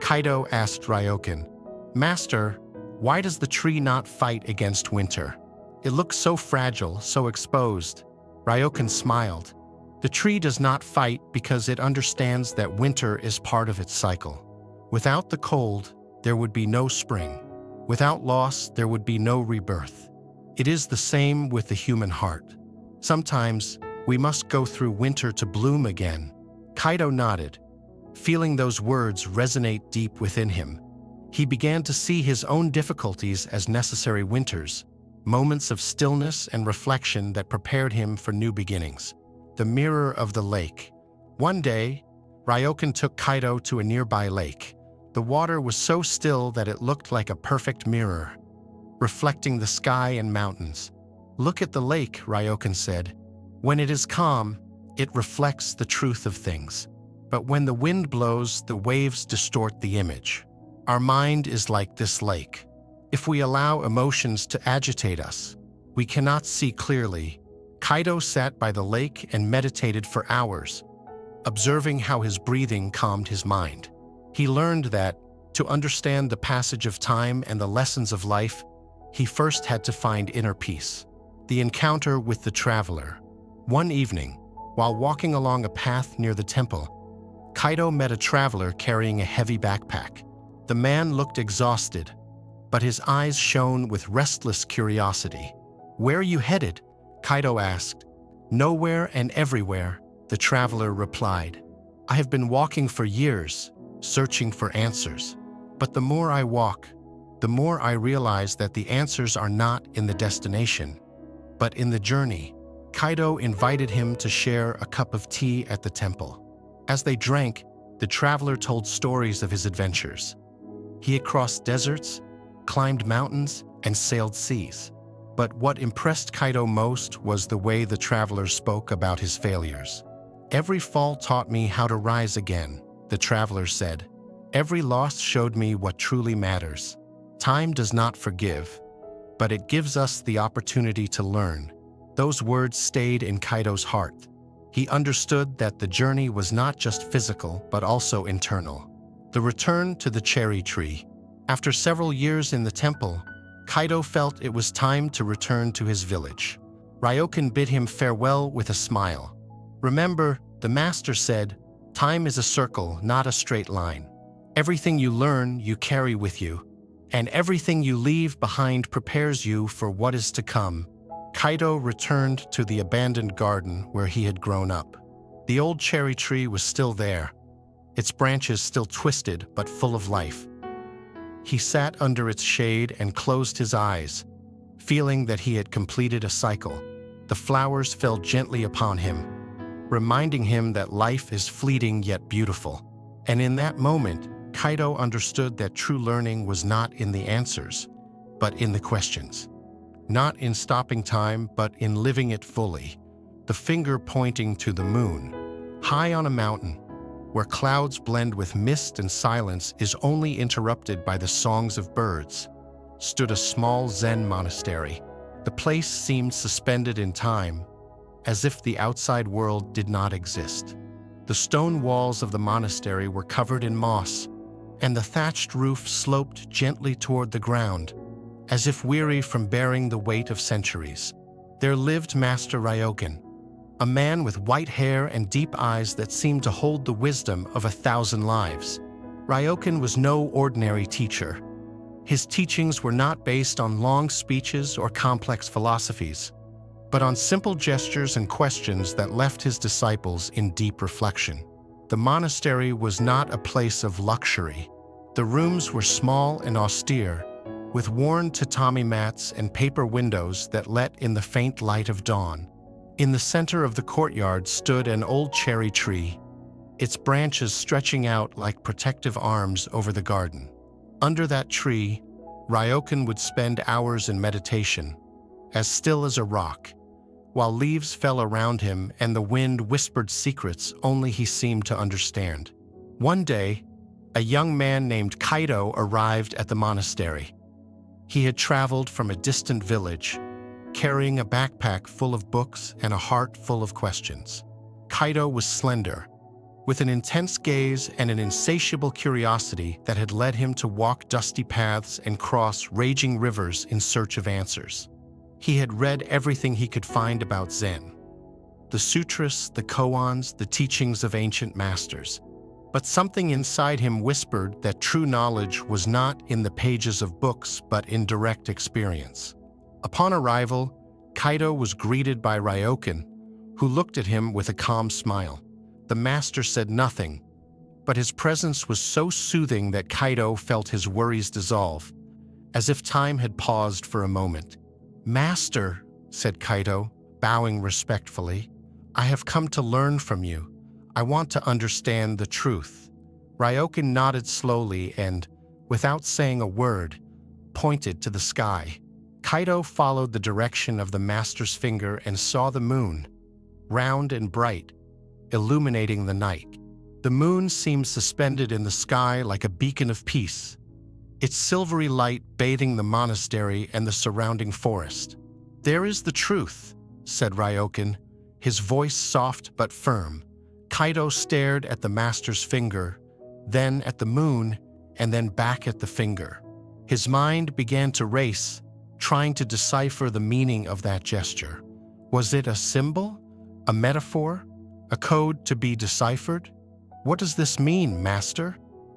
A: Kaido asked Ryokan, "Master, why does the tree not fight against winter? It looks so fragile, so exposed." Ryokan smiled. "The tree does not fight because it understands that winter is part of its cycle. Without the cold, there would be no spring. Without loss, there would be no rebirth. It is the same with the human heart. Sometimes, we must go through winter to bloom again." Kaido nodded, feeling those words resonate deep within him. He began to see his own difficulties as necessary winters, moments of stillness and reflection that prepared him for new beginnings. The mirror of the lake. One day, Ryokan took Kaido to a nearby lake. The water was so still that it looked like a perfect mirror, reflecting the sky and mountains. "Look at the lake," Ryokan said. "When it is calm, it reflects the truth of things. But when the wind blows, the waves distort the image. Our mind is like this lake. If we allow emotions to agitate us, we cannot see clearly." Kaido sat by the lake and meditated for hours, observing how his breathing calmed his mind. He learned that, to understand the passage of time and the lessons of life, he first had to find inner peace. The encounter with the traveler. One evening, while walking along a path near the temple, Kaido met a traveler carrying a heavy backpack. The man looked exhausted, but his eyes shone with restless curiosity. "Where are you headed?" Kaido asked. "Nowhere and everywhere," the traveler replied. "I have been walking for years, searching for answers. But the more I walk, the more I realize that the answers are not in the destination, but in the journey." Kaido invited him to share a cup of tea at the temple. As they drank, the traveler told stories of his adventures. He had crossed deserts, climbed mountains, and sailed seas. But what impressed Kaido most was the way the traveler spoke about his failures. "Every fall taught me how to rise again," the traveler said. "Every loss showed me what truly matters. Time does not forgive, but it gives us the opportunity to learn." Those words stayed in Kaido's heart. He understood that the journey was not just physical, but also internal. The return to the cherry tree. After several years in the temple, Kaido felt it was time to return to his village. Ryokan bid him farewell with a smile. "Remember, the master said, time is a circle, not a straight line. Everything you learn, you carry with you, and everything you leave behind prepares you for what is to come." Kaido returned to the abandoned garden where he had grown up. The old cherry tree was still there, its branches still twisted but full of life. He sat under its shade and closed his eyes, feeling that he had completed a cycle. The flowers fell gently upon him, reminding him that life is fleeting yet beautiful. And in that moment, Kaido understood that true learning was not in the answers, but in the questions. Not in stopping time, but in living it fully. The finger pointing to the moon, high on a mountain, where clouds blend with mist and silence is only interrupted by the songs of birds, stood a small Zen monastery. The place seemed suspended in time, as if the outside world did not exist. The stone walls of the monastery were covered in moss, and the thatched roof sloped gently toward the ground, as if weary from bearing the weight of centuries. There lived Master Ryokan, a man with white hair and deep eyes that seemed to hold the wisdom of 1,000 lives. Ryokan was no ordinary teacher. His teachings were not based on long speeches or complex philosophies, but on simple gestures and questions that left his disciples in deep reflection. The monastery was not a place of luxury. The rooms were small and austere, with worn tatami mats and paper windows that let in the faint light of dawn. In the center of the courtyard stood an old cherry tree, its branches stretching out like protective arms over the garden. Under that tree, Ryokan would spend hours in meditation, as still as a rock, while leaves fell around him and the wind whispered secrets only he seemed to understand. One day, a young man named Kaido arrived at the monastery. He had traveled from a distant village, carrying a backpack full of books and a heart full of questions. Kaido was slender, with an intense gaze and an insatiable curiosity that had led him to walk dusty paths and cross raging rivers in search of answers. He had read everything he could find about Zen: the sutras, the koans, the teachings of ancient masters. But something inside him whispered that true knowledge was not in the pages of books but in direct experience. Upon arrival, Kaido was greeted by Ryokan, who looked at him with a calm smile. The master said nothing, but his presence was so soothing that Kaido felt his worries dissolve, as if time had paused for a moment. "Master," said Kaido, bowing respectfully, "I have come to learn from you. I want to understand the truth." Ryokan nodded slowly and, without saying a word, pointed to the sky. Kaido followed the direction of the master's finger and saw the moon, round and bright, illuminating the night. The moon seemed suspended in the sky like a beacon of peace, its silvery light bathing the monastery and the surrounding forest. "There is the truth," said Ryokan, his voice soft but firm. Kaido stared at the master's finger, then at the moon, and then back at the finger. His mind began to race, trying to decipher the meaning of that gesture. Was it a symbol? A metaphor? A code to be deciphered? "What does this mean, master?"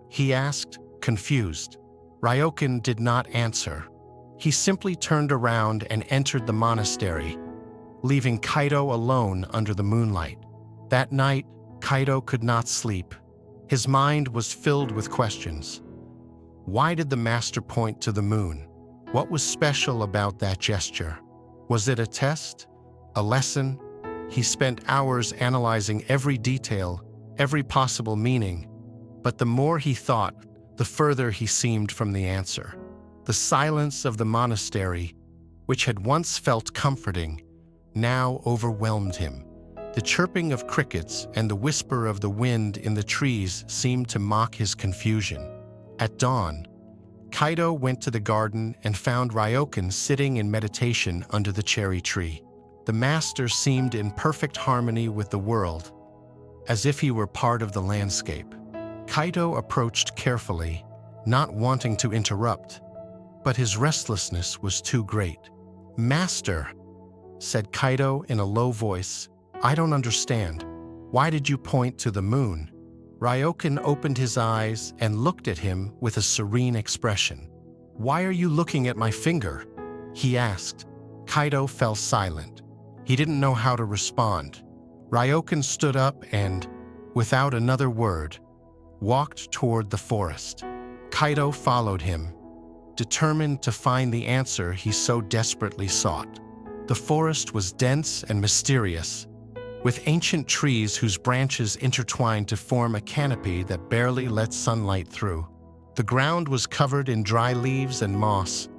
A: he asked, confused. Ryokan did not answer. He simply turned around and entered the monastery, leaving Kaido alone under the moonlight. That night, Kaido could not sleep. His mind was filled with questions. Why did the master point to the moon? What was special about that gesture? Was it a test? A lesson? He spent hours analyzing every detail, every possible meaning. But the more he thought, the further he seemed from the answer. The silence of the monastery, which had once felt comforting, now overwhelmed him. The chirping of crickets and the whisper of the wind in the trees seemed to mock his confusion. At dawn, Kaido went to the garden and found Ryokan sitting in meditation under the cherry tree. The master seemed in perfect harmony with the world, as if he were part of the landscape. Kaido approached carefully, not wanting to interrupt, but his restlessness was too great. "Master," said Kaido in a low voice, "I don't understand. Why did you point to the moon?" Ryokan opened his eyes and looked at him with a serene expression. "Why are you looking at my finger?" he asked. Kaido fell silent. He didn't know how to respond. Ryokan stood up and, without another word, walked toward the forest. Kaido followed him, determined to find the answer he so desperately sought. The forest was dense and mysterious, with ancient trees whose branches intertwined to form a canopy that barely let sunlight through. The ground was covered in dry leaves and moss,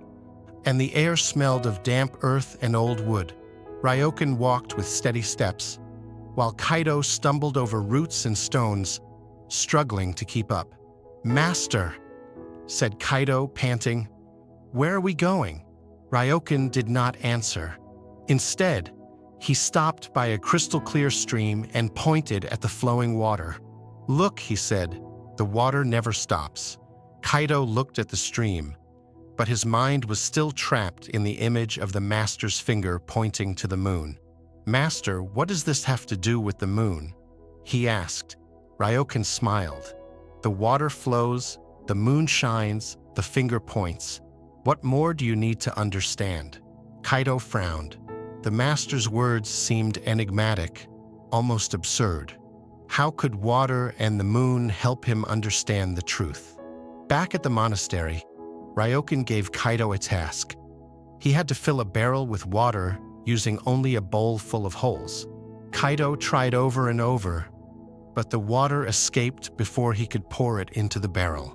A: and the air smelled of damp earth and old wood. Ryokan walked with steady steps, while Kaido stumbled over roots and stones, struggling to keep up. "Master," said Kaido, panting, "where are we going?" Ryokan did not answer. Instead, he stopped by a crystal-clear stream and pointed at the flowing water. "Look," he said, "the water never stops." Kaido looked at the stream, but his mind was still trapped in the image of the master's finger pointing to the moon. "Master, what does this have to do with the moon?" he asked. Ryokan smiled. "The water flows, The moon shines, the finger points. What more do you need to understand? Kaido frowned. The master's words seemed enigmatic, almost absurd. How could water and the moon help him understand the truth? Back at the monastery, Ryokan gave Kaido a task. He had to fill a barrel with water using only a bowl full of holes. Kaido tried over and over, but the water escaped before he could pour it into the barrel.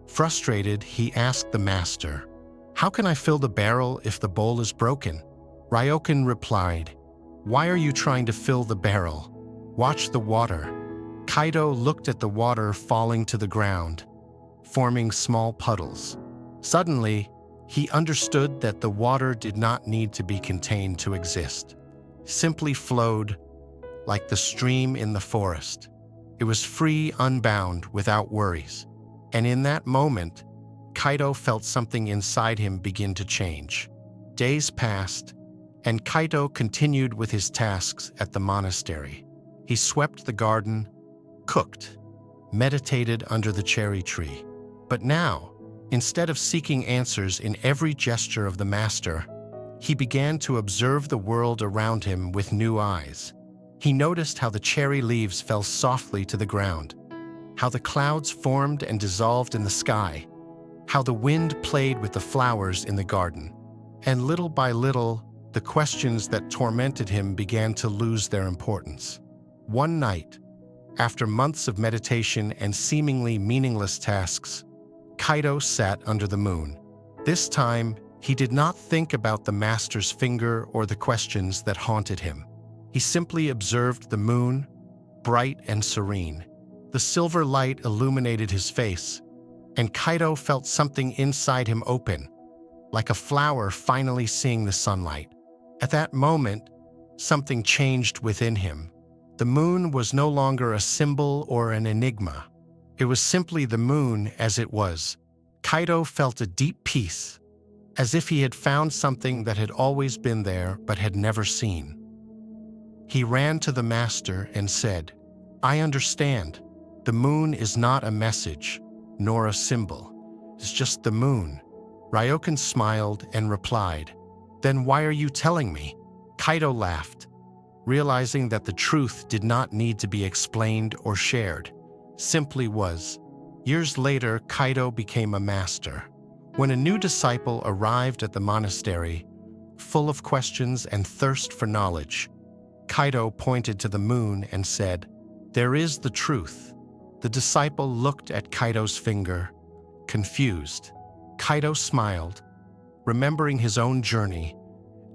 A: Frustrated, he asked the master, "How can I fill the barrel if the bowl is broken?" Ryokan replied, "Why are you trying to fill the barrel? Watch the water." Kaido looked at the water falling to the ground, forming small puddles. Suddenly, he understood that the water did not need to be contained to exist. Simply flowed like the stream in the forest. It was free, unbound, without worries. And in that moment, Kaido felt something inside him begin to change. Days passed, and Kaido continued with his tasks at the monastery. He swept the garden, cooked, meditated under the cherry tree. But now, instead of seeking answers in every gesture of the master, he began to observe the world around him with new eyes. He noticed how the cherry leaves fell softly to the ground, how the clouds formed and dissolved in the sky, how the wind played with the flowers in the garden. And little by little, the questions that tormented him began to lose their importance. One night, after months of meditation and seemingly meaningless tasks, Kaido sat under the moon. This time, he did not think about the master's finger or the questions that haunted him. He simply observed the moon, bright and serene. The silver light illuminated his face, and Kaido felt something inside him open, like a flower finally seeing the sunlight. At that moment, something changed within him. The moon was no longer a symbol or an enigma. It was simply the moon as it was. Kaido felt a deep peace, as if he had found something that had always been there but had never seen. He ran to the master and said, "I understand. The moon is not a message, nor a symbol. It's just the moon." Ryokan smiled and replied, "Then why are you telling me?" Kaido laughed, realizing that the truth did not need to be explained or shared, simply was. Years later, Kaido became a master. When a new disciple arrived at the monastery, full of questions and thirst for knowledge, Kaido pointed to the moon and said, "There is the truth." The disciple looked at Kaido's finger, confused. Kaido smiled, remembering his own journey,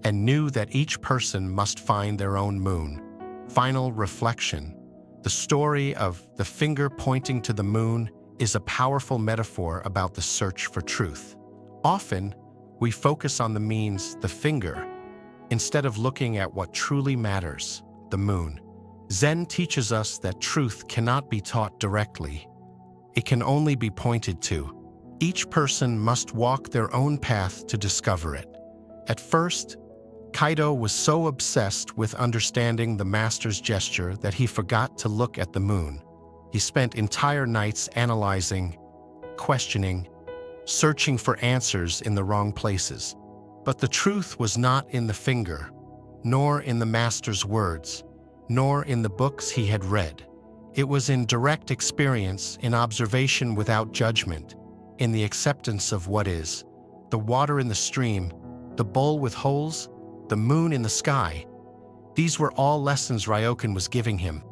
A: and knew that each person must find their own moon. Final reflection. The story of the finger pointing to the moon is a powerful metaphor about the search for truth. Often, we focus on the means, the finger, instead of looking at what truly matters, the moon. Zen teaches us that truth cannot be taught directly. It can only be pointed to. Each person must walk their own path to discover it. At first, Kaido was so obsessed with understanding the master's gesture that he forgot to look at the moon. He spent entire nights analyzing, questioning, searching for answers in the wrong places. But the truth was not in the finger, nor in the master's words, nor in the books he had read. It was in direct experience, in observation without judgment, in the acceptance of what is. The water in the stream, the bowl with holes, the moon in the sky. These were all lessons Ryokan was giving him.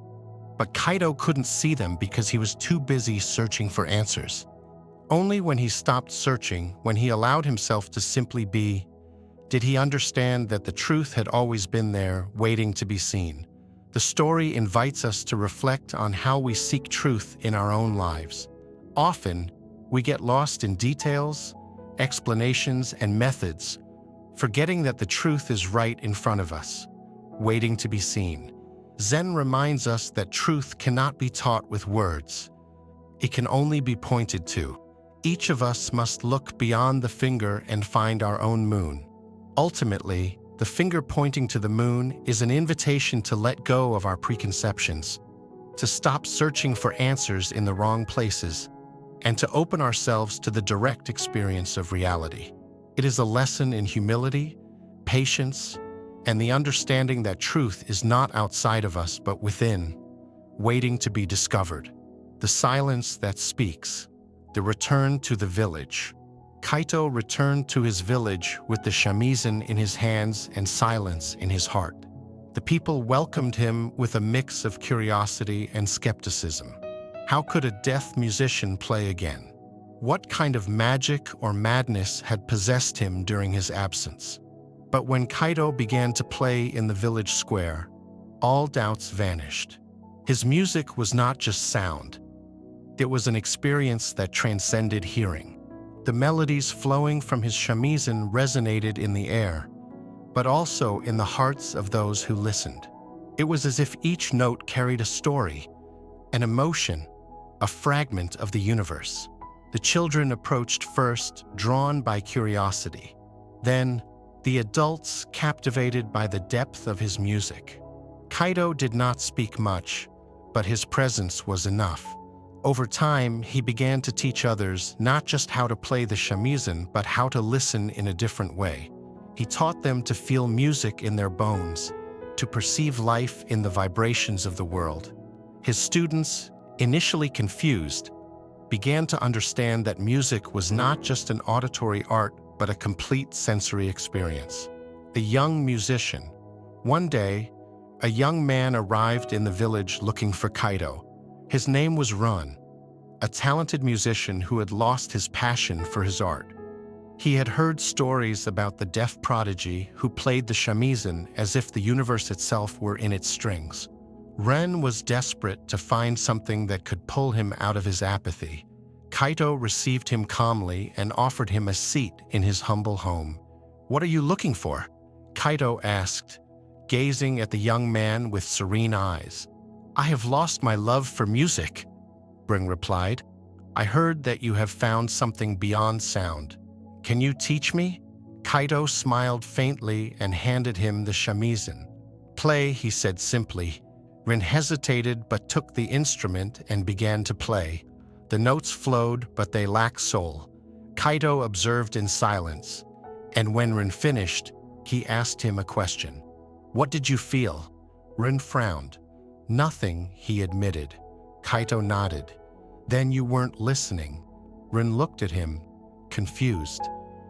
A: But Kaido couldn't see them because he was too busy searching for answers. Only when he stopped searching, when he allowed himself to simply be, did he understand that the truth had always been there, waiting to be seen. The story invites us to reflect on how we seek truth in our own lives. Often, we get lost in details, explanations, and methods, forgetting that the truth is right in front of us, waiting to be seen. Zen reminds us that truth cannot be taught with words. It can only be pointed to. Each of us must look beyond the finger and find our own moon. Ultimately, the finger pointing to the moon is an invitation to let go of our preconceptions, to stop searching for answers in the wrong places, and to open ourselves to the direct experience of reality. It is a lesson in humility, patience, and the understanding that truth is not outside of us but within, waiting to be discovered. The silence that speaks. The return to the village. Kaito returned to his village with the shamisen in his hands and silence in his heart. The people welcomed him with a mix of curiosity and skepticism. How could a deaf musician play again? What kind of magic or madness had possessed him during his absence? But when Kaito began to play in the village square, all doubts vanished. His music was not just sound. It was an experience that transcended hearing. The melodies flowing from his shamisen resonated in the air, but also in the hearts of those who listened. It was as if each note carried a story, an emotion, a fragment of the universe. The children approached first, drawn by curiosity. Then, the adults captivated by the depth of his music. Kaito did not speak much, but his presence was enough. Over time, he began to teach others not just how to play the shamisen, but how to listen in a different way. He taught them to feel music in their bones, to perceive life in the vibrations of the world. His students, initially confused, began to understand that music was not just an auditory art, but a complete sensory experience. A young musician. One day, a young man arrived in the village looking for Kaito. His name was Run, a talented musician who had lost his passion for his art. He had heard stories about the deaf prodigy who played the shamisen as if the universe itself were in its strings. Ren was desperate to find something that could pull him out of his apathy. Kaito received him calmly and offered him a seat in his humble home. "What are you looking for?" Kaito asked, gazing at the young man with serene eyes. "I have lost my love for music," Ren replied. "I heard that you have found something beyond sound. Can you teach me?" Kaito smiled faintly and handed him the shamisen. "Play," he said simply. Ren hesitated but took the instrument and began to play. The notes flowed, but they lacked soul. Kaito observed in silence, and when Ren finished, he asked him a question. "What did you feel?" Ren frowned. "Nothing," he admitted. Kaito nodded. "Then you weren't listening." Ren looked at him, confused.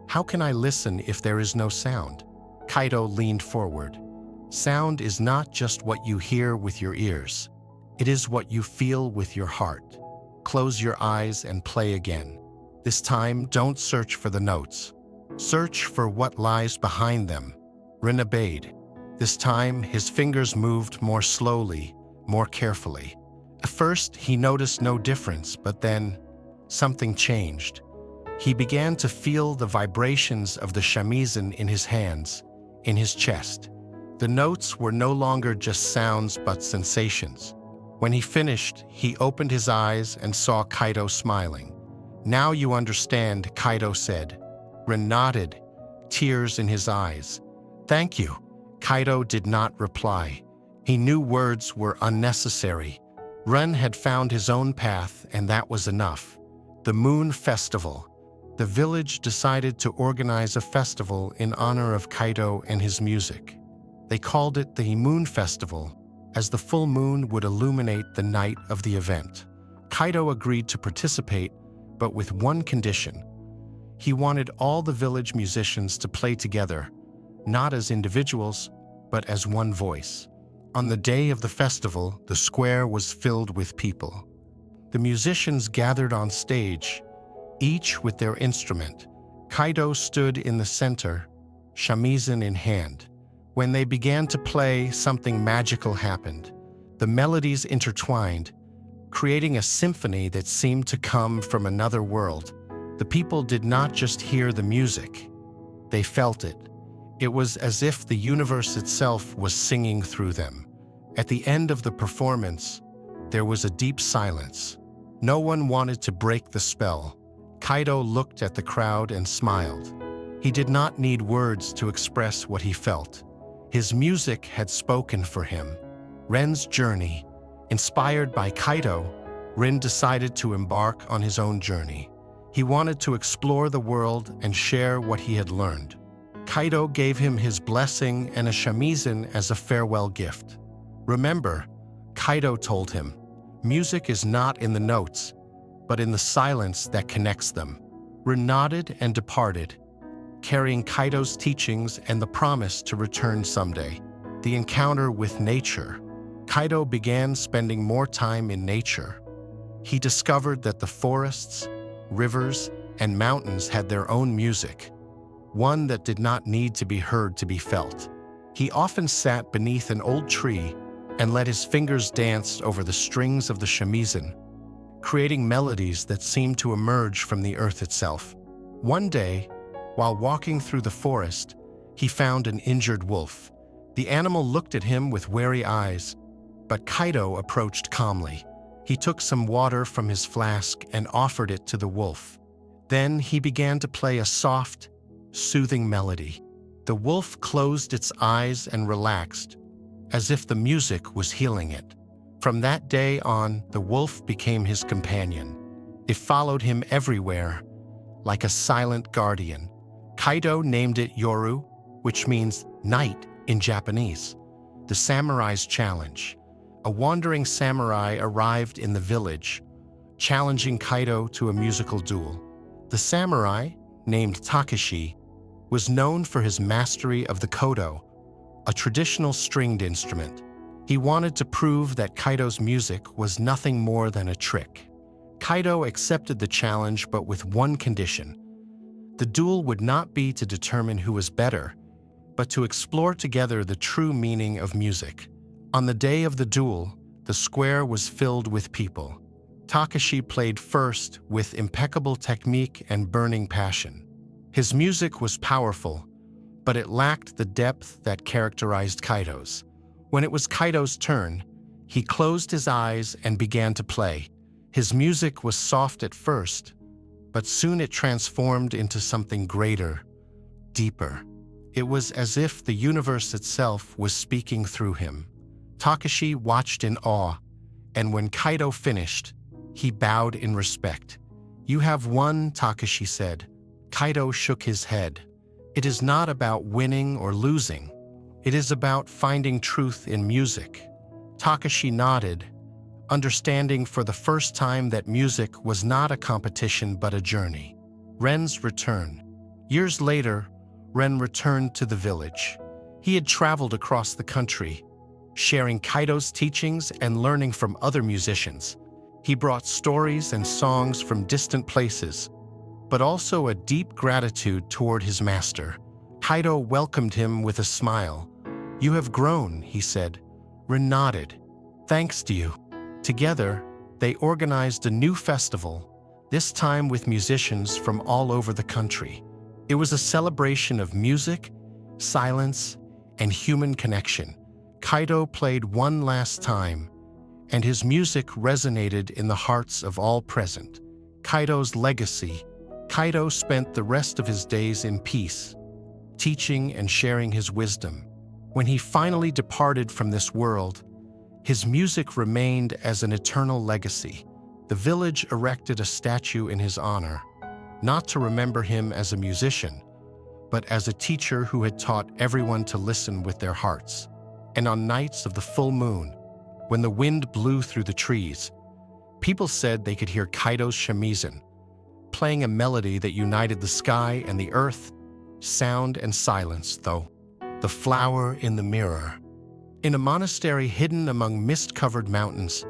A: "How can I listen if there is no sound?" Kaito leaned forward. "Sound is not just what you hear with your ears. It is what you feel with your heart. Close your eyes and play again. This time, don't search for the notes. Search for what lies behind them." Ren obeyed. This time, his fingers moved more slowly, more carefully. At first, he noticed no difference, but then something changed. He began to feel the vibrations of the shamisen in his hands, in his chest. The notes were no longer just sounds but sensations. When he finished, he opened his eyes and saw Kaito smiling. "Now you understand," Kaito said. Ren nodded, tears in his eyes. "Thank you." Kaito did not reply. He knew words were unnecessary. Ren had found his own path, and that was enough. The Moon Festival. The village decided to organize a festival in honor of Kaito and his music. They called it the Moon Festival, as the full moon would illuminate the night of the event. Kaito agreed to participate, but with one condition. He wanted all the village musicians to play together, not as individuals, but as one voice. On the day of the festival, the square was filled with people. The musicians gathered on stage, each with their instrument. Kaito stood in the center, shamisen in hand. When they began to play, something magical happened. The melodies intertwined, creating a symphony that seemed to come from another world. The people did not just hear the music, they felt it. It was as if the universe itself was singing through them. At the end of the performance, there was a deep silence. No one wanted to break the spell. Kaito looked at the crowd and smiled. He did not need words to express what he felt. His music had spoken for him. Ren's journey. Inspired by Kaito, Rin decided to embark on his own journey. He wanted to explore the world and share what he had learned. Kaido gave him his blessing and a shamisen as a farewell gift. Remember, Kaido told him, music is not in the notes, but in the silence that connects them. Rin nodded and departed, carrying Kaido's teachings and the promise to return someday. The encounter with nature. Kaido began spending more time in nature. He discovered that the forests, rivers, and mountains had their own music, one that did not need to be heard to be felt. He often sat beneath an old tree and let his fingers dance over the strings of the shamisen, creating melodies that seemed to emerge from the earth itself. One day, while walking through the forest, he found an injured wolf. The animal looked at him with wary eyes, but Kaido approached calmly. He took some water from his flask and offered it to the wolf. Then he began to play a soft, soothing melody. The wolf closed its eyes and relaxed, as if the music was healing it. From that day on, the wolf became his companion. It followed him everywhere, like a silent guardian. Kaido named it Yoru, which means night in Japanese. The samurai's challenge. A wandering samurai arrived in the village, challenging Kaido to a musical duel. The samurai, named Takashi, was known for his mastery of the koto, a traditional stringed instrument. He wanted to prove that Kaido's music was nothing more than a trick. Kaido accepted the challenge, but with one condition. The duel would not be to determine who was better, but to explore together the true meaning of music. On the day of the duel, the square was filled with people. Takashi played first with impeccable technique and burning passion. His music was powerful, but it lacked the depth that characterized Kaido's. When it was Kaido's turn, he closed his eyes and began to play. His music was soft at first, but soon it transformed into something greater, deeper. It was as if the universe itself was speaking through him. Takashi watched in awe, and when Kaido finished, he bowed in respect. "You have won," Takashi said. Kaido shook his head. "It is not about winning or losing. It is about finding truth in music." Takashi nodded, understanding for the first time that music was not a competition but a journey. Ren's return. Years later, Ren returned to the village. He had traveled across the country, sharing Kaido's teachings and learning from other musicians. He brought stories and songs from distant places, but also a deep gratitude toward his master. Kaido welcomed him with a smile. "You have grown," he said. Ren nodded. "Thanks to you." Together, they organized a new festival, this time with musicians from all over the country. It was a celebration of music, silence, and human connection. Kaido played one last time, and his music resonated in the hearts of all present. Kaido's legacy. Kaido spent the rest of his days in peace, teaching and sharing his wisdom. When he finally departed from this world, his music remained as an eternal legacy. The village erected a statue in his honor, not to remember him as a musician, but as a teacher who had taught everyone to listen with their hearts. And on nights of the full moon, when the wind blew through the trees, people said they could hear Kaido's shamisen, playing a melody that united the sky and the earth, sound and silence, though. The flower in the mirror. In a monastery hidden among mist-covered mountains,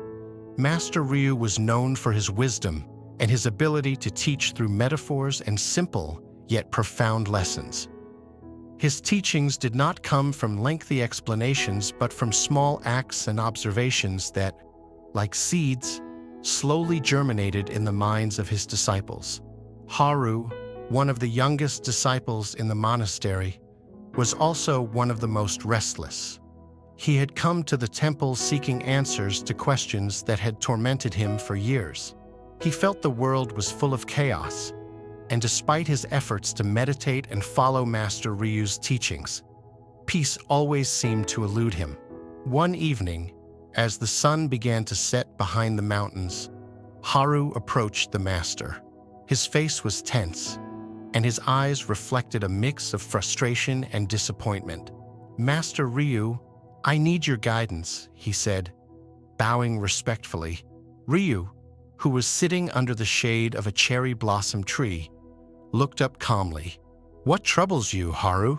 A: Master Ryu was known for his wisdom and his ability to teach through metaphors and simple yet profound lessons. His teachings did not come from lengthy explanations but from small acts and observations that, like seeds, slowly germinated in the minds of his disciples. Haru, one of the youngest disciples in the monastery, was also one of the most restless. He had come to the temple seeking answers to questions that had tormented him for years. He felt the world was full of chaos, and despite his efforts to meditate and follow Master Ryu's teachings, peace always seemed to elude him. One evening, as the sun began to set behind the mountains, Haru approached the master. His face was tense, and his eyes reflected a mix of frustration and disappointment. "Master Ryu, I need your guidance," he said, bowing respectfully. Ryu, who was sitting under the shade of a cherry blossom tree, looked up calmly. "What troubles you, Haru?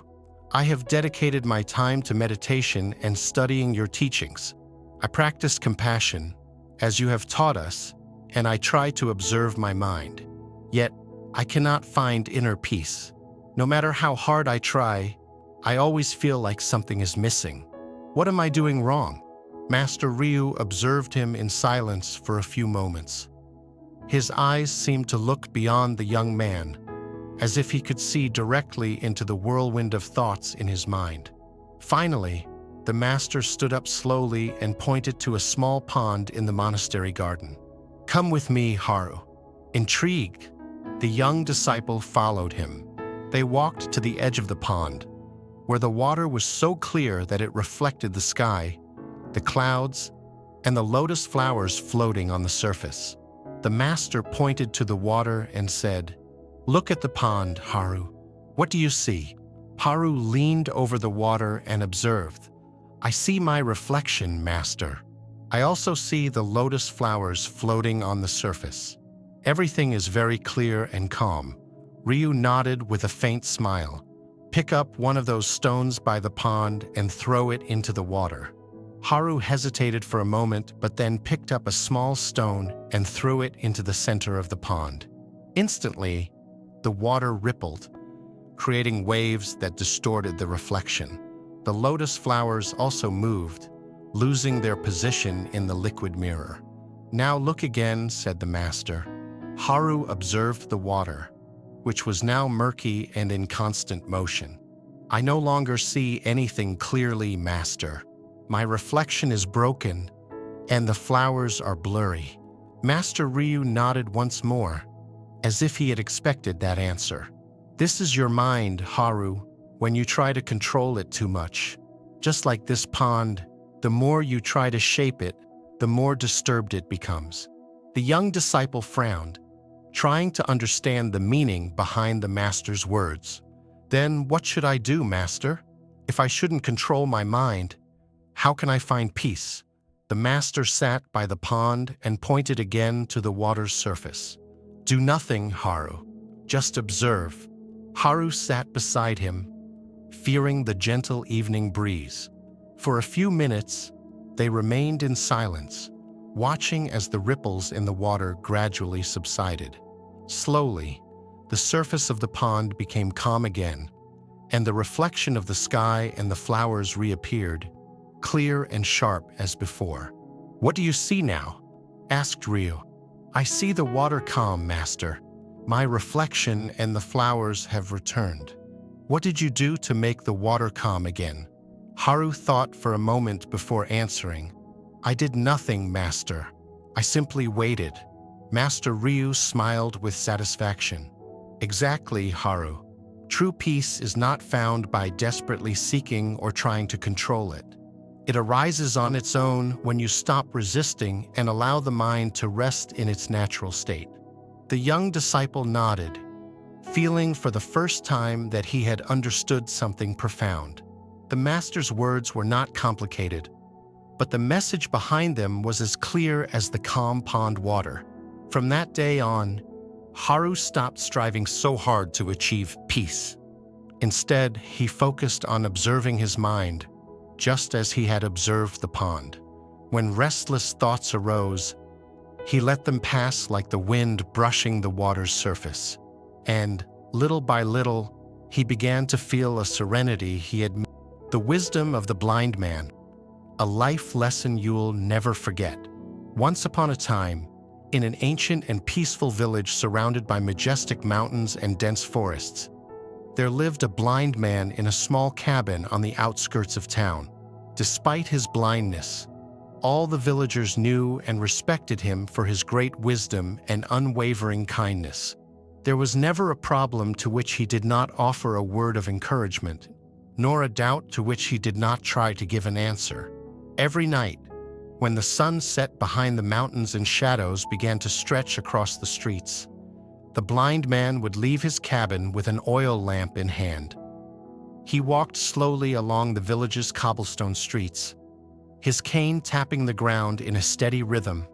A: I have dedicated my time to meditation and studying your teachings. I practice compassion, as you have taught us, and I try to observe my mind. Yet, I cannot find inner peace. No matter how hard I try, I always feel like something is missing. What am I doing wrong?" Master Ryu observed him in silence for a few moments. His eyes seemed to look beyond the young man, as if he could see directly into the whirlwind of thoughts in his mind. Finally, the master stood up slowly and pointed to a small pond in the monastery garden. "Come with me, Haru." Intrigued, the young disciple followed him. They walked to the edge of the pond, where the water was so clear that it reflected the sky, the clouds, and the lotus flowers floating on the surface. The master pointed to the water and said, "Look at the pond, Haru. What do you see?" Haru leaned over the water and observed. "I see my reflection, master. I also see the lotus flowers floating on the surface. Everything is very clear and calm." Ryu nodded with a faint smile. "Pick up one of those stones by the pond and throw it into the water." Haru hesitated for a moment, but then picked up a small stone and threw it into the center of the pond. Instantly, the water rippled, creating waves that distorted the reflection. The lotus flowers also moved, losing their position in the liquid mirror. "Now look again," said the master. Haru observed the water, which was now murky and in constant motion. "I no longer see anything clearly, master. My reflection is broken, and the flowers are blurry." Master Ryu nodded once more, as if he had expected that answer. "This is your mind, Haru, when you try to control it too much. Just like this pond, the more you try to shape it, the more disturbed it becomes." The young disciple frowned, trying to understand the meaning behind the master's words. "Then what should I do, master? If I shouldn't control my mind, how can I find peace?" The master sat by the pond and pointed again to the water's surface. "Do nothing, Haru. Just observe." Haru sat beside him, feeling the gentle evening breeze. For a few minutes, they remained in silence, watching as the ripples in the water gradually subsided. Slowly, the surface of the pond became calm again, and the reflection of the sky and the flowers reappeared, clear and sharp as before. "What do you see now?" asked Ryu. "I see the water calm, master. My reflection and the flowers have returned." "What did you do to make the water calm again?" Haru thought for a moment before answering. "I did nothing, master. I simply waited." Master Ryu smiled with satisfaction. "Exactly, Haru. True peace is not found by desperately seeking or trying to control it. It arises on its own when you stop resisting and allow the mind to rest in its natural state." The young disciple nodded, feeling for the first time that he had understood something profound. The master's words were not complicated, but the message behind them was as clear as the calm pond water. From that day on, Haru stopped striving so hard to achieve peace. Instead, he focused on observing his mind, just as he had observed the pond. When restless thoughts arose, he let them pass like the wind brushing the water's surface. And, little by little, he began to feel a serenity he had missed. The wisdom of the blind man, a life lesson you'll never forget. Once upon a time, in an ancient and peaceful village surrounded by majestic mountains and dense forests, there lived a blind man in a small cabin on the outskirts of town. Despite his blindness, all the villagers knew and respected him for his great wisdom and unwavering kindness. There was never a problem to which he did not offer a word of encouragement, nor a doubt to which he did not try to give an answer. Every night, When the sun set behind the mountains and shadows began to stretch across the streets, the blind man would leave his cabin with an oil lamp in hand. He walked slowly along the village's cobblestone streets, his cane tapping the ground in a steady rhythm,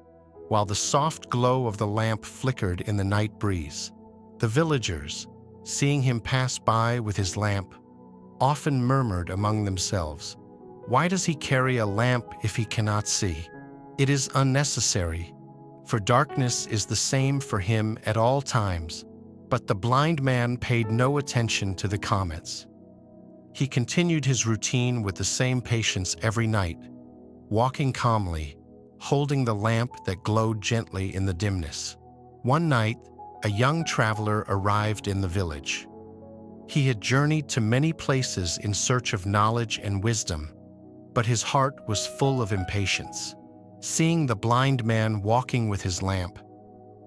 A: while the soft glow of the lamp flickered in the night breeze. The villagers, seeing him pass by with his lamp, often murmured among themselves, "Why does he carry a lamp if he cannot see? It is unnecessary, for darkness is the same for him at all times." But the blind man paid no attention to the comments. He continued his routine with the same patience every night, walking calmly, holding the lamp that glowed gently in the dimness. One night, a young traveler arrived in the village. He had journeyed to many places in search of knowledge and wisdom, but his heart was full of impatience. Seeing the blind man walking with his lamp,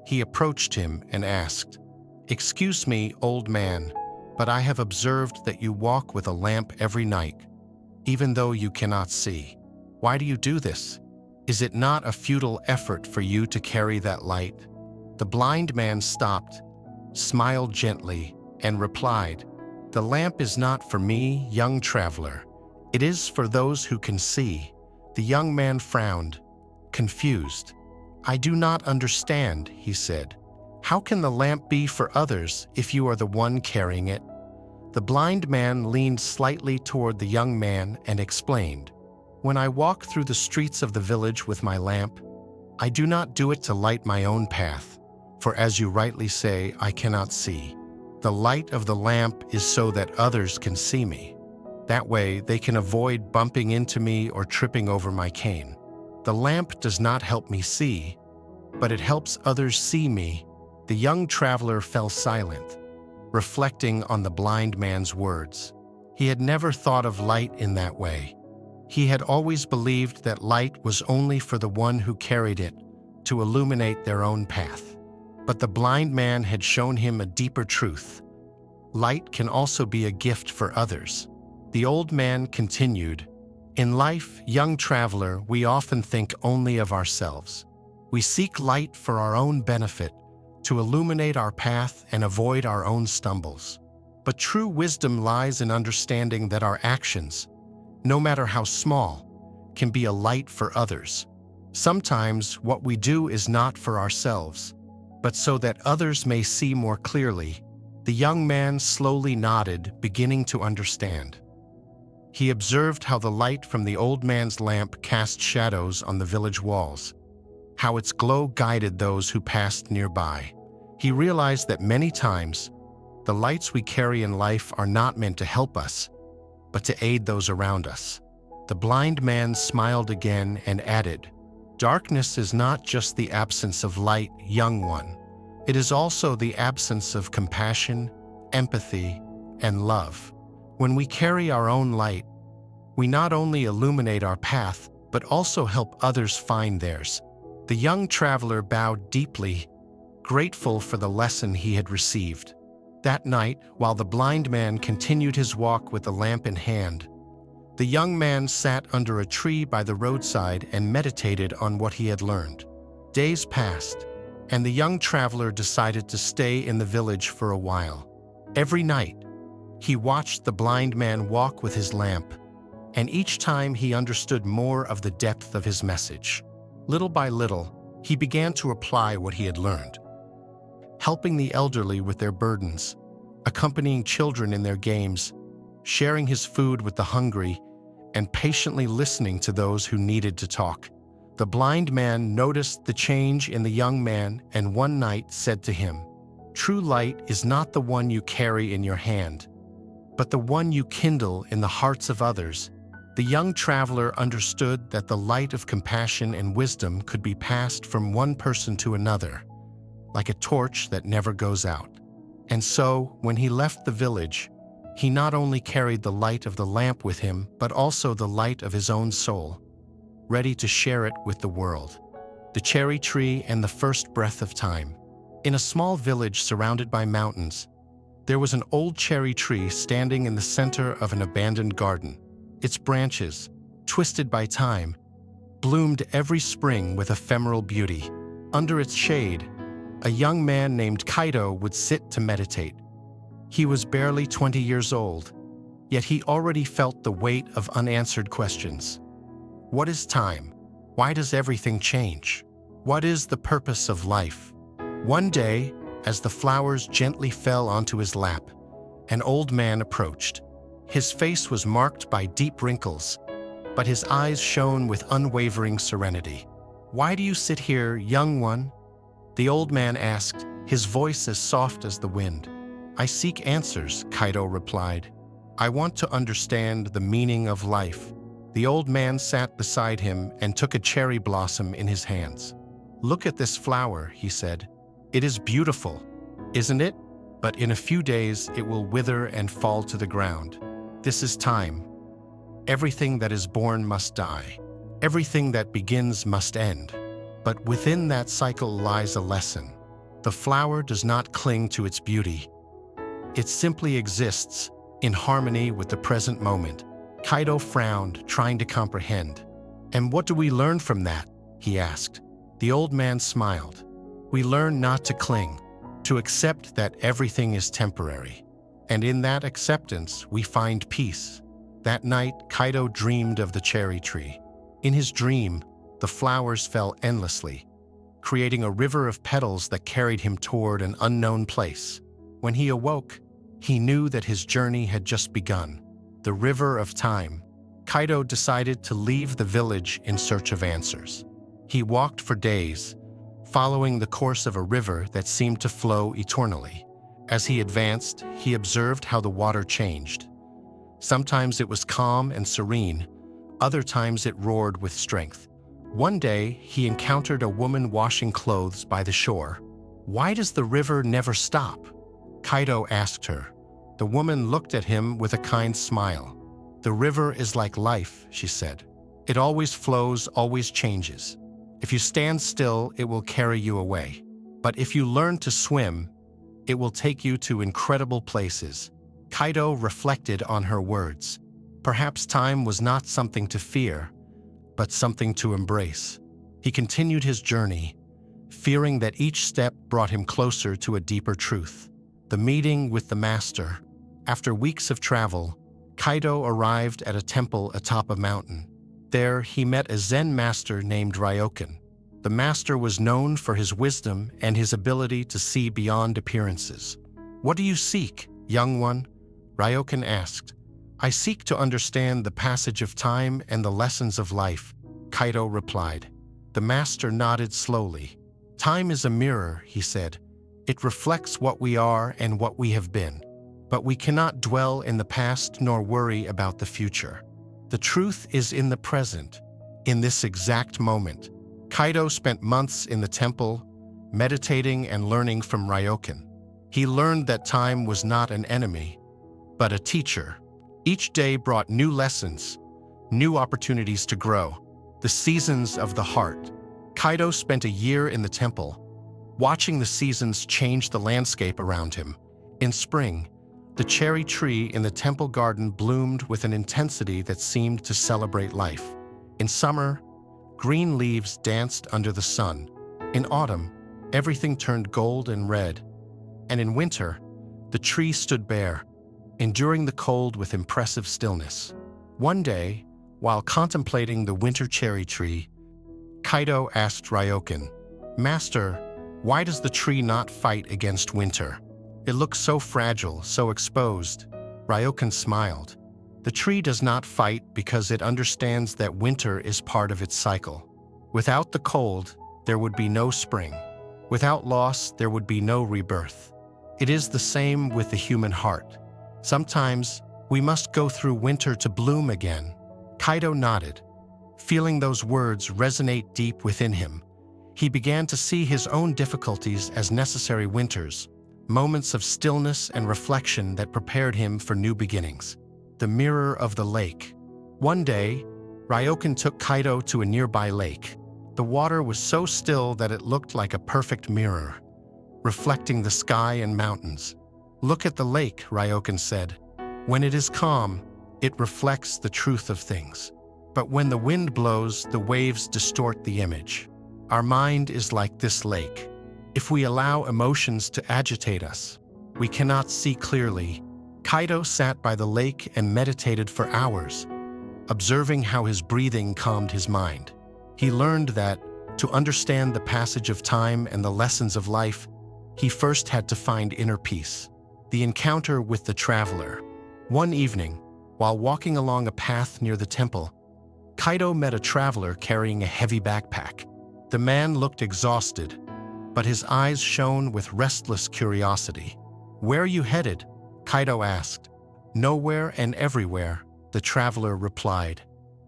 A: he approached him and asked, "Excuse me, old man, but I have observed that you walk with a lamp every night, even though you cannot see. Why do you do this? Is it not a futile effort for you to carry that light?" The blind man stopped, smiled gently, and replied, "The lamp is not for me, young traveler. It is for those who can see." The young man frowned, confused. "I do not understand," he said. "How can the lamp be for others if you are the one carrying it?" The blind man leaned slightly toward the young man and explained, "When I walk through the streets of the village with my lamp, I do not do it to light my own path, for as you rightly say, I cannot see. The light of the lamp is so that others can see me. That way, they can avoid bumping into me or tripping over my cane. The lamp does not help me see, but it helps others see me." The young traveler fell silent, reflecting on the blind man's words. He had never thought of light in that way. He had always believed that light was only for the one who carried it, to illuminate their own path. But the blind man had shown him a deeper truth. Light can also be a gift for others. The old man continued, "In life, young traveler, we often think only of ourselves. We seek light for our own benefit, to illuminate our path and avoid our own stumbles. But true wisdom lies in understanding that our actions, no matter how small, can be a light for others. Sometimes what we do is not for ourselves, but so that others may see more clearly." The young man slowly nodded, beginning to understand. He observed how the light from the old man's lamp cast shadows on the village walls, how its glow guided those who passed nearby. He realized that many times, the lights we carry in life are not meant to help us, but to aid those around us. The blind man smiled again and added, "Darkness is not just the absence of light, young one. It is also the absence of compassion, empathy, and love. When we carry our own light, we not only illuminate our path, but also help others find theirs." The young traveler bowed deeply, grateful for the lesson he had received. That night, while the blind man continued his walk with the lamp in hand, the young man sat under a tree by the roadside and meditated on what he had learned. Days passed, and the young traveler decided to stay in the village for a while. Every night, he watched the blind man walk with his lamp, and each time he understood more of the depth of his message. Little by little, he began to apply what he had learned, helping the elderly with their burdens, accompanying children in their games, sharing his food with the hungry, and patiently listening to those who needed to talk. The blind man noticed the change in the young man and one night said to him, "True light is not the one you carry in your hand, but the one you kindle in the hearts of others." The young traveler understood that the light of compassion and wisdom could be passed from one person to another, like a torch that never goes out. And so, when he left the village, he not only carried the light of the lamp with him, but also the light of his own soul, ready to share it with the world. The cherry tree and the first breath of time. In a small village surrounded by mountains, there was an old cherry tree standing in the center of an abandoned garden. Its branches, twisted by time, bloomed every spring with ephemeral beauty. Under its shade, a young man named Kaido would sit to meditate. He was barely 20 years old, yet he already felt the weight of unanswered questions. What is time? Why does everything change? What is the purpose of life? One day, as the flowers gently fell onto his lap, an old man approached. His face was marked by deep wrinkles, but his eyes shone with unwavering serenity. "Why do you sit here, young one?" the old man asked, his voice as soft as the wind. "I seek answers," Kaido replied. "I want to understand the meaning of life." The old man sat beside him and took a cherry blossom in his hands. "Look at this flower," he said. "It is beautiful, isn't it? But in a few days it will wither and fall to the ground. This is time. Everything that is born must die. Everything that begins must end. But within that cycle lies a lesson. The flower does not cling to its beauty. It simply exists in harmony with the present moment." Kaido frowned, trying to comprehend. "And what do we learn from that?" he asked. The old man smiled. "We learn not to cling, to accept that everything is temporary. And in that acceptance, we find peace." That night, Kaido dreamed of the cherry tree. In his dream, the flowers fell endlessly, creating a river of petals that carried him toward an unknown place. When he awoke, he knew that his journey had just begun. The river of time. Kaido decided to leave the village in search of answers. He walked for days, following the course of a river that seemed to flow eternally. As he advanced, he observed how the water changed. Sometimes it was calm and serene, other times it roared with strength. One day, he encountered a woman washing clothes by the shore. "Why does the river never stop?" Kaido asked her. The woman looked at him with a kind smile. "The river is like life," she said. "It always flows, always changes. If you stand still, it will carry you away. But if you learn to swim, it will take you to incredible places." Kaido reflected on her words. Perhaps time was not something to fear, but something to embrace. He continued his journey, fearing that each step brought him closer to a deeper truth. The meeting with the master. After weeks of travel, Kaido arrived at a temple atop a mountain. There, he met a Zen master named Ryokan. The master was known for his wisdom and his ability to see beyond appearances. "What do you seek, young one?" Ryokan asked. "I seek to understand the passage of time and the lessons of life," Kaido replied. The master nodded slowly. "Time is a mirror," he said. "It reflects what we are and what we have been. But we cannot dwell in the past nor worry about the future. The truth is in the present, in this exact moment." Kaido spent months in the temple, meditating and learning from Ryokan. He learned that time was not an enemy, but a teacher. Each day brought new lessons, new opportunities to grow. The seasons of the heart. Kaido spent a year in the temple, watching the seasons change the landscape around him. In spring, the cherry tree in the temple garden bloomed with an intensity that seemed to celebrate life. In summer, green leaves danced under the sun. In autumn, everything turned gold and red. And in winter, the tree stood bare, enduring the cold with impressive stillness. One day, while contemplating the winter cherry tree, Kaido asked Ryokan, "Master, why does the tree not fight against winter? It looks so fragile, so exposed." Ryokan smiled. "The tree does not fight because it understands that winter is part of its cycle. Without the cold, there would be no spring. Without loss, there would be no rebirth. It is the same with the human heart. Sometimes, we must go through winter to bloom again." Kaido nodded, feeling those words resonate deep within him. He began to see his own difficulties as necessary winters, moments of stillness and reflection that prepared him for new beginnings. The mirror of the lake. One day, Ryokan took Kaido to a nearby lake. The water was so still that it looked like a perfect mirror, reflecting the sky and mountains. "Look at the lake," Ryokan said. "When it is calm, it reflects the truth of things. But when the wind blows, the waves distort the image. Our mind is like this lake. If we allow emotions to agitate us, we cannot see clearly. Kaido sat by the lake and meditated for hours, observing how his breathing calmed his mind. He learned that, to understand the passage of time and the lessons of life, he first had to find inner peace. The encounter with the traveler. One evening, while walking along a path near the temple, Kaido met a traveler carrying a heavy backpack. The man looked exhausted, but his eyes shone with restless curiosity. "Where are you headed?" Kaido asked. "Nowhere and everywhere," the traveler replied.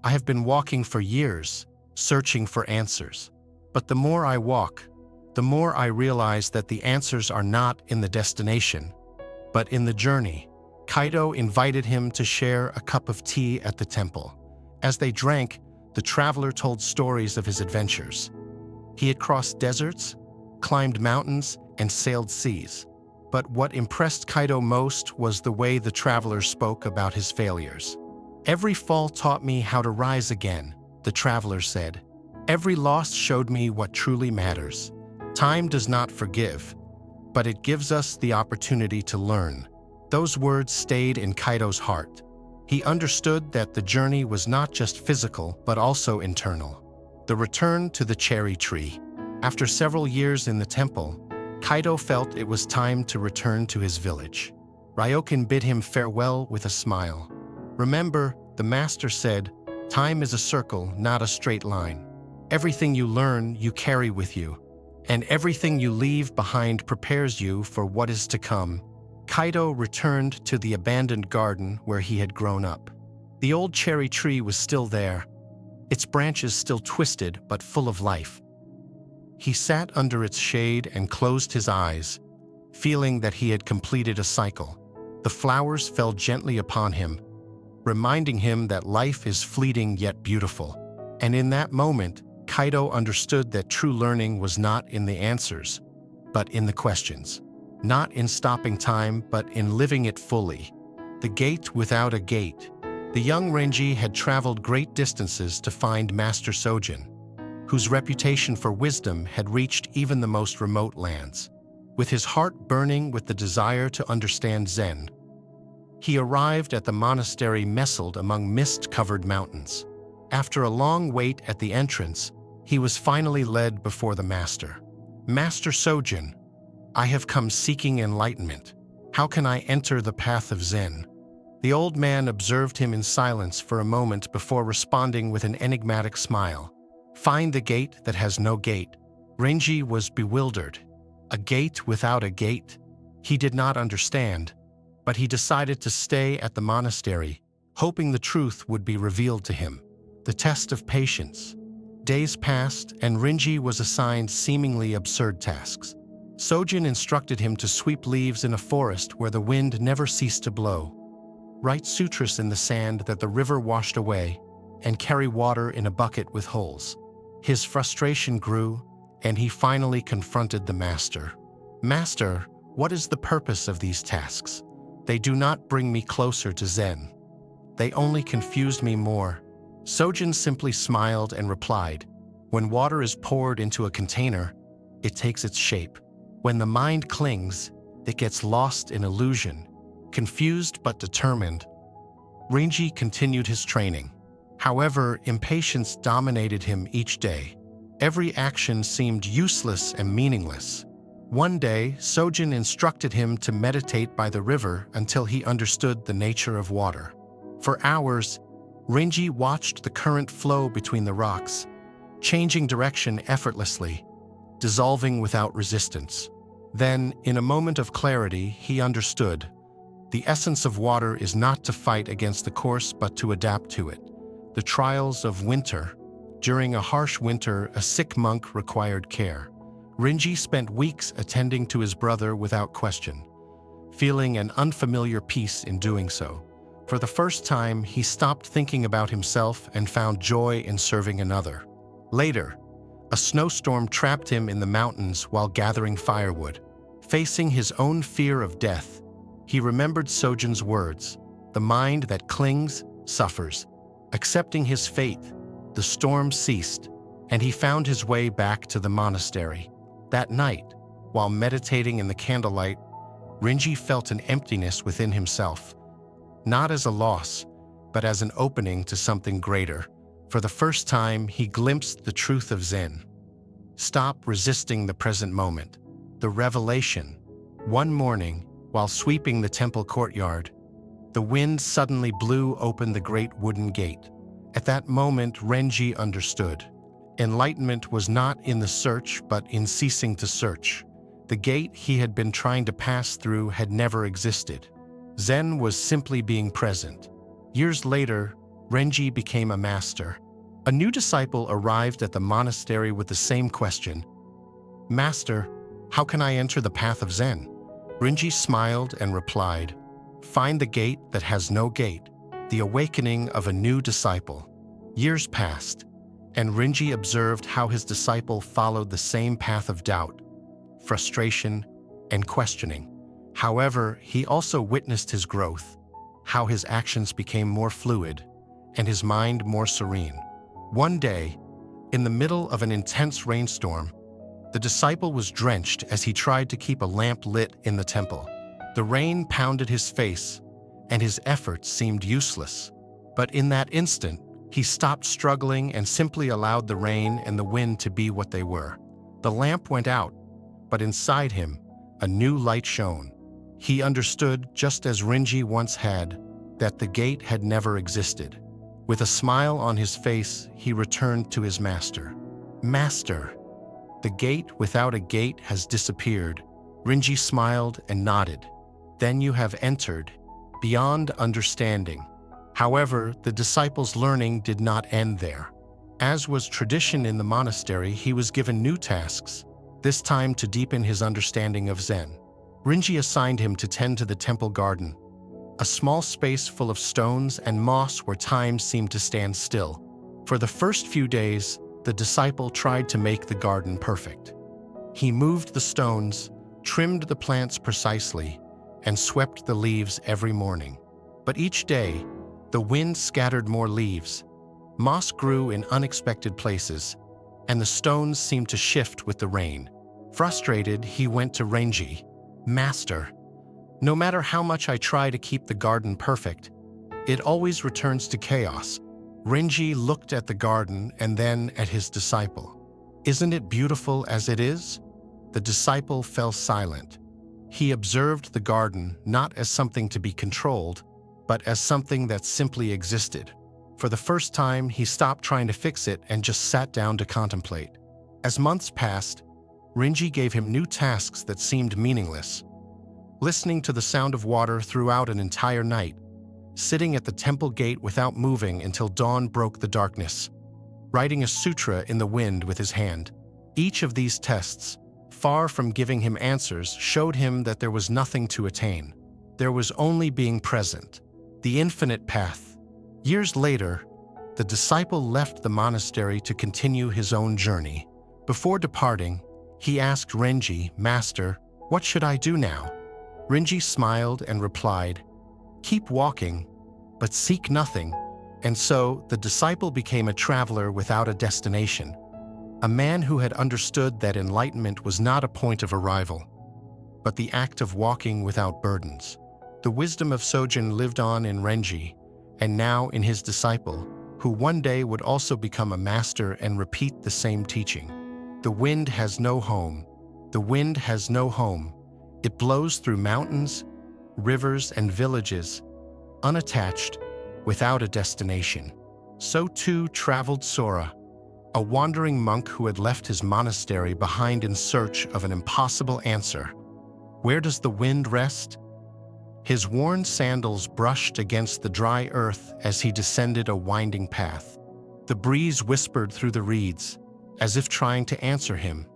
A: "I have been walking for years, searching for answers. But the more I walk, the more I realize that the answers are not in the destination, but in the journey." Kaido invited him to share a cup of tea at the temple. As they drank, the traveler told stories of his adventures. He had crossed deserts, climbed mountains, and sailed seas. But what impressed Kaido most was the way the traveler spoke about his failures. "Every fall taught me how to rise again," the traveler said. "Every loss showed me what truly matters. Time does not forgive, but it gives us the opportunity to learn." Those words stayed in Kaido's heart. He understood that the journey was not just physical, but also internal. The return to the cherry tree. After several years in the temple, Kaido felt it was time to return to his village. Ryokan bid him farewell with a smile. "Remember," the master said, "time is a circle, not a straight line. Everything you learn, you carry with you, and everything you leave behind prepares you for what is to come." Kaido returned to the abandoned garden where he had grown up. The old cherry tree was still there, its branches still twisted but full of life. He sat under its shade and closed his eyes, feeling that he had completed a cycle. The flowers fell gently upon him, reminding him that life is fleeting yet beautiful. And in that moment, Kaido understood that true learning was not in the answers, but in the questions. Not in stopping time, but in living it fully. The gate without a gate. The young Renji had traveled great distances to find Master Sojin, whose reputation for wisdom had reached even the most remote lands. With his heart burning with the desire to understand Zen, he arrived at the monastery nestled among mist-covered mountains. After a long wait at the entrance, he was finally led before the master. "Master Sojin, I have come seeking enlightenment. How can I enter the path of Zen?" The old man observed him in silence for a moment before responding with an enigmatic smile. "Find the gate that has no gate." Renji was bewildered. A gate without a gate? He did not understand, but he decided to stay at the monastery, hoping the truth would be revealed to him. The test of patience. Days passed, and Renji was assigned seemingly absurd tasks. Sojin instructed him to sweep leaves in a forest where the wind never ceased to blow, write sutras in the sand that the river washed away, and carry water in a bucket with holes. His frustration grew, and he finally confronted the master. "Master, what is the purpose of these tasks? They do not bring me closer to Zen. They only confused me more." Sojin simply smiled and replied, "When water is poured into a container, it takes its shape. When the mind clings, it gets lost in illusion." Confused but determined, Renji continued his training. However, impatience dominated him each day. Every action seemed useless and meaningless. One day, Sojin instructed him to meditate by the river until he understood the nature of water. For hours, Renji watched the current flow between the rocks, changing direction effortlessly, dissolving without resistance. Then, in a moment of clarity, he understood. The essence of water is not to fight against the course, but to adapt to it. The trials of winter. During a harsh winter, a sick monk required care. Renji spent weeks attending to his brother without question, feeling an unfamiliar peace in doing so. For the first time, he stopped thinking about himself and found joy in serving another. Later, a snowstorm trapped him in the mountains while gathering firewood. Facing his own fear of death, he remembered Sojin's words, "The mind that clings, suffers." Accepting his fate, the storm ceased, and he found his way back to the monastery. That night, while meditating in the candlelight, Rinji felt an emptiness within himself, not as a loss, but as an opening to something greater. For the first time, he glimpsed the truth of Zen. Stop resisting the present moment. The revelation. One morning, while sweeping the temple courtyard, the wind suddenly blew open the great wooden gate. At that moment, Renji understood. Enlightenment was not in the search, but in ceasing to search. The gate he had been trying to pass through had never existed. Zen was simply being present. Years later, Renji became a master. A new disciple arrived at the monastery with the same question. "Master, how can I enter the path of Zen?" Renji smiled and replied, "Find the gate that has no gate," the awakening of a new disciple. Years passed, and Rinji observed how his disciple followed the same path of doubt, frustration, and questioning. However, he also witnessed his growth, how his actions became more fluid and his mind more serene. One day, in the middle of an intense rainstorm, the disciple was drenched as he tried to keep a lamp lit in the temple. The rain pounded his face, and his efforts seemed useless. But in that instant, he stopped struggling and simply allowed the rain and the wind to be what they were. The lamp went out, but inside him, a new light shone. He understood, just as Rinji once had, that the gate had never existed. With a smile on his face, he returned to his master. "Master, the gate without a gate has disappeared." Rinji smiled and nodded. "Then you have entered, beyond understanding." However, the disciple's learning did not end there. As was tradition in the monastery, he was given new tasks, this time to deepen his understanding of Zen. Rinji assigned him to tend to the temple garden, a small space full of stones and moss where time seemed to stand still. For the first few days, the disciple tried to make the garden perfect. He moved the stones, trimmed the plants precisely, and swept the leaves every morning. But each day, the wind scattered more leaves, moss grew in unexpected places, and the stones seemed to shift with the rain. Frustrated, he went to Renji. "Master, no matter how much I try to keep the garden perfect, it always returns to chaos." Renji looked at the garden and then at his disciple. "Isn't it beautiful as it is?" The disciple fell silent. He observed the garden not as something to be controlled, but as something that simply existed. For the first time, he stopped trying to fix it and just sat down to contemplate. As months passed, Rinji gave him new tasks that seemed meaningless. Listening to the sound of water throughout an entire night, sitting at the temple gate without moving until dawn broke the darkness, writing a sutra in the wind with his hand. Each of these tests, far from giving him answers, showed him that there was nothing to attain. There was only being present, the infinite path. Years later, the disciple left the monastery to continue his own journey. Before departing, he asked Renji, "Master, what should I do now?" Renji smiled and replied, "Keep walking, but seek nothing." And so, the disciple became a traveler without a destination, a man who had understood that enlightenment was not a point of arrival, but the act of walking without burdens. The wisdom of Sojin lived on in Renji, and now in his disciple, who one day would also become a master and repeat the same teaching. The wind has no home. The wind has no home. It blows through mountains, rivers, and villages, unattached, without a destination. So too traveled Sora, a wandering monk who had left his monastery behind in search of an impossible answer. Where does the wind rest? His worn sandals brushed against the dry earth as he descended a winding path. The breeze whispered through the reeds, as if trying to answer him.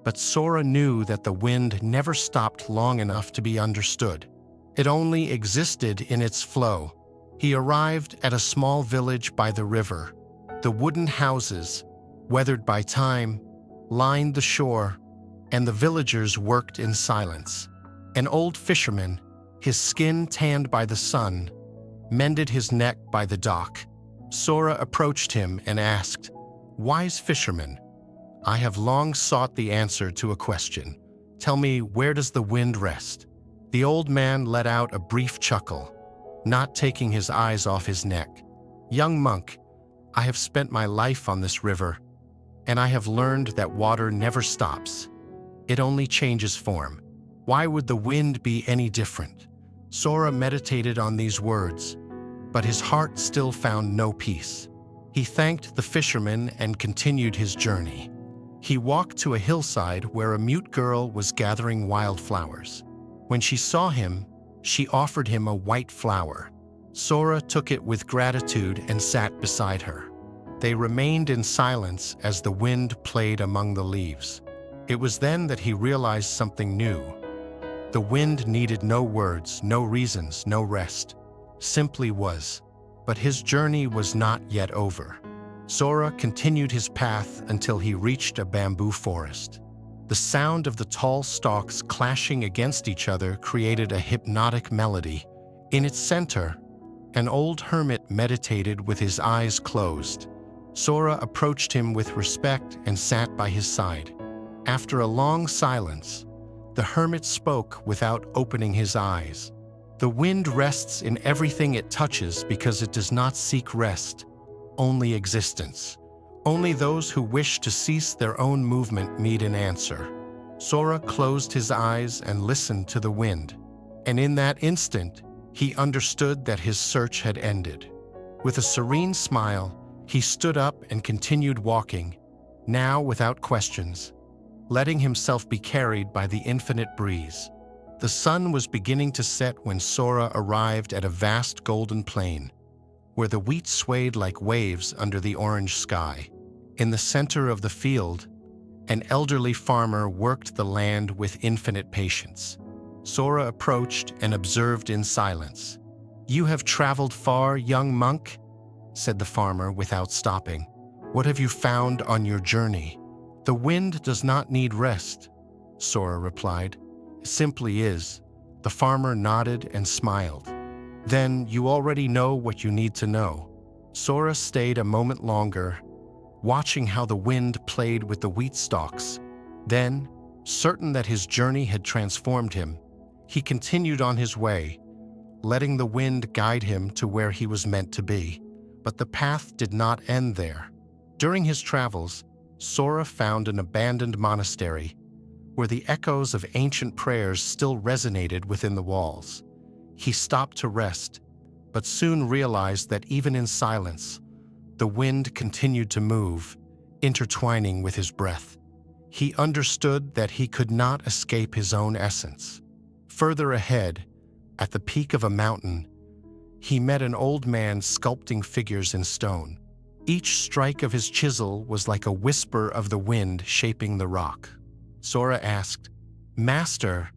A: But Sora knew that the wind never stopped long enough to be understood. It only existed in its flow. He arrived at a small village by the river. The wooden houses, weathered by time, lined the shore, and the villagers worked in silence. An old fisherman, his skin tanned by the sun, mended his net by the dock. Sora approached him and asked, "Wise fisherman, I have long sought the answer to a question. Tell me, where does the wind rest?" The old man let out a brief chuckle, not taking his eyes off his neck. "Young monk, I have spent my life on this river, and I have learned that water never stops. It only changes form. Why would the wind be any different?" Sora meditated on these words, but his heart still found no peace. He thanked the fisherman and continued his journey. He walked to a hillside where a mute girl was gathering wildflowers. When she saw him, she offered him a white flower. Sora took it with gratitude and sat beside her. They remained in silence as the wind played among the leaves. It was then that he realized something new. The wind needed no words, no reasons, no rest. Simply was. But his journey was not yet over. Sora continued his path until he reached a bamboo forest. The sound of the tall stalks clashing against each other created a hypnotic melody. In its center, an old hermit meditated with his eyes closed. Sora approached him with respect and sat by his side. After a long silence, the hermit spoke without opening his eyes. "The wind rests in everything it touches because it does not seek rest, only existence. Only those who wish to cease their own movement need an answer." Sora closed his eyes and listened to the wind, and in that instant, he understood that his search had ended. With a serene smile, he stood up and continued walking, now without questions, letting himself be carried by the infinite breeze. The sun was beginning to set when Sora arrived at a vast golden plain, where the wheat swayed like waves under the orange sky. In the center of the field, an elderly farmer worked the land with infinite patience. Sora approached and observed in silence. "You have traveled far, young monk?" said the farmer without stopping. "What have you found on your journey?" "The wind does not need rest," Sora replied. "It simply is." The farmer nodded and smiled. "Then you already know what you need to know." Sora stayed a moment longer, watching how the wind played with the wheat stalks. Then, certain that his journey had transformed him, he continued on his way, letting the wind guide him to where he was meant to be. But the path did not end there. During his travels, Sora found an abandoned monastery, where the echoes of ancient prayers still resonated within the walls. He stopped to rest, but soon realized that even in silence, the wind continued to move, intertwining with his breath. He understood that he could not escape his own essence. Further ahead, at the peak of a mountain, he met an old man sculpting figures in stone. Each strike of his chisel was like a whisper of the wind shaping the rock. Sora asked, "Master,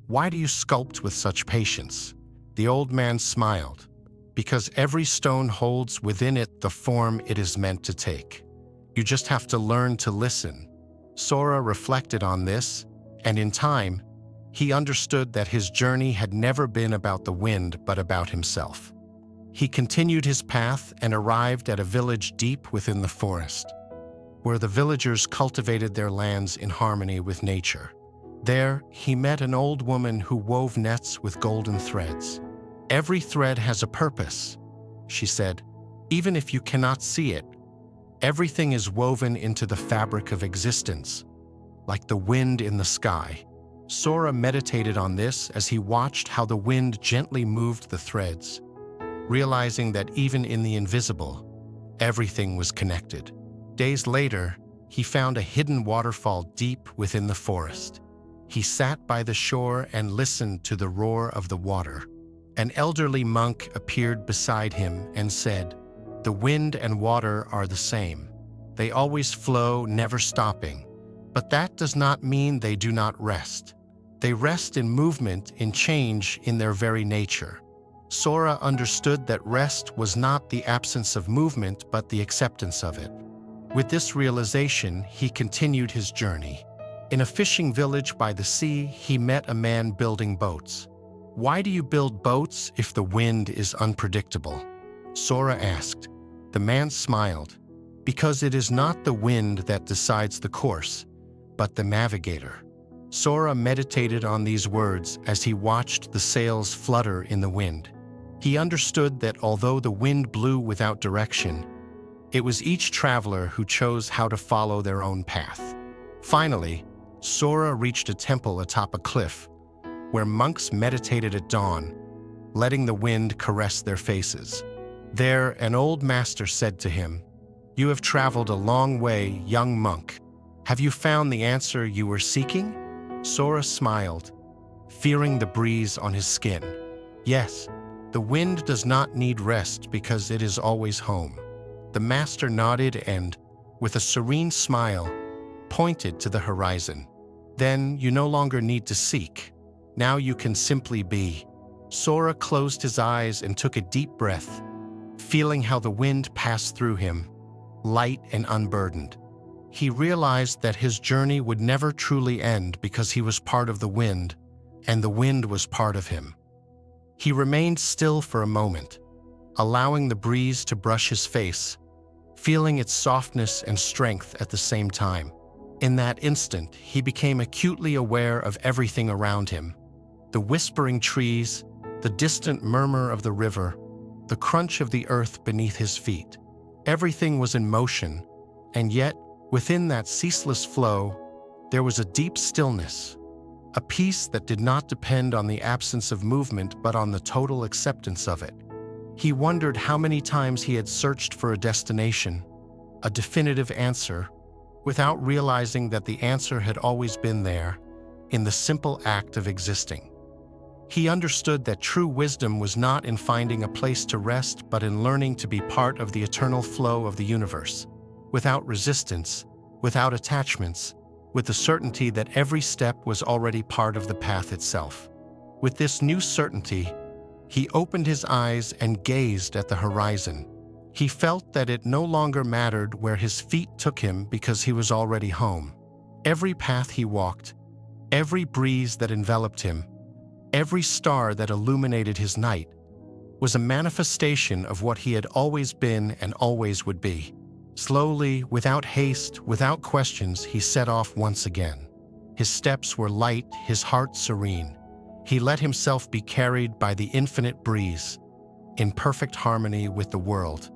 A: why do you sculpt with such patience?" The old man smiled. "Because every stone holds within it the form it is meant to take. You just have to learn to listen." Sora reflected on this, and in time, he understood that his journey had never been about the wind but about himself. He continued his path and arrived at a village deep within the forest, where the villagers cultivated their lands in harmony with nature. There, he met an old woman who wove nets with golden threads. "Every thread has a purpose," she said. "Even if you cannot see it, everything is woven into the fabric of existence, like the wind in the sky." Sora meditated on this as he watched how the wind gently moved the threads, realizing that even in the invisible, everything was connected. Days later, he found a hidden waterfall deep within the forest. He sat by the shore and listened to the roar of the water. An elderly monk appeared beside him and said, "The wind and water are the same. They always flow, never stopping. But that does not mean they do not rest. They rest in movement, in change, in their very nature." Sora understood that rest was not the absence of movement, but the acceptance of it. With this realization, he continued his journey. In a fishing village by the sea, he met a man building boats. "Why do you build boats if the wind is unpredictable?" Sora asked. The man smiled. Because it is not the wind that decides the course, but the navigator. Sora meditated on these words as he watched the sails flutter in the wind. He understood that although the wind blew without direction, it was each traveler who chose how to follow their own path. Finally, Sora reached a temple atop a cliff, where monks meditated at dawn, letting the wind caress their faces. There, an old master said to him, "You have traveled a long way, young monk. Have you found the answer you were seeking?" Sora smiled, feeling the breeze on his skin. Yes, the wind does not need rest because it is always home. The master nodded and, with a serene smile, pointed to the horizon. Then you no longer need to seek. Now you can simply be. Sora closed his eyes and took a deep breath, feeling how the wind passed through him, light and unburdened. He realized that his journey would never truly end because he was part of the wind, and the wind was part of him. He remained still for a moment, allowing the breeze to brush his face, feeling its softness and strength at the same time. In that instant, he became acutely aware of everything around him. The whispering trees, the distant murmur of the river, the crunch of the earth beneath his feet. Everything was in motion, and yet, within that ceaseless flow, there was a deep stillness, a peace that did not depend on the absence of movement but on the total acceptance of it. He wondered how many times he had searched for a destination, a definitive answer, without realizing that the answer had always been there, in the simple act of existing. He understood that true wisdom was not in finding a place to rest but in learning to be part of the eternal flow of the universe, without resistance, without attachments, with the certainty that every step was already part of the path itself. With this new certainty, he opened his eyes and gazed at the horizon. He felt that it no longer mattered where his feet took him because he was already home. Every path he walked, every breeze that enveloped him, every star that illuminated his night, was a manifestation of what he had always been and always would be. Slowly, without haste, without questions, he set off once again. His steps were light, his heart serene. He let himself be carried by the infinite breeze, in perfect harmony with the world.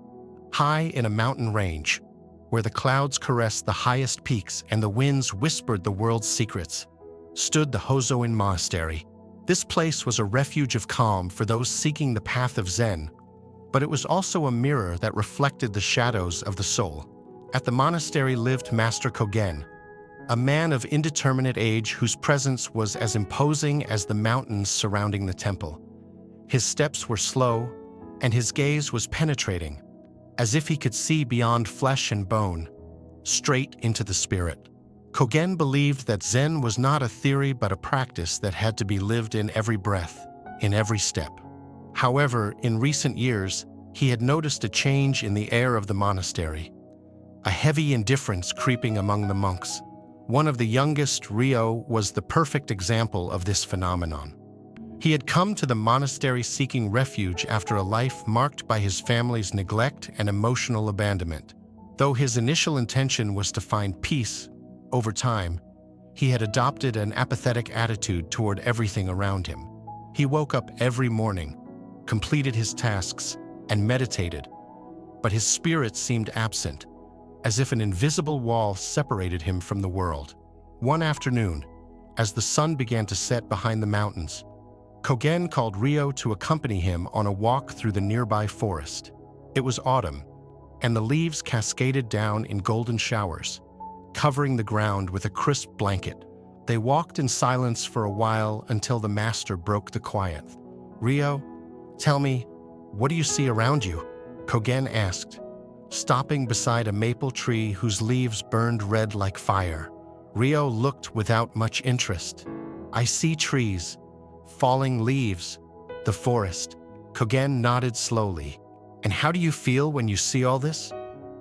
A: High in a mountain range, where the clouds caressed the highest peaks and the winds whispered the world's secrets, stood the Hozoin Monastery. This place was a refuge of calm for those seeking the path of Zen, but it was also a mirror that reflected the shadows of the soul. At the monastery lived Master Kogen, a man of indeterminate age whose presence was as imposing as the mountains surrounding the temple. His steps were slow, and his gaze was penetrating, as if he could see beyond flesh and bone, straight into the spirit. Kogen believed that Zen was not a theory but a practice that had to be lived in every breath, in every step. However, in recent years, he had noticed a change in the air of the monastery, a heavy indifference creeping among the monks. One of the youngest, Rio, was the perfect example of this phenomenon. He had come to the monastery seeking refuge after a life marked by his family's neglect and emotional abandonment. Though his initial intention was to find peace, over time, he had adopted an apathetic attitude toward everything around him. He woke up every morning, completed his tasks, and meditated, but his spirit seemed absent, as if an invisible wall separated him from the world. One afternoon, as the sun began to set behind the mountains, Kogen called Rio to accompany him on a walk through the nearby forest. It was autumn, and the leaves cascaded down in golden showers, covering the ground with a crisp blanket. They walked in silence for a while until the master broke the quiet. "Rio, tell me, what do you see around you?" Kogen asked, stopping beside a maple tree whose leaves burned red like fire. Rio looked without much interest. "I see trees, falling leaves, the forest." Kogen nodded slowly. "And how do you feel when you see all this?"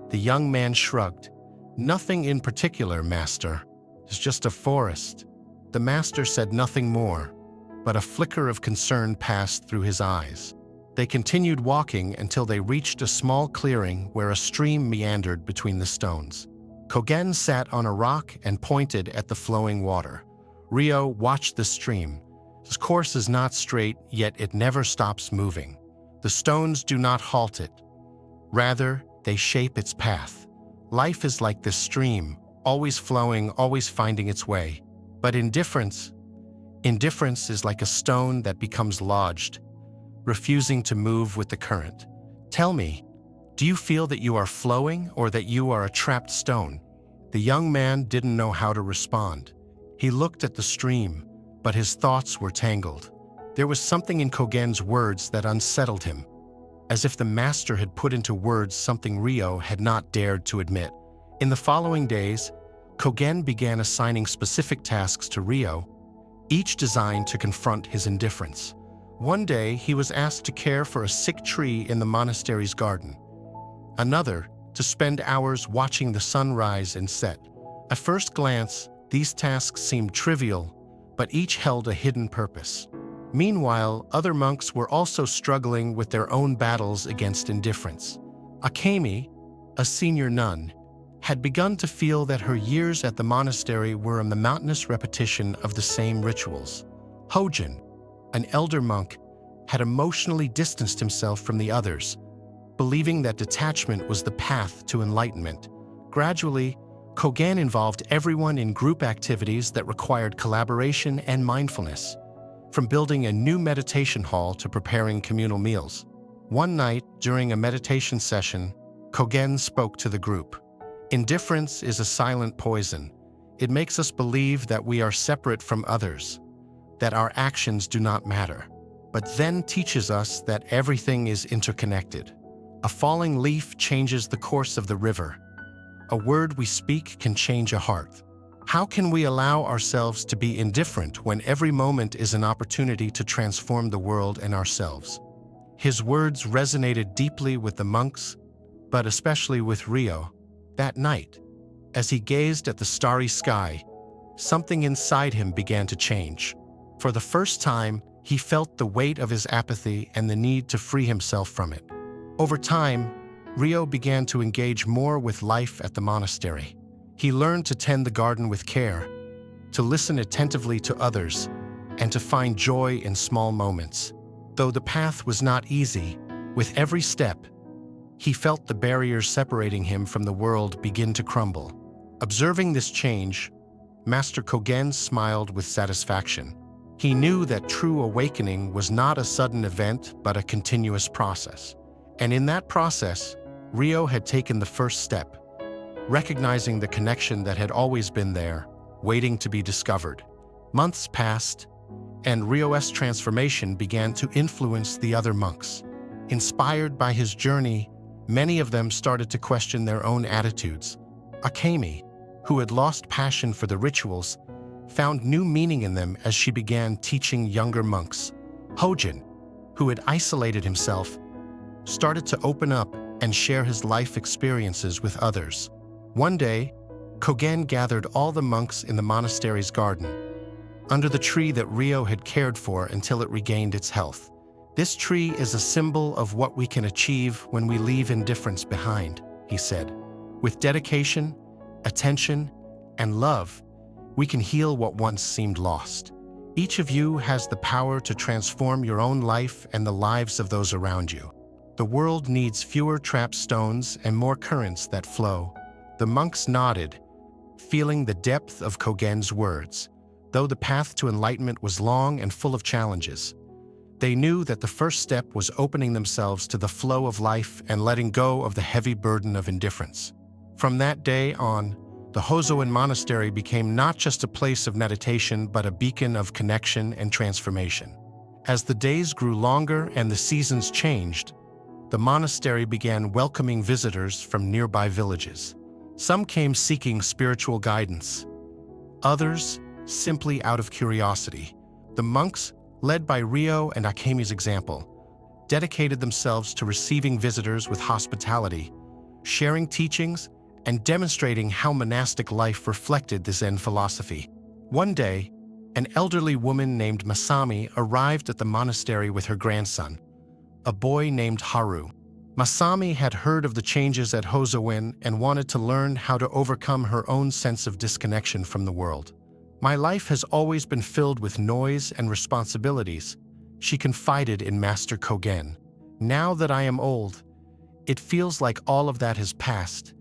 A: The young man shrugged. "Nothing in particular, master. It's just a forest." The master said nothing more, but a flicker of concern passed through his eyes. They continued walking until they reached a small clearing where a stream meandered between the stones. Kogen sat on a rock and pointed at the flowing water. Rio watched the stream. Its course is not straight, yet it never stops moving. The stones do not halt it. Rather, they shape its path. Life is like this stream, always flowing, always finding its way. But indifference is like a stone that becomes lodged, refusing to move with the current. Tell me, do you feel that you are flowing or that you are a trapped stone? The young man didn't know how to respond. He looked at the stream, but his thoughts were tangled. There was something in Kogen's words that unsettled him, as if the master had put into words something Rio had not dared to admit. In the following days, Kogen began assigning specific tasks to Rio, each designed to confront his indifference. One day, he was asked to care for a sick tree in the monastery's garden. Another, to spend hours watching the sun rise and set. At first glance, these tasks seemed trivial, but each held a hidden purpose. Meanwhile, other monks were also struggling with their own battles against indifference. Akemi, a senior nun, had begun to feel that her years at the monastery were a monotonous repetition of the same rituals. Hojin, an elder monk, had emotionally distanced himself from the others, believing that detachment was the path to enlightenment. Gradually, Kogen involved everyone in group activities that required collaboration and mindfulness, from building a new meditation hall to preparing communal meals. One night, during a meditation session, Kogen spoke to the group. Indifference is a silent poison. It makes us believe that we are separate from others, that our actions do not matter, but then teaches us that everything is interconnected. A falling leaf changes the course of the river. A word we speak can change a heart. How can we allow ourselves to be indifferent when every moment is an opportunity to transform the world and ourselves? His words resonated deeply with the monks, but especially with Rio. That night, as he gazed at the starry sky, something inside him began to change. For the first time, he felt the weight of his apathy and the need to free himself from it. Over time, Rio began to engage more with life at the monastery. He learned to tend the garden with care, to listen attentively to others, and to find joy in small moments. Though the path was not easy, with every step, he felt the barriers separating him from the world begin to crumble. Observing this change, Master Kogen smiled with satisfaction. He knew that true awakening was not a sudden event, but a continuous process. And in that process, Rio had taken the first step, recognizing the connection that had always been there, waiting to be discovered. Months passed, and Rio's transformation began to influence the other monks. Inspired by his journey, many of them started to question their own attitudes. Akemi, who had lost passion for the rituals, found new meaning in them as she began teaching younger monks. Hojin, who had isolated himself, started to open up and share his life experiences with others. One day, Kogen gathered all the monks in the monastery's garden, under the tree that Rio had cared for until it regained its health. This tree is a symbol of what we can achieve when we leave indifference behind, he said. With dedication, attention, and love, we can heal what once seemed lost. Each of you has the power to transform your own life and the lives of those around you. The world needs fewer trapped stones and more currents that flow. The monks nodded, feeling the depth of Kogen's words. Though the path to enlightenment was long and full of challenges, they knew that the first step was opening themselves to the flow of life and letting go of the heavy burden of indifference. From that day on, the Hozoen Monastery became not just a place of meditation, but a beacon of connection and transformation. As the days grew longer and the seasons changed, the monastery began welcoming visitors from nearby villages. Some came seeking spiritual guidance, others simply out of curiosity. The monks, led by Rio and Akemi's example, dedicated themselves to receiving visitors with hospitality, sharing teachings, and demonstrating how monastic life reflected the Zen philosophy. One day, an elderly woman named Masami arrived at the monastery with her grandson. a boy named Haru. Masami had heard of the changes at Hosoin and wanted to learn how to overcome her own sense of disconnection from the world. "My life has always been filled with noise and responsibilities," she confided in Master Kogen. "Now that I am old, it feels like all of that has passed,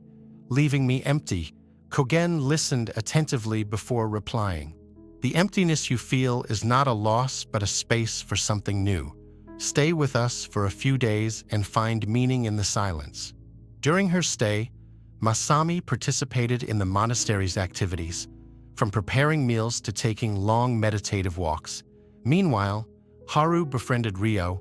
A: leaving me empty." Kogen listened attentively before replying. "The emptiness you feel is not a loss but a space for something new. Stay with us for a few days and find meaning in the silence." During her stay, Masami participated in the monastery's activities, from preparing meals to taking long meditative walks. Meanwhile, Haru befriended Ryo,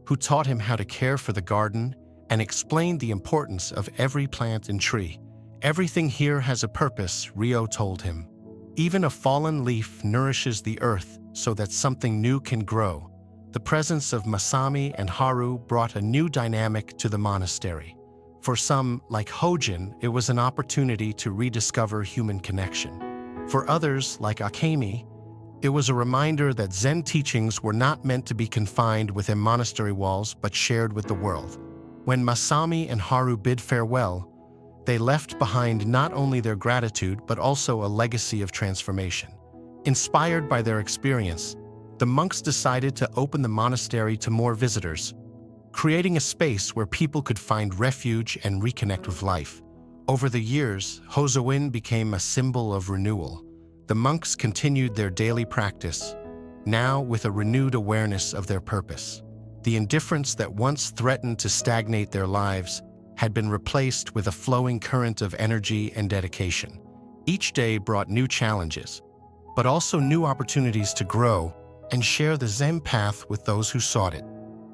A: who taught him how to care for the garden and explained the importance of every plant and tree. "Everything here has a purpose," Ryo told him. "Even a fallen leaf nourishes the earth so that something new can grow." The presence of Masami and Haru brought a new dynamic to the monastery. For some, like Hojin, it was an opportunity to rediscover human connection. For others, like Akemi, it was a reminder that Zen teachings were not meant to be confined within monastery walls but shared with the world. When Masami and Haru bid farewell, they left behind not only their gratitude but also a legacy of transformation. Inspired by their experience, the monks decided to open the monastery to more visitors, creating a space where people could find refuge and reconnect with life. Over the years, Hosoin became a symbol of renewal. The monks continued their daily practice, now with a renewed awareness of their purpose. The indifference that once threatened to stagnate their lives had been replaced with a flowing current of energy and dedication. Each day brought new challenges, but also new opportunities to grow and share the Zen path with those who sought it.